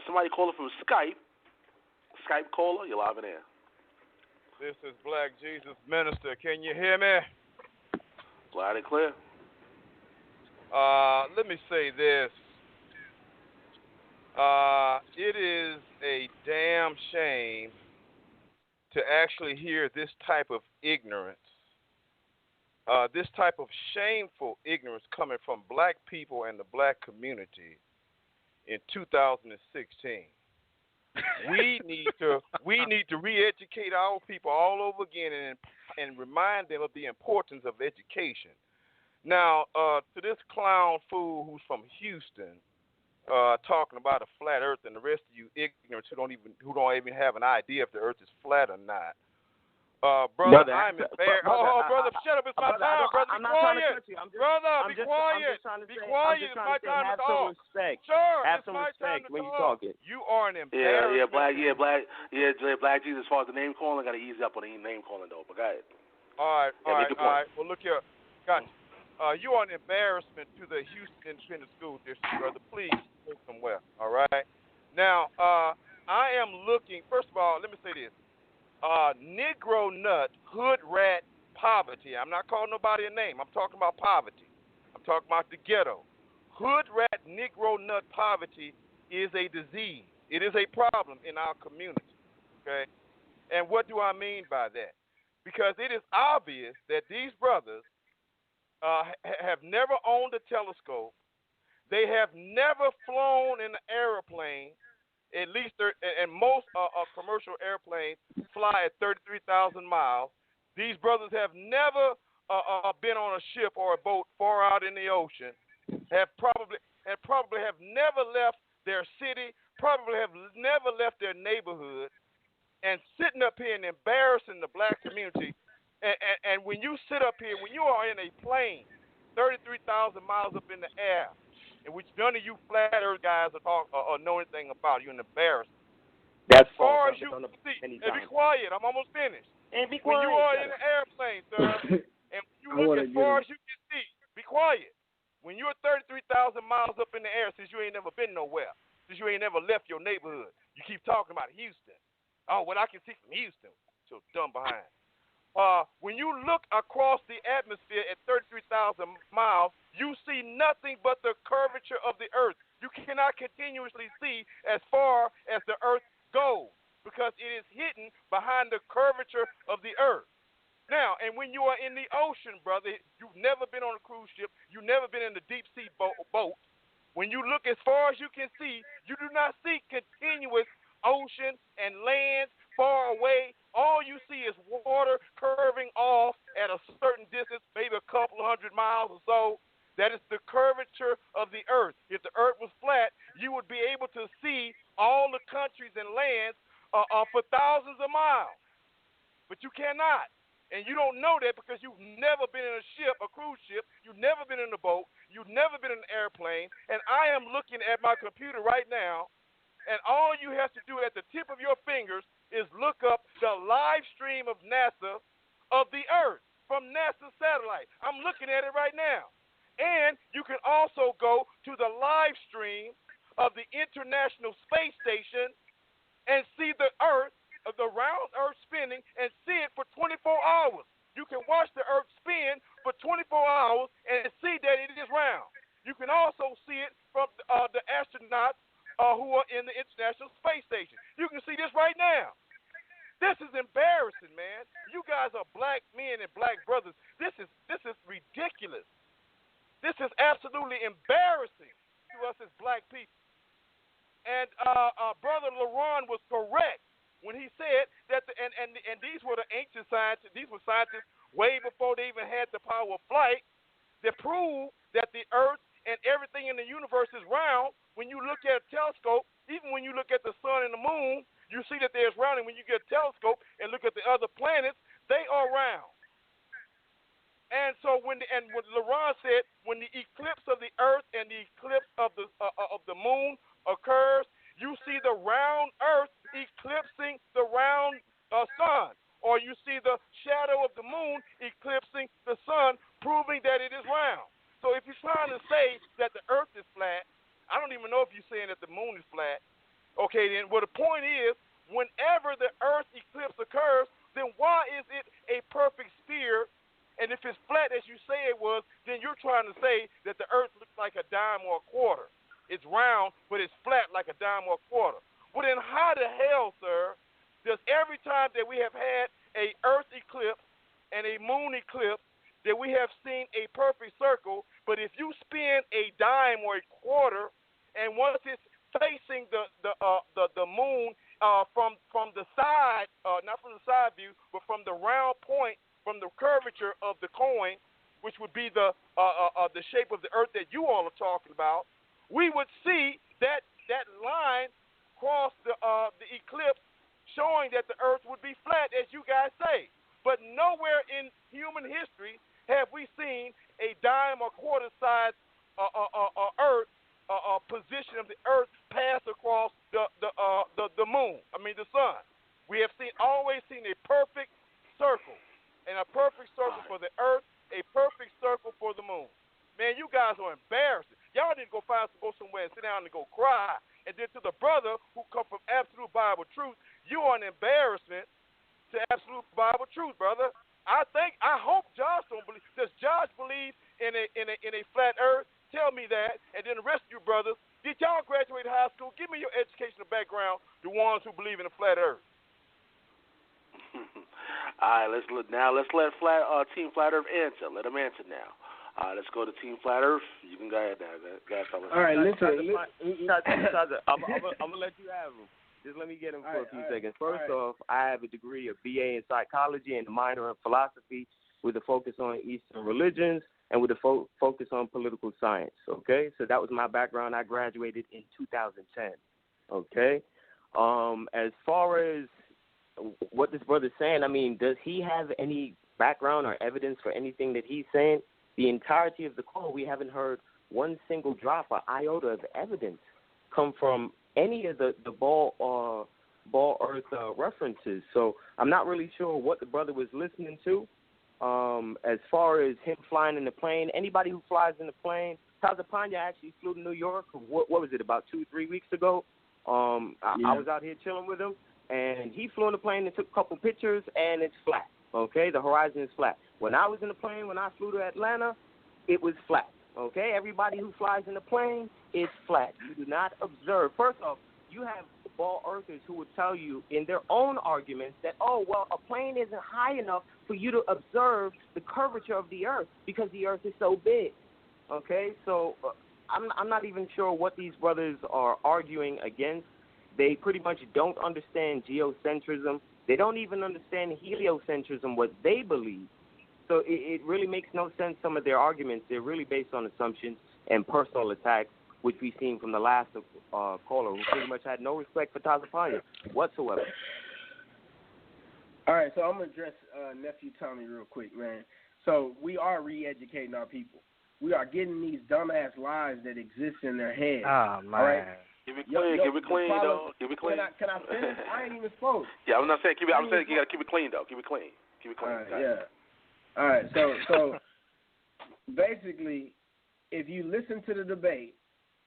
Somebody calling from Skype. Skype caller, you're live in air. This is Black Jesus Minister. Can you hear me? Loud and clear. Let me say this. It is a damn shame to actually hear this type of ignorance, this type of shameful ignorance coming from black people and the black community in 2016. We need to re-educate our people all over again and remind them of the importance of education. Now, to this clown fool who's from Houston, talking about a flat Earth, and the rest of you ignorants who don't even have an idea if the Earth is flat or not. Brother, I'm embarrassed. Brother, shut up. It's my time, brother. I'm not trying to cut you. Brother, be quiet. Be quiet. It's my time to talk. Sure, it's my time to when talk. you're talking. You are an embarrassment. Black Jesus. As far as the name calling, got to ease up on the name calling though. But go ahead. All right. Well, look here. Gotcha. You are an embarrassment to the Houston Independent School District, brother. Please go somewhere. All right. Now, I am looking. First of all, let me say this. Negro nut, hood rat, poverty. I'm not calling nobody a name. I'm talking about poverty. I'm talking about the ghetto. Hood rat, Negro nut poverty is a disease. It is a problem in our community. Okay? And what do I mean by that? Because it is obvious that these brothers have never owned a telescope. They have never flown in an airplane. At least, and most commercial airplanes fly at 33,000 miles. These brothers have never been on a ship or a boat far out in the ocean. Have probably have never left their city. Probably have never left their neighborhood. And sitting up here and embarrassing the black community. And when you sit up here, when you are in a plane, 33,000 miles up in the air, in which none of you flat earth guys or know anything about. You're an embarrassment. That's as far as you can see. And be quiet. I'm almost finished. And be When quiet. you are in an airplane, sir, and you look as far as you can see, be quiet. When you're 33,000 miles up in the air, since you ain't never been nowhere, since you ain't never left your neighborhood, you keep talking about Houston. Oh, what I can see from Houston. So dumb behind. When you look across the atmosphere at 33,000 miles, you see nothing but the curvature of the earth. You cannot continuously see as far as the earth goes because it is hidden behind the curvature of the earth. Now, and when you are in the ocean, brother, you've never been on a cruise ship, you've never been in a deep sea boat. When you look as far as you can see, you do not see continuous ocean and land far away. All you see is water curving off at a certain distance, maybe a couple of 100 miles or so. That is the curvature of the earth. If the earth was flat, you would be able to see all the countries and lands for thousands of miles. But you cannot. And you don't know that because you've never been in a ship, a cruise ship. You've never been in a boat. You've never been in an airplane. And I am looking at my computer right now, and all you have to do at the tip of your fingers is look up the live stream of NASA of the Earth from NASA's satellite. I'm looking at it right now. And you can also go to the live stream of the International Space Station and see the Earth, the round Earth spinning, and see it for 24 hours. You can watch the Earth spin for 24 hours and see that it is round. You can also see it from the astronauts who are in the International Space Station. You can see this right now. This is embarrassing, man. You guys are black men and black brothers. This is ridiculous. This is absolutely embarrassing to us as black people. And Brother LaRon was correct when he said that, and these were the ancient scientists. These were scientists way before they even had the power of flight that proved that the Earth and everything in the universe is round. When you look at a telescope, even when you look at the sun and the moon, you see that there's round. And when you get a telescope and look at the other planets, they are round. And so what LaRon said, when the eclipse of the Earth and the eclipse of the moon occurs, you see the round Earth eclipsing the round sun, or you see the shadow of the moon eclipsing the sun, proving that it is round. So if you're trying to say that the Earth is flat, I don't even know if you're saying that the moon is flat. Okay, then, well, the point is, whenever the Earth eclipse occurs, then why is it a perfect sphere? And if it's flat as you say it was, then you're trying to say that the Earth looks like a dime or a quarter. It's round, but it's flat like a dime or a quarter. Well, then how the hell, sir, does every time that we have had a Earth eclipse and a moon eclipse that we have seen a perfect circle, but if you spin a dime or a quarter, and once it's facing the moon from the side, not from the side view, but from the round point, from the curvature of the coin, which would be the shape of the Earth that you all are talking about, we would see that line cross the eclipse, showing that the Earth would be flat, as you guys say. and a perfect circle for the earth, a perfect circle for the moon. Man, you guys are embarrassing. Y'all need to go somewhere and sit down and go cry. And then to the brother who come from absolute Bible truth, you are an embarrassment to absolute Bible truth, brother. I hope Josh don't believe. Does Josh believe in a flat earth? Tell me that. And then the rest of you brothers, did y'all graduate high school? Give me your educational background, the ones who believe in a flat earth. All right, let's let Team Flat Earth answer. Let them answer now. Let's go to Team Flat Earth. You can go ahead now. Fellas. All right, listen. I'm gonna let you have them. Just let me get them for a few seconds. First off, I have a degree of BA in psychology and a minor in philosophy with a focus on Eastern religions and with a focus on political science. Okay, so that was my background. I graduated in 2010. Okay, as far as what this brother's saying, I mean, does he have any background or evidence for anything that he's saying? The entirety of the call, we haven't heard one single drop or iota of evidence come from any of the ball earth references. So I'm not really sure what the brother was listening to. As far as him flying in the plane, anybody who flies in the plane, Tazapanya actually flew to New York. What was it, about 2-3 weeks ago? I was out here chilling with him, and he flew in the plane and took a couple pictures, and it's flat. Okay, the horizon is flat. When I was in the plane, when I flew to Atlanta, it was flat. Okay, everybody who flies in the plane, it's flat. You do not observe. First off, you have ball earthers who would tell you in their own arguments that, oh, well, a plane isn't high enough for you to observe the curvature of the earth because the earth is so big. Okay, so I'm not even sure what these brothers are arguing against. They pretty much don't understand geocentrism. They don't even understand heliocentrism, what they believe. So it really makes no sense, some of their arguments. They're really based on assumptions and personal attacks, which we've seen from the last caller, who pretty much had no respect for Tazapanya whatsoever. All right, so I'm going to address Nephew Tommy real quick, man. So we are re-educating our people. We are getting these dumbass lies that exist in their heads. Oh, man. All right? Keep it clean, keep it clean, though. Keep it clean. Can I finish? I ain't even spoke. Yeah, I'm not saying keep it. I'm saying you got to keep it clean, though. Keep it clean. Keep it clean. All right, yeah. All right, so basically, if you listen to the debate,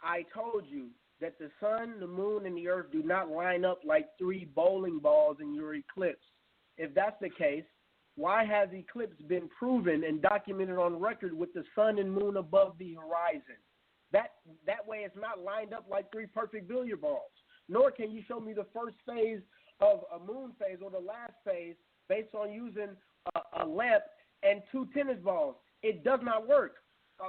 I told you that the sun, the moon, and the earth do not line up like 3 bowling balls in your eclipse. If that's the case, why has eclipse been proven and documented on record with the sun and moon above the horizon? That way it's not lined up like 3 perfect billiard balls. Nor can you show me the first phase of a moon phase or the last phase based on using a lamp and 2 tennis balls. It does not work.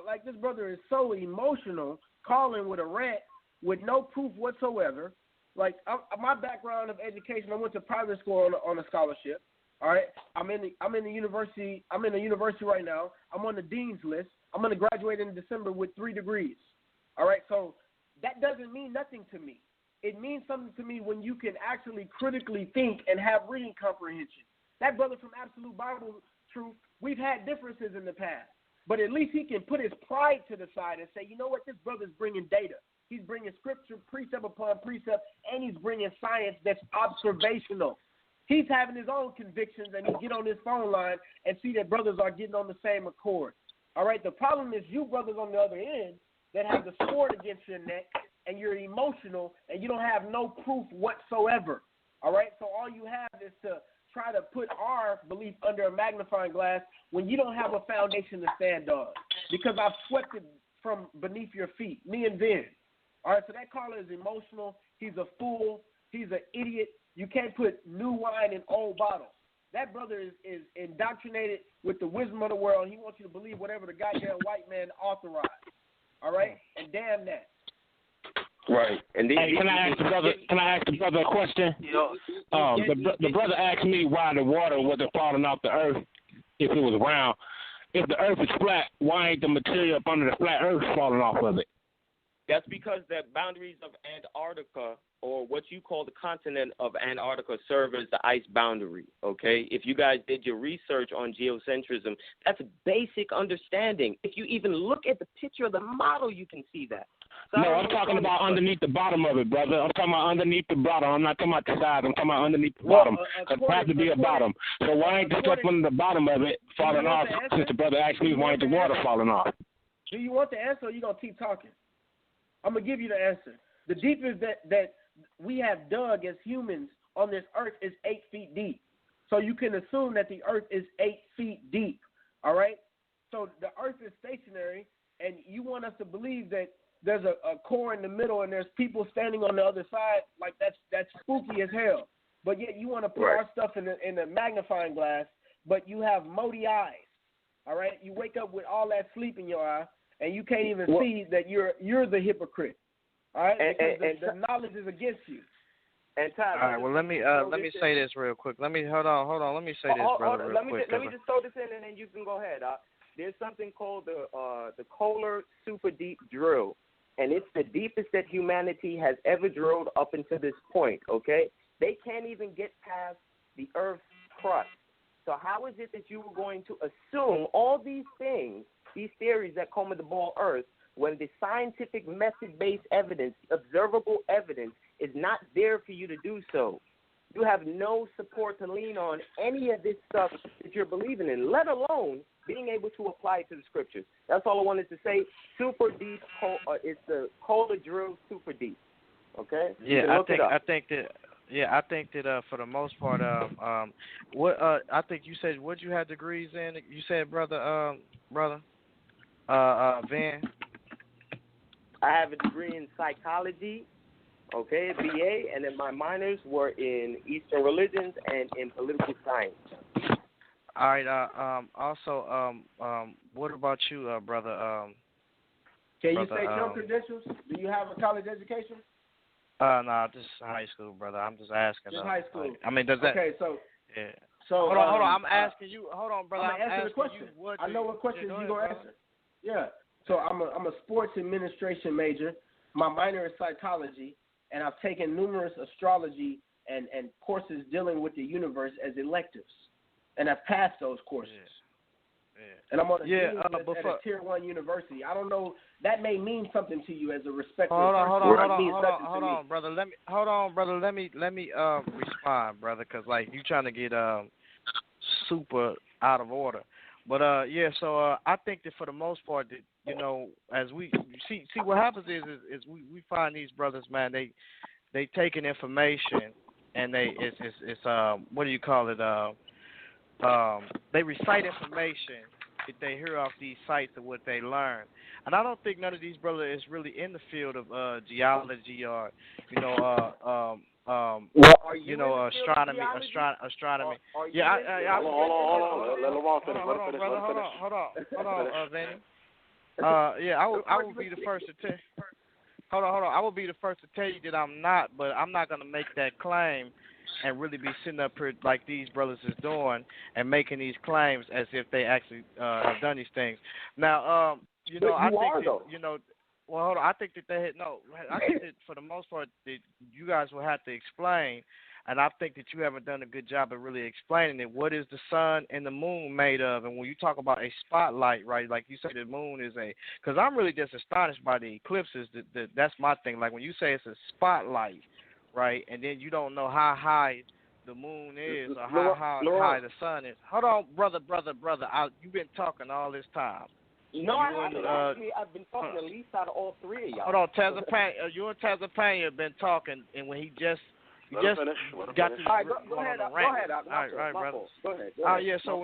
Like, this brother is so emotional, calling with a rant with no proof whatsoever. Like, my background of education, I went to private school on a scholarship. All right, I'm in the university. I'm in the university right now. I'm on the dean's list. I'm going to graduate in December with 3 degrees. All right, so that doesn't mean nothing to me. It means something to me when you can actually critically think and have reading comprehension. That brother from Absolute Bible Truth, we've had differences in the past, but at least he can put his pride to the side and say, you know what, this brother's bringing data. He's bringing scripture, precept upon precept, and he's bringing science that's observational. He's having his own convictions, and he get on his phone line and see that brothers are getting on the same accord. All right, the problem is you brothers on the other end that have the sword against your neck, and you're emotional, and you don't have no proof whatsoever. All right, so all you have is to try to put our belief under a magnifying glass when you don't have a foundation to stand on, because I've swept it from beneath your feet, me and Vin. All right, so that caller is emotional. He's a fool. He's an idiot. You can't put new wine in old bottles. That brother is indoctrinated with the wisdom of the world. He wants you to believe whatever the goddamn white man authorized. All right? And damn that. Right. And hey, can I ask the brother a question? The brother asked me why the water wasn't falling off the earth if it was round. If the earth is flat, why ain't the material up under the flat earth falling off of it? That's because the boundaries of Antarctica, or what you call the continent of Antarctica, serve as the ice boundary, okay? If you guys did your research on geocentrism, that's a basic understanding. If you even look at the picture of the model, you can see that. No, I'm talking about underneath the bottom of it, brother. I'm talking about underneath the bottom. I'm not talking about the sides. I'm talking about underneath the bottom. It has to be a bottom. So why ain't the stuff on the bottom of it falling off? Since the brother asked me why ain't the water falling off? Do you want the answer, or you gonna keep talking? I'm gonna give you the answer. The deepest that we have dug as humans on this earth is 8 feet deep. So you can assume that the earth is 8 feet deep. All right. So the earth is stationary, and you want us to believe that there's a core in the middle and there's people standing on the other side. Like that's spooky as hell. But yet you want to put our stuff in a magnifying glass, but you have moldy eyes. All right. You wake up with all that sleep in your eye, and you can't even see that you're the hypocrite. All right. Because the knowledge is against you. And Tyler, all right. Well, let me say this real quick. Let me hold on. Let me say this, brother, real quick. Let me just throw this in, and then you can go ahead. There's something called the Kohler Super Deep Drill, and it's the deepest that humanity has ever drilled up until this point. Okay, they can't even get past the Earth's crust. So how is it that you were going to assume all these things, these theories that come with the ball Earth, when the scientific method-based evidence, observable evidence, is not there for you to do so? You have no support to lean on any of this stuff that you're believing in, let alone being able to apply it to the scriptures. That's all I wanted to say. Super deep, it's the Kohler drill super deep. Okay? Yeah, I think that for the most part, I think you said what you had degrees in. You said, brother, Van. I have a degree in psychology, okay, BA, and then my minors were in Eastern religions and in political science. All right. Also, what about you, brother? Can you say your credentials? Do you have a college education? No, just high school, brother. I'm just asking. Just high school. I mean, does that? Okay, so. Yeah. So hold on. I'm asking you. Hold on, brother. I'm asking the question. I know what questions you're gonna answer. Yeah. So I'm a sports administration major. My minor is psychology, and I've taken numerous astrology and courses dealing with the universe as electives, and I've passed those courses. Yeah. And I'm on a Tier 1 university. I don't know. That may mean something to you as a respected person. Hold on, brother. Let me respond, brother, because like you trying to get super out of order. But so I think that for the most part, that, you know, as we see what happens is we find these brothers, man, they taking information and it's what do you call it? They recite information that they hear off these sites of what they learn. And I don't think none of these brothers is really in the field of geology or, astronomy. Hold on, Vanny. I will be the first to tell. Hold on. I will be the first to tell you that I'm not, but I'm not gonna make that claim and really be sitting up here like these brothers is doing and making these claims as if they actually have done these things. Now, I think that they had no. I think that for the most part, that you guys will have to explain, and I think that you haven't done a good job of really explaining it. What is the sun and the moon made of? And when you talk about a spotlight, right? Like you say, the moon is because I'm really just astonished by the eclipses. That's my thing. Like when you say it's a spotlight, right? And then you don't know how high the moon is or how high the sun is. Hold on, brother. You've been talking all this time. No, I haven't. Actually, I've been talking the least out of all three of y'all. Hold on, you and Tazapania have been talking, and when he just got to go ahead. All right, brother. Go ahead. So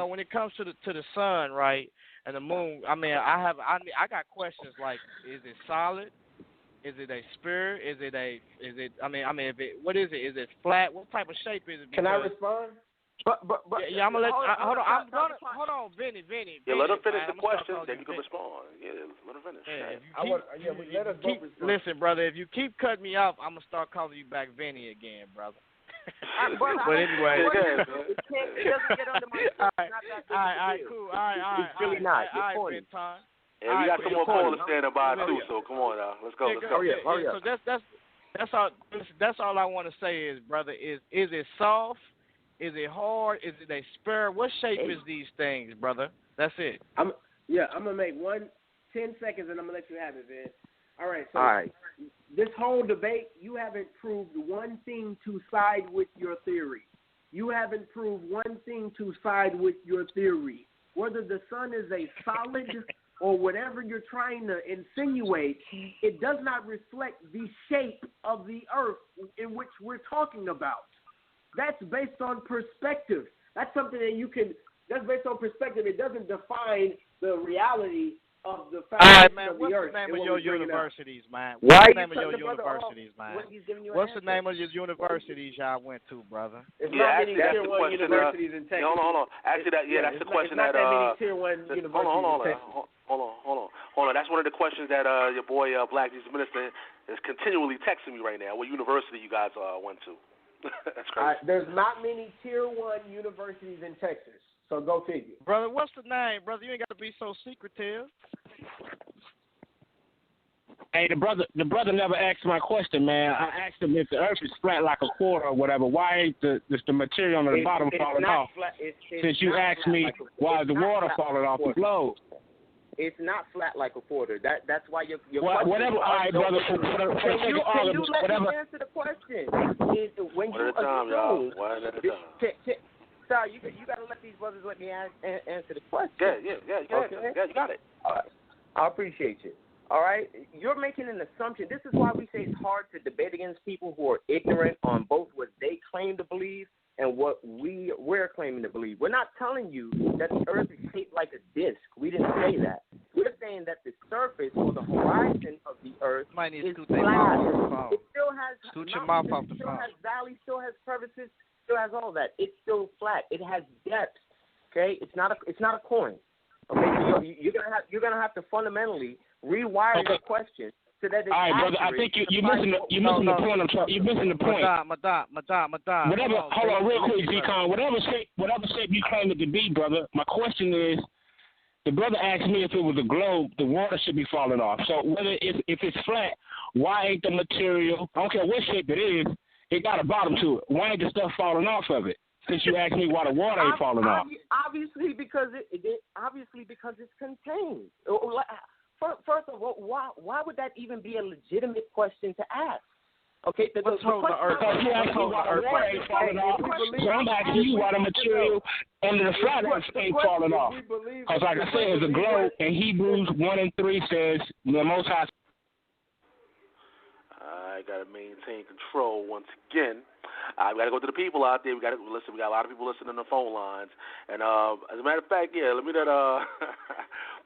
when it comes to the sun, right, and the moon, I mean, I got questions like, is it solid? Is it a sphere? What is it? Is it flat? What type of shape is it? Can I respond? But I'm gonna let hold on, Vinny. Yeah, let him finish the question, then you can respond. Yeah, let him finish. Let us both respond. Listen, brother, if you keep cutting me off, I'm gonna start calling you back Vinny again, brother. But anyway, it doesn't get under my skin. All right, cool. All right. It's really not. All right, Ben time. Yeah, we got some more callers standing by too, so come on now. Let's go. Hurry up. So that's all. That's all I want to say is, brother, is it soft? Is it hard? Is it a sphere? What shape is these things, brother? That's it. I'm gonna make 10 seconds and I'm gonna let you have it, man. All right. This whole debate, you haven't proved one thing to side with your theory. You haven't proved one thing to side with your theory. Whether the sun is a solid or whatever you're trying to insinuate, it does not reflect the shape of the earth in which we're talking about. That's based on perspective. That's something that that's based on perspective. It doesn't define the reality of the foundation of the earth. What's the name of your universities, man? What's the name of your universities, man? What's the name of your universities y'all went to, brother? It's not many tier 1 universities in Texas. Hold on. Actually, that's the question that. Not that many tier 1 universities in Texas. Hold on. That's one of the questions that your boy Black Jesus Minister is continually texting me right now. What university you guys went to? That's crazy. There's not many tier 1 universities in Texas. So go figure. Brother, what's the name, brother? You ain't got to be so secretive. Hey, the brother never asked my question, man. I asked him if the earth is flat like a quarter or whatever, why ain't the material on the bottom falling off? Since you asked me why is the water falling off the globe. It's not flat like a quarter. That's why your question. Whatever, all right, brother. Can you let me answer the question? When you assume, Sal, you got to let these brothers let me answer the question. Yeah, you got it. All right. I appreciate you. All right? You're making an assumption. This is why we say it's hard to debate against people who are ignorant on both what they claim to believe and what we're claiming to believe. We're not telling you that the earth is shaped like a disc. We didn't say that. We're saying that the surface or the horizon of the earth is flat. It still has mountains, still has valleys, still has crevices, still has all that. It's still flat. It has depth. Okay, it's not a coin. Okay, so you're gonna have to fundamentally rewire your question so that it's all right, accurate. brother. I think you're missing the point. You're missing the point. Madam. Whatever. Hold on, real quick, Z-Con. Whatever shape you claim it to be, brother. My question is, the brother asked me if it was a globe, the water should be falling off. So whether if it's flat, why ain't the material? I don't care what shape it is. It got a bottom to it. Why ain't the stuff falling off of it? Since you asked me why the water ain't falling off. Obviously because it's contained. First of all, why would that even be a legitimate question to ask? Okay, because you asked me why the water ain't falling off. So I'm asking you why the material under the flat earth ain't falling off. Because like I said, it's a globe, and Hebrews 1:3 says the Most High. I got to maintain control once again. We got to go to the people out there. We got to listen. We got a lot of people listening on the phone lines. And as a matter of fact, let me let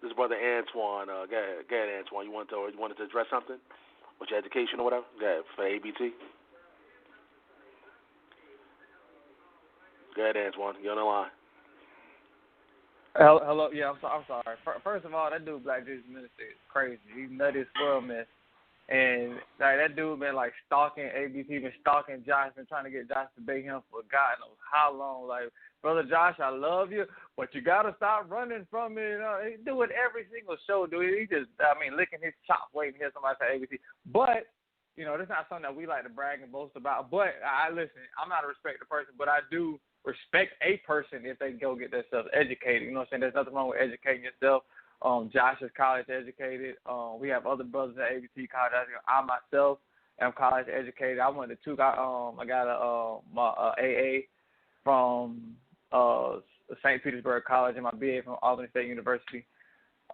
this brother Antoine. Go ahead, Antoine. You wanted to address something with your education or whatever? Go ahead, for ABT. Go ahead, Antoine. You're on the line. Hello. Yeah, I'm sorry. First of all, that dude Black Jesus Minister is crazy. He's nutty as well, man. And like that dude been like stalking ABC, been stalking Josh, been trying to get Josh to debate him for God knows how long. Like, brother Josh, I love you, but you gotta stop running from me. He do it every single show, dude. He just, licking his chops, waiting to hear somebody say ABC. But that's not something that we like to brag and boast about. But I listen, I'm not a respected person, but I do respect a person if they go get themselves educated. You know what I'm saying? There's nothing wrong with educating yourself. Josh is college educated. We have other brothers at ABC college educated. I myself am college educated. I went to two. I got my AA from St. Petersburg College and my BA from Albany State University.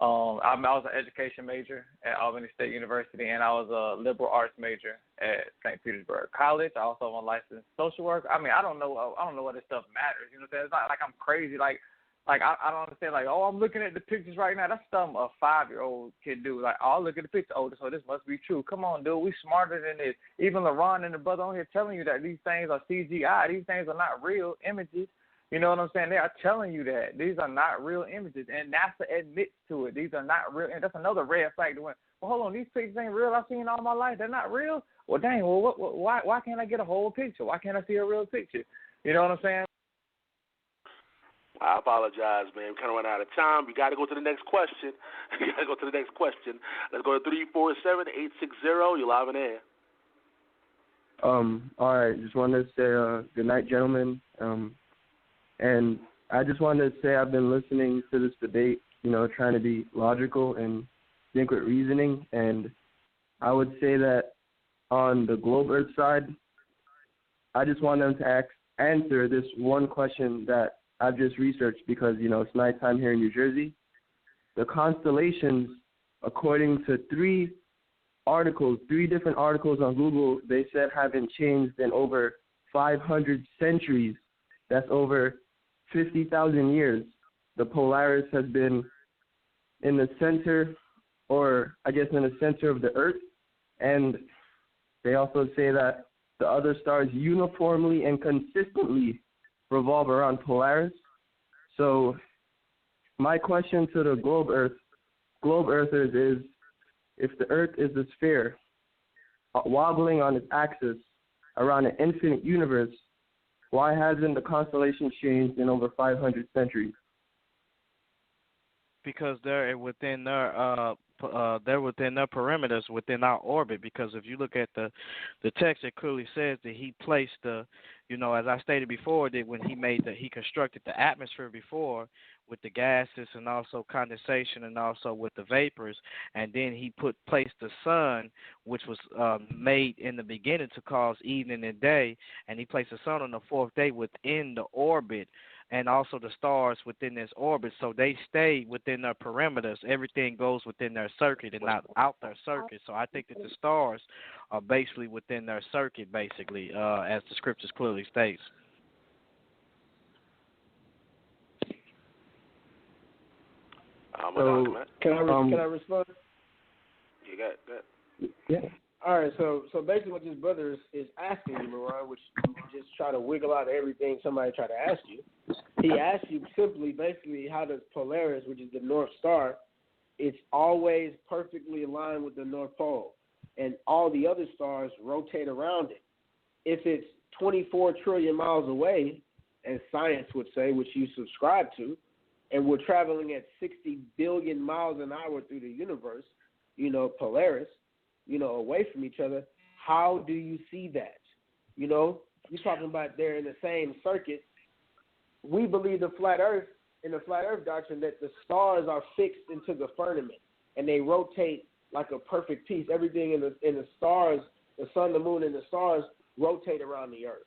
I was an education major at Albany State University, and I was a liberal arts major at St. Petersburg College. I also am a licensed social worker. I don't know what this stuff matters. You know what I'm saying? It's not like I'm crazy. Like I don't understand, I'm looking at the pictures right now. That's something a 5-year-old can do. I'll look at the picture, so this must be true. Come on, dude, we smarter than this. Even LaRon and the brother on here telling you that these things are CGI. These things are not real images. You know what I'm saying? They are telling you that. These are not real images, and NASA admits to it. These are not real, and that's another red flag. Well, hold on, these pictures ain't real. I've seen all my life. They're not real? Well, dang, why can't I get a whole picture? Why can't I see a real picture? You know what I'm saying? I apologize, man. We kind of run out of time. We got to go to the next question. Let's go to 347-860. You're live in air. All right. Just wanted to say good night, gentlemen. And I just wanted to say I've been listening to this debate, trying to be logical and think with reasoning. And I would say that on the globe Earth side, I just want them to answer this one question that I've just researched because, it's nighttime here in New Jersey. The constellations, according to three different articles on Google, they said haven't changed in over 500 centuries. That's over 50,000 years. The Polaris has been in the center, or I guess in the center of the Earth, and they also say that the other stars uniformly and consistently revolve around Polaris. So my question to the globe Earthers is, if the Earth is a sphere wobbling on its axis around an infinite universe, why hasn't the constellation changed in over 500 centuries? Because they're within their perimeters within our orbit. Because if you look at the text, it clearly says that he placed as I stated before, that when he constructed the atmosphere before with the gases and also condensation and also with the vapors, and then he placed the sun, which was made in the beginning to cause evening and day, and he placed the sun on the fourth day within the orbit, and also the stars within this orbit, so they stay within their perimeters. Everything goes within their circuit and not out their circuit. So I think that the stars are basically within their circuit, basically, as the scriptures clearly states. So can I respond? You got that. Yeah. All right. So basically, what this brother is asking you, Moran, which you just try to wiggle out everything somebody tried to ask you. He asked you simply, basically, how does Polaris, which is the North Star, it's always perfectly aligned with the North Pole, and all the other stars rotate around it. If it's 24 trillion miles away, as science would say, which you subscribe to, and we're traveling at 60 billion miles an hour through the universe, Polaris, away from each other, how do you see that? You're talking about they're in the same circuit. We believe in the flat Earth doctrine, that the stars are fixed into the firmament and they rotate like a perfect piece. Everything in the stars, the sun, the moon, and the stars rotate around the Earth.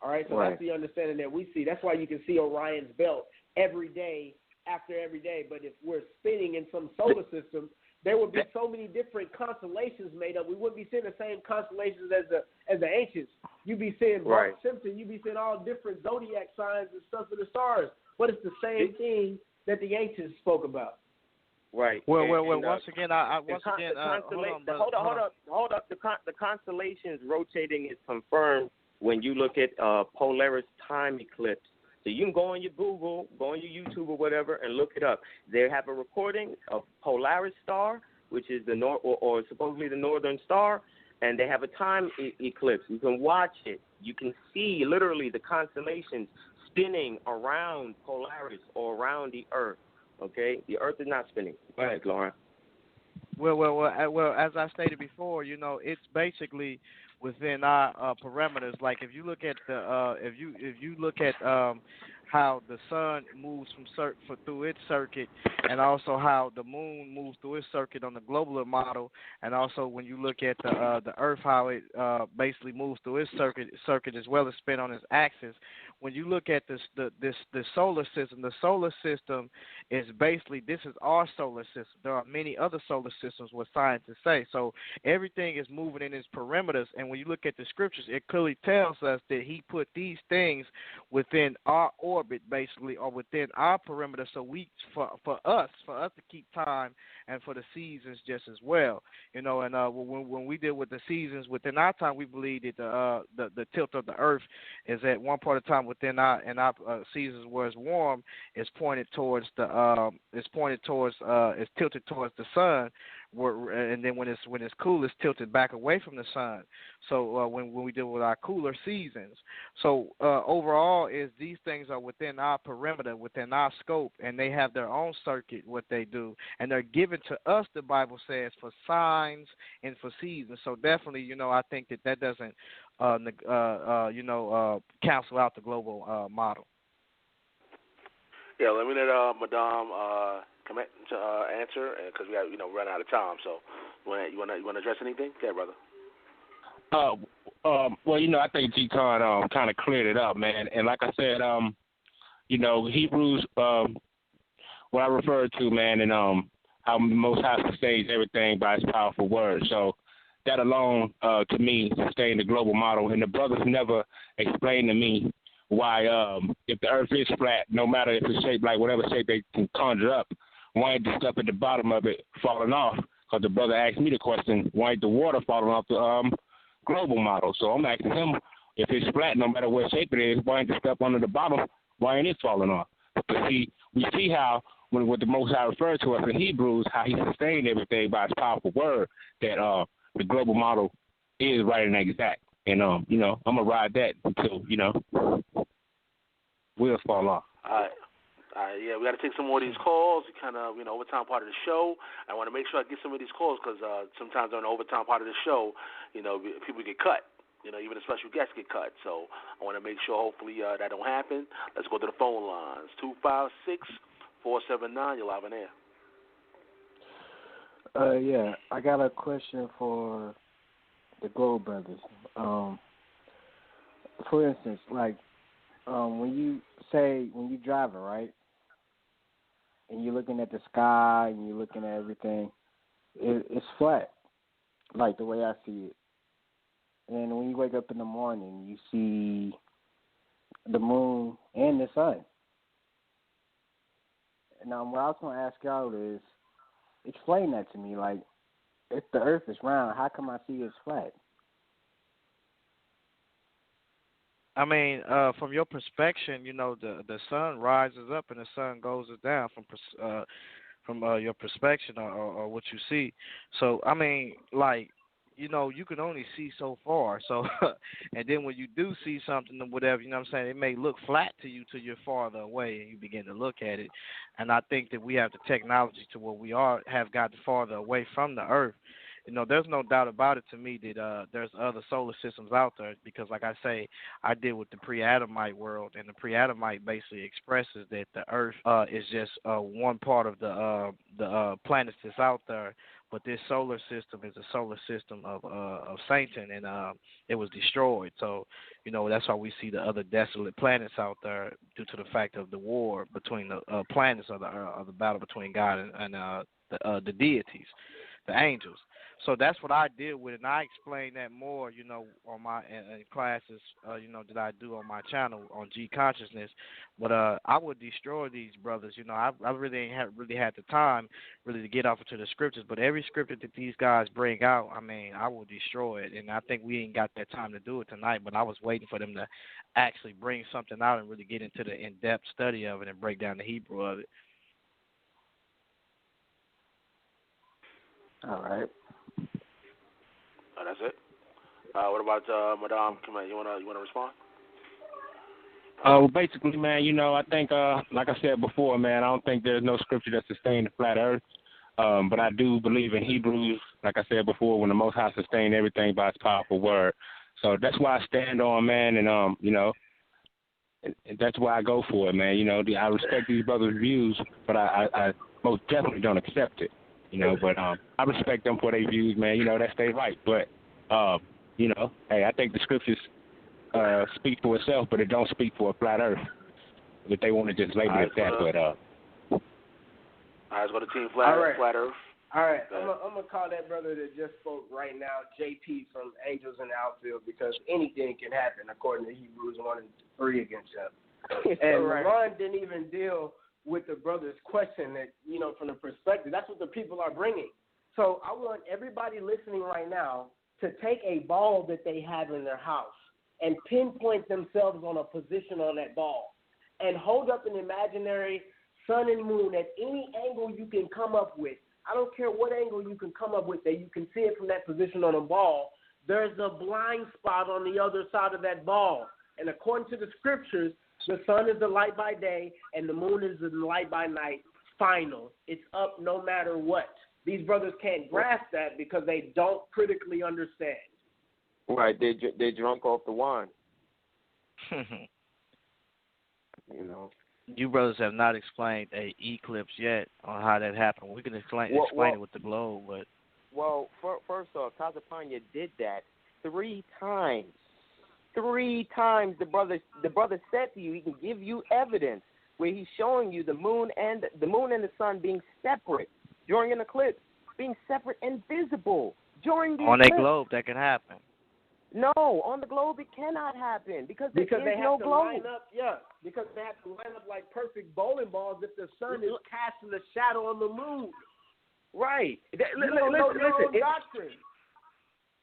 All right, so That's the understanding that we see. That's why you can see Orion's belt every day after every day. But if we're spinning in some solar system, there would be so many different constellations made up. We wouldn't be seeing the same constellations as the ancients. You'd be seeing Mark Simpson. You'd be seeing all different zodiac signs and stuff in the stars. But it's the same thing that the ancients spoke about. Right. Well. Once again, hold up. The constellations rotating is confirmed when you look at Polaris time eclipse. So you can go on your Google, go on your YouTube or whatever, and look it up. They have a recording of Polaris star, which is the or supposedly the northern star, and they have a time eclipse. You can watch it. You can see literally the constellations spinning around Polaris or around the Earth. Okay, the Earth is not spinning. Go ahead, Lauren. Well, as I stated before, it's basically within our parameters. Like if you look at if you look at how the sun moves through its circuit, and also how the moon moves through its circuit on the globular model, and also when you look at the Earth, how it basically moves through its circuit as well as spin on its axis. When you look at the solar system is basically, this is our solar system. There are many other solar systems, what scientists say. So everything is moving in its perimeters, and when you look at the scriptures, it clearly tells us that he put these things within our orbit, basically, or within our perimeter, so for us to keep time, and for the seasons just as well. And when we deal with the seasons within our time, we believe that the tilt of the Earth is at one part of time within our seasons where it's warm, is pointed towards it's tilted towards the sun, and then when it's cool, it's tilted back away from the sun. So when we deal with our cooler seasons, so overall is these things are within our perimeter, within our scope, and they have their own circuit, what they do, and they're given to us, the Bible says, for signs and for seasons. So definitely, I think that doesn't cancel out the global model. Yeah, let me let Madame come to answer, because we got run out of time. So You want to address anything? Okay, brother. Well, I think G-Con kind of cleared it up, man. And like I said, Hebrews, what I referred to, man, and how Most High sustains everything by His powerful word. So that alone, to me, sustained the global model. And the brothers never explained to me why, if the earth is flat, no matter if it's shaped like whatever shape they can conjure up, why ain't the stuff at the bottom of it falling off? Because the brother asked me the question, why ain't the water falling off the global model? So I'm asking him, if it's flat, no matter what shape it is, why ain't the stuff under the bottom, why ain't it falling off? But see, we see how, when what the Most High referred to us in Hebrews, how He sustained everything by His powerful word, that the global model is right and exact. And, I'm going to ride that until, wheels fall off. All right. Yeah, we got to take some more of these calls. Kind of, overtime part of the show. I want to make sure I get some of these calls because sometimes on the overtime part of the show, people get cut. Even the special guests get cut. So I want to make sure, hopefully, that don't happen. Let's go to the phone lines. 256-479. You're live in air. Yeah, I got a question for the Globe Brothers. For instance, like when you driving, right, and you're looking at the sky and you're looking at everything, it's flat, like the way I see it. And when you wake up in the morning, you see the moon and the sun. Now, what I was going to ask y'all is, explain that to me. Like, if the earth is round, how come I see it's flat? I mean, from your perspective, the sun rises up and the sun goes down from your perspective or what you see. So, I mean, like, you can only see so far. So, and then when you do see something or whatever, it may look flat to you till you're farther away and you begin to look at it. And I think that we have the technology to where we have gotten farther away from the earth. There's no doubt about it to me that there's other solar systems out there because, like I say, I deal with the pre-Adamite world, and the pre-Adamite basically expresses that the Earth is just one part of the planets that's out there, but this solar system is a solar system of Satan, and it was destroyed. So, that's why we see the other desolate planets out there due to the fact of the war between the planets or the battle between God and the deities, the angels. So that's what I deal with, and I explain that more, on my in classes, that I do on my channel on G Consciousness. But I would destroy these brothers. I really ain't really had the time really to get off into the scriptures. But every scripture that these guys bring out, I mean, I will destroy it. And I think we ain't got that time to do it tonight. But I was waiting for them to actually bring something out and really get into the in-depth study of it and break down the Hebrew of it. All right. That's it. What about Madame? Come on, you wanna respond? Well, basically, man, I think, like I said before, man, I don't think there's no scripture that sustained the flat earth. But I do believe in Hebrews, like I said before, when the Most High sustained everything by His powerful word. So that's why I stand on, man, and and that's why I go for it, man. I respect these brothers' views, but I most definitely don't accept it. But I respect them for their views, man. That's their right. But hey, I think the scriptures speak for itself, but it don't speak for a flat earth. If they want to just label it that, but all right, let's go to Team Flat Earth. All right, I'm gonna call that brother that just spoke right now, JP from Angels in the Outfield, because anything can happen according to Hebrews 1:3 against him. And Ron didn't even deal with the brother's question that, from the perspective, that's what the people are bringing. So I want everybody listening right now to take a ball that they have in their house and pinpoint themselves on a position on that ball and hold up an imaginary sun and moon at any angle you can come up with. I don't care what angle you can come up with that you can see it from that position on a ball. There's a blind spot on the other side of that ball. And according to the scriptures, the sun is the light by day, and the moon is the light by night. Final. It's up no matter what. These brothers can't grasp that because they don't critically understand. Right. They're drunk off the wine. You brothers have not explained a eclipse yet on how that happened. We can explain it with the globe, but Well, first off, Casapanya did that 3 times. 3 times the brother said to you, he can give you evidence where he's showing you the moon and the sun being separate during an eclipse, being separate and visible during the eclipse. On a globe, that can happen. No, on the globe it cannot happen because there is no globe. Line up, because they have to line up like perfect bowling balls if the sun is casting a shadow on the moon. Right. Listen, doctrine.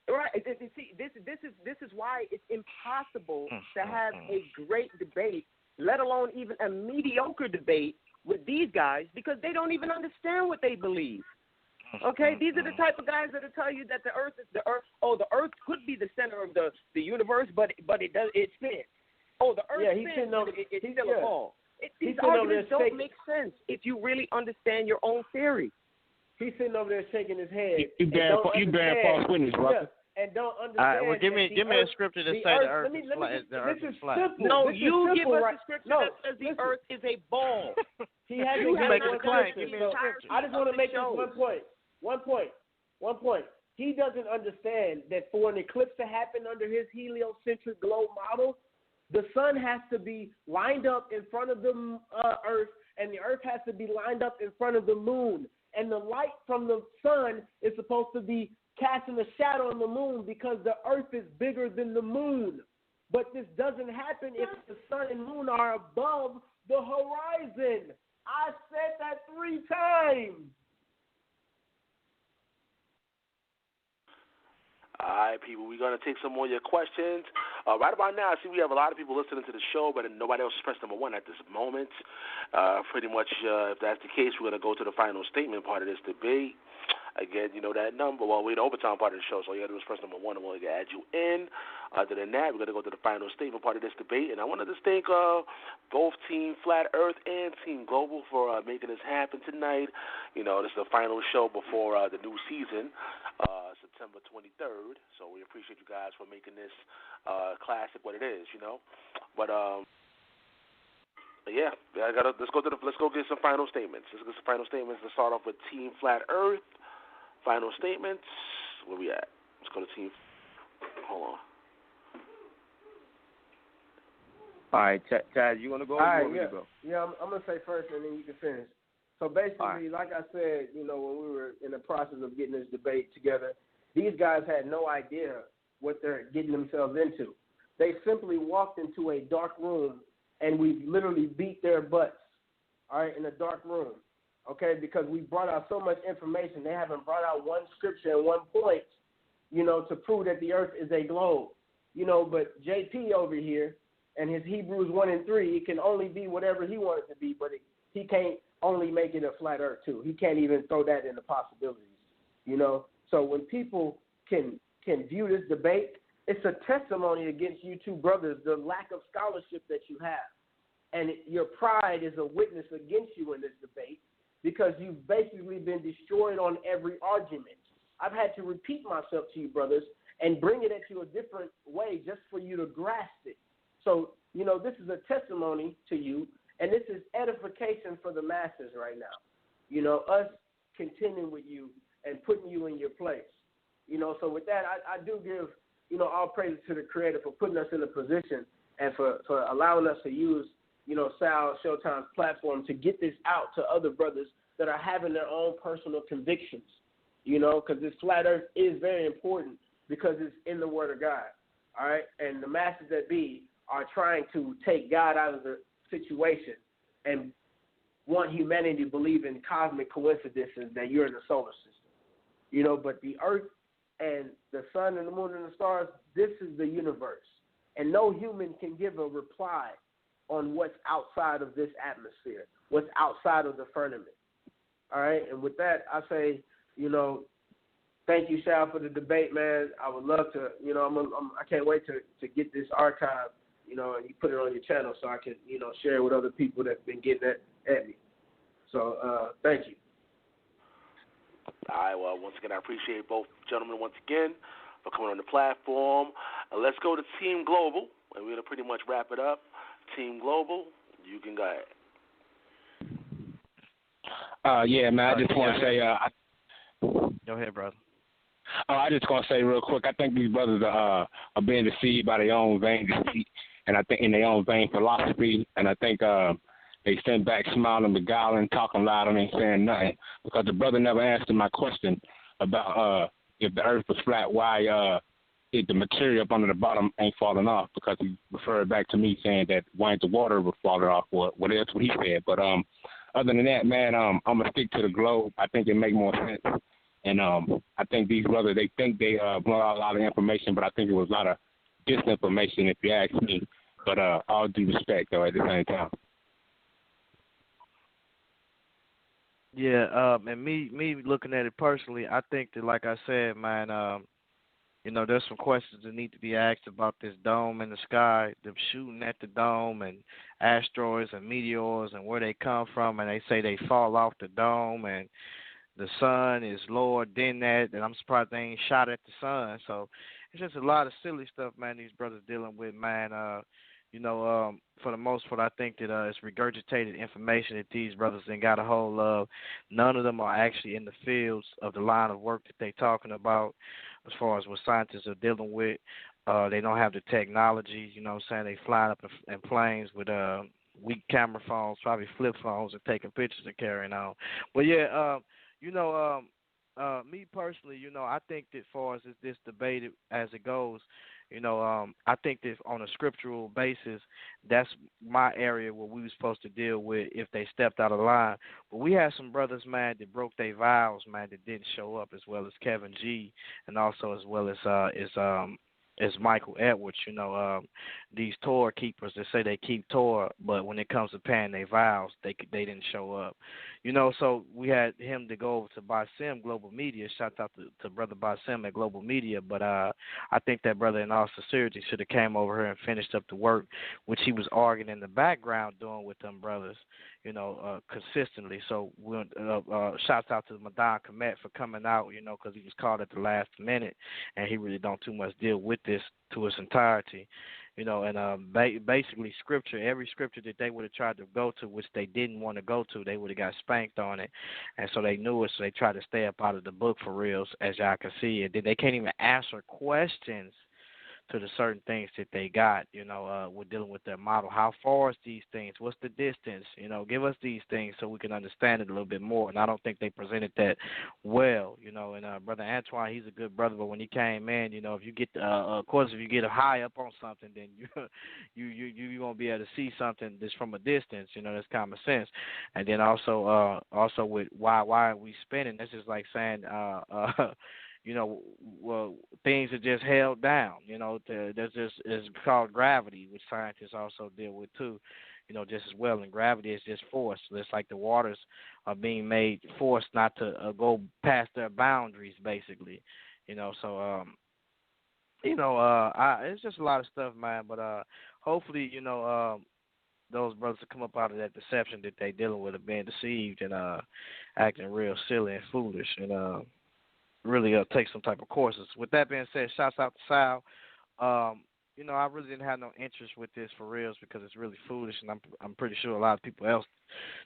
Right. See, this is why it's impossible to have a great debate, let alone even a mediocre debate with these guys, because they don't even understand what they believe. Okay, these are the type of guys that'll tell you that the earth could be the center of the universe, but it spins. Oh, the earth spins, but it's still a ball. These arguments don't make sense if you really understand your own theory. He's sitting over there shaking his head. You bear false witness, brother. And don't understand. All right, well, give me a scripture to say the earth is flat. No, you give us a scripture that says the earth is a ball. He has you make a claim. Give me a scripture. I just want to make this one point. He doesn't understand that for an eclipse to happen under his heliocentric globe model, the sun has to be lined up in front of the earth, and the earth has to be lined up in front of the moon. And the light from the sun is supposed to be casting a shadow on the moon because the earth is bigger than the moon. But this doesn't happen if the sun and moon are above the horizon. I said that 3 times. All right, people, we're going to take some more of your questions. Right about now, I see we have a lot of people listening to the show, but nobody else pressed number 1 at this moment. Pretty much, if that's the case, we're going to go to the final statement part of this debate. Again, you know that number. Well, we're the overtime part of the show, so all you got to do is press number 1, and we'll add you in. Other than that, we're going to go to the final statement part of this debate. And I wanted to thank both Team Flat Earth and Team Global for making this happen tonight. You know, this is the final show before the new season, September 23rd. So we appreciate you guys for making this classic what it is, you know. But yeah, let's go get some final statements. Let's get some final statements. Let's start off with Team Flat Earth. Final statements. Where we at? Let's go to Team. Hold on. All right, Chad, you want to go? All right, yeah, I'm going to say first, and then you can finish. So basically, like I said, you know, when we were in the process of getting this debate together, these guys had no idea what they're getting themselves into. They simply walked into a dark room, and we literally beat their butts, all right, in a dark room. Okay, because we brought out so much information. They haven't brought out one scripture and one point, you know, to prove that the earth is a globe. You know, but JP over here and his Hebrews 1 and 3, it can only be whatever he wants it to be, but he can't only make it a flat earth too. He can't even throw that in the possibilities, you know. So when people can view this debate, it's a testimony against you two brothers, the lack of scholarship that you have. And your pride is a witness against you in this debate, because you've basically been destroyed on every argument. I've had to repeat myself to you, brothers, and bring it at you a different way just for you to grasp it. So, you know, this is a testimony to you, and this is edification for the masses right now. You know, us contending with you and putting you in your place. You know, so with that, I do give, you know, all praise to the Creator for putting us in a position and for allowing us to use, you know, Sal Showtime's platform to get this out to other brothers that are having their own personal convictions, you know, because this flat earth is very important because it's in the Word of God, all right? And the masses that be are trying to take God out of the situation and want humanity to believe in cosmic coincidences that you're in the solar system, you know, but the earth and the sun and the moon and the stars, this is the universe. And no human can give a reply on what's outside of this atmosphere, what's outside of the firmament. All right, and with that, I say, you know, thank you, Sal, for the debate, man. I would love to, you know, I can't wait to get this archive, you know, and you put it on your channel so I can, you know, share it with other people that's been getting that at me. So, thank you. All right, well, once again, I appreciate both gentlemen once again for coming on the platform. Let's go to Team Global, and we're going to pretty much wrap it up. Team Global, you can go ahead. Yeah, man, I just want to say... Go ahead, brother. Oh, I just gonna say real quick. I think these brothers are being deceived by their own vain deceit, and I think in their own vain philosophy, and I think they send back smiling, beguiling, talking loud, and ain't saying nothing because the brother never answered my question about if the earth was flat, why if the material up under the bottom ain't falling off, because he referred back to me saying that why ain't the water was falling off, or what else what he said. But other than that, man, I'm gonna stick to the globe. I think it make more sense. And I think these brothers, they think they brought out a lot of information, but I think it was a lot of disinformation, if you ask me. But all due respect, though, at the same time. Yeah, and me looking at it personally, I think that, like I said, man, there's some questions that need to be asked about this dome in the sky, them shooting at the dome, and asteroids and meteors and where they come from, and they say they fall off the dome, and the sun is lower than that, and I'm surprised they ain't shot at the sun. So it's just a lot of silly stuff, man, these brothers dealing with, man. For the most part, I think that it's regurgitated information that these brothers ain't got a hold of. None of them are actually in the fields of the line of work that they talking about as far as what scientists are dealing with. They don't have the technology, you know what I'm saying? They flying up in planes with weak camera phones, probably flip phones, and taking pictures and carrying on. But, yeah, me personally, I think that as far as this debate as it goes, I think that on a scriptural basis, that's my area where we were supposed to deal with if they stepped out of line. But we had some brothers, man, that broke their vows, man, that didn't show up, as well as Kevin G, and also as well as Michael Edwards. These Torah keepers that say they keep Torah, but when it comes to paying their vows, they didn't show up. So we had him to go over to Basim Global Media. Shout out to Brother Basim at Global Media. But I think that brother, in all sincerity, should have came over here and finished up the work, which he was arguing in the background doing with them brothers, consistently. So shouts out to Madan Komet for coming out, because he was called at the last minute, and he really don't too much deal with this to its entirety. Basically every scripture that they would have tried to go to, which they didn't want to go to, they would have got spanked on it. And so they knew it, so they tried to stay up out of the book for reals, as y'all can see. And then they can't even answer questions to the certain things that they got, we're dealing with their model. How far is these things? What's the distance? Give us these things so we can understand it a little bit more. And I don't think they presented that well, and Brother Antoine, he's a good brother, but when he came in, if you get, of course, if you get high up on something, then you're going to be able to see something that's from a distance, that's common sense. And then also with why are we spinning? That's just like saying, things are just held down. There's just, it's called gravity, which scientists also deal with too, just as well. And gravity is just force. So it's like the waters are being made forced not to go past their boundaries, basically. So it's just a lot of stuff, man. But hopefully, those brothers will come up out of that deception that they dealing with, of being deceived and acting real silly and foolish, and really take some type of courses. With that being said, shouts out to Sal. I really didn't have no interest with this for reals because it's really foolish, and I'm pretty sure a lot of people else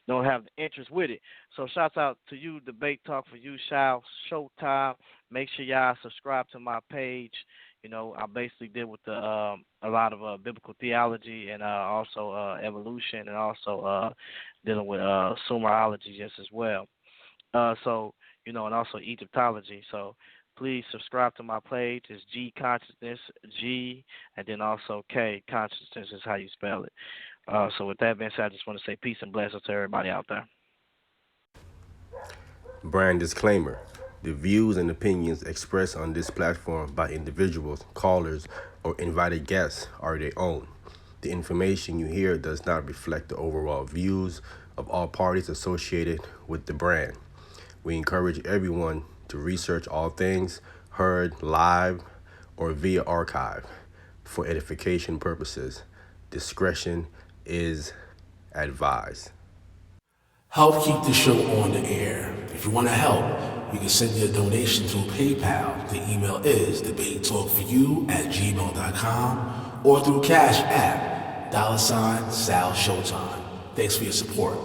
don't have the interest with it. So shouts out to you, Debate Talk for You, Sal Showtime. Make sure y'all subscribe to my page. I basically deal with a lot of biblical theology and also evolution, and also dealing with sumerology just as well. And also Egyptology. So please subscribe to my page. It's G Consciousness, G, and then also K Consciousness is how you spell it. So with that being said, I just want to say peace and blessings to everybody out there. Brand disclaimer. The views and opinions expressed on this platform by individuals, callers, or invited guests are their own. The information you hear does not reflect the overall views of all parties associated with the brand. We encourage everyone to research all things heard live or via archive for edification purposes. Discretion is advised. Help keep the show on the air. If you want to help, you can send your donation through PayPal. The email is debatetalkforyou@gmail.com or through Cash App, $Sal Showtime. Thanks for your support.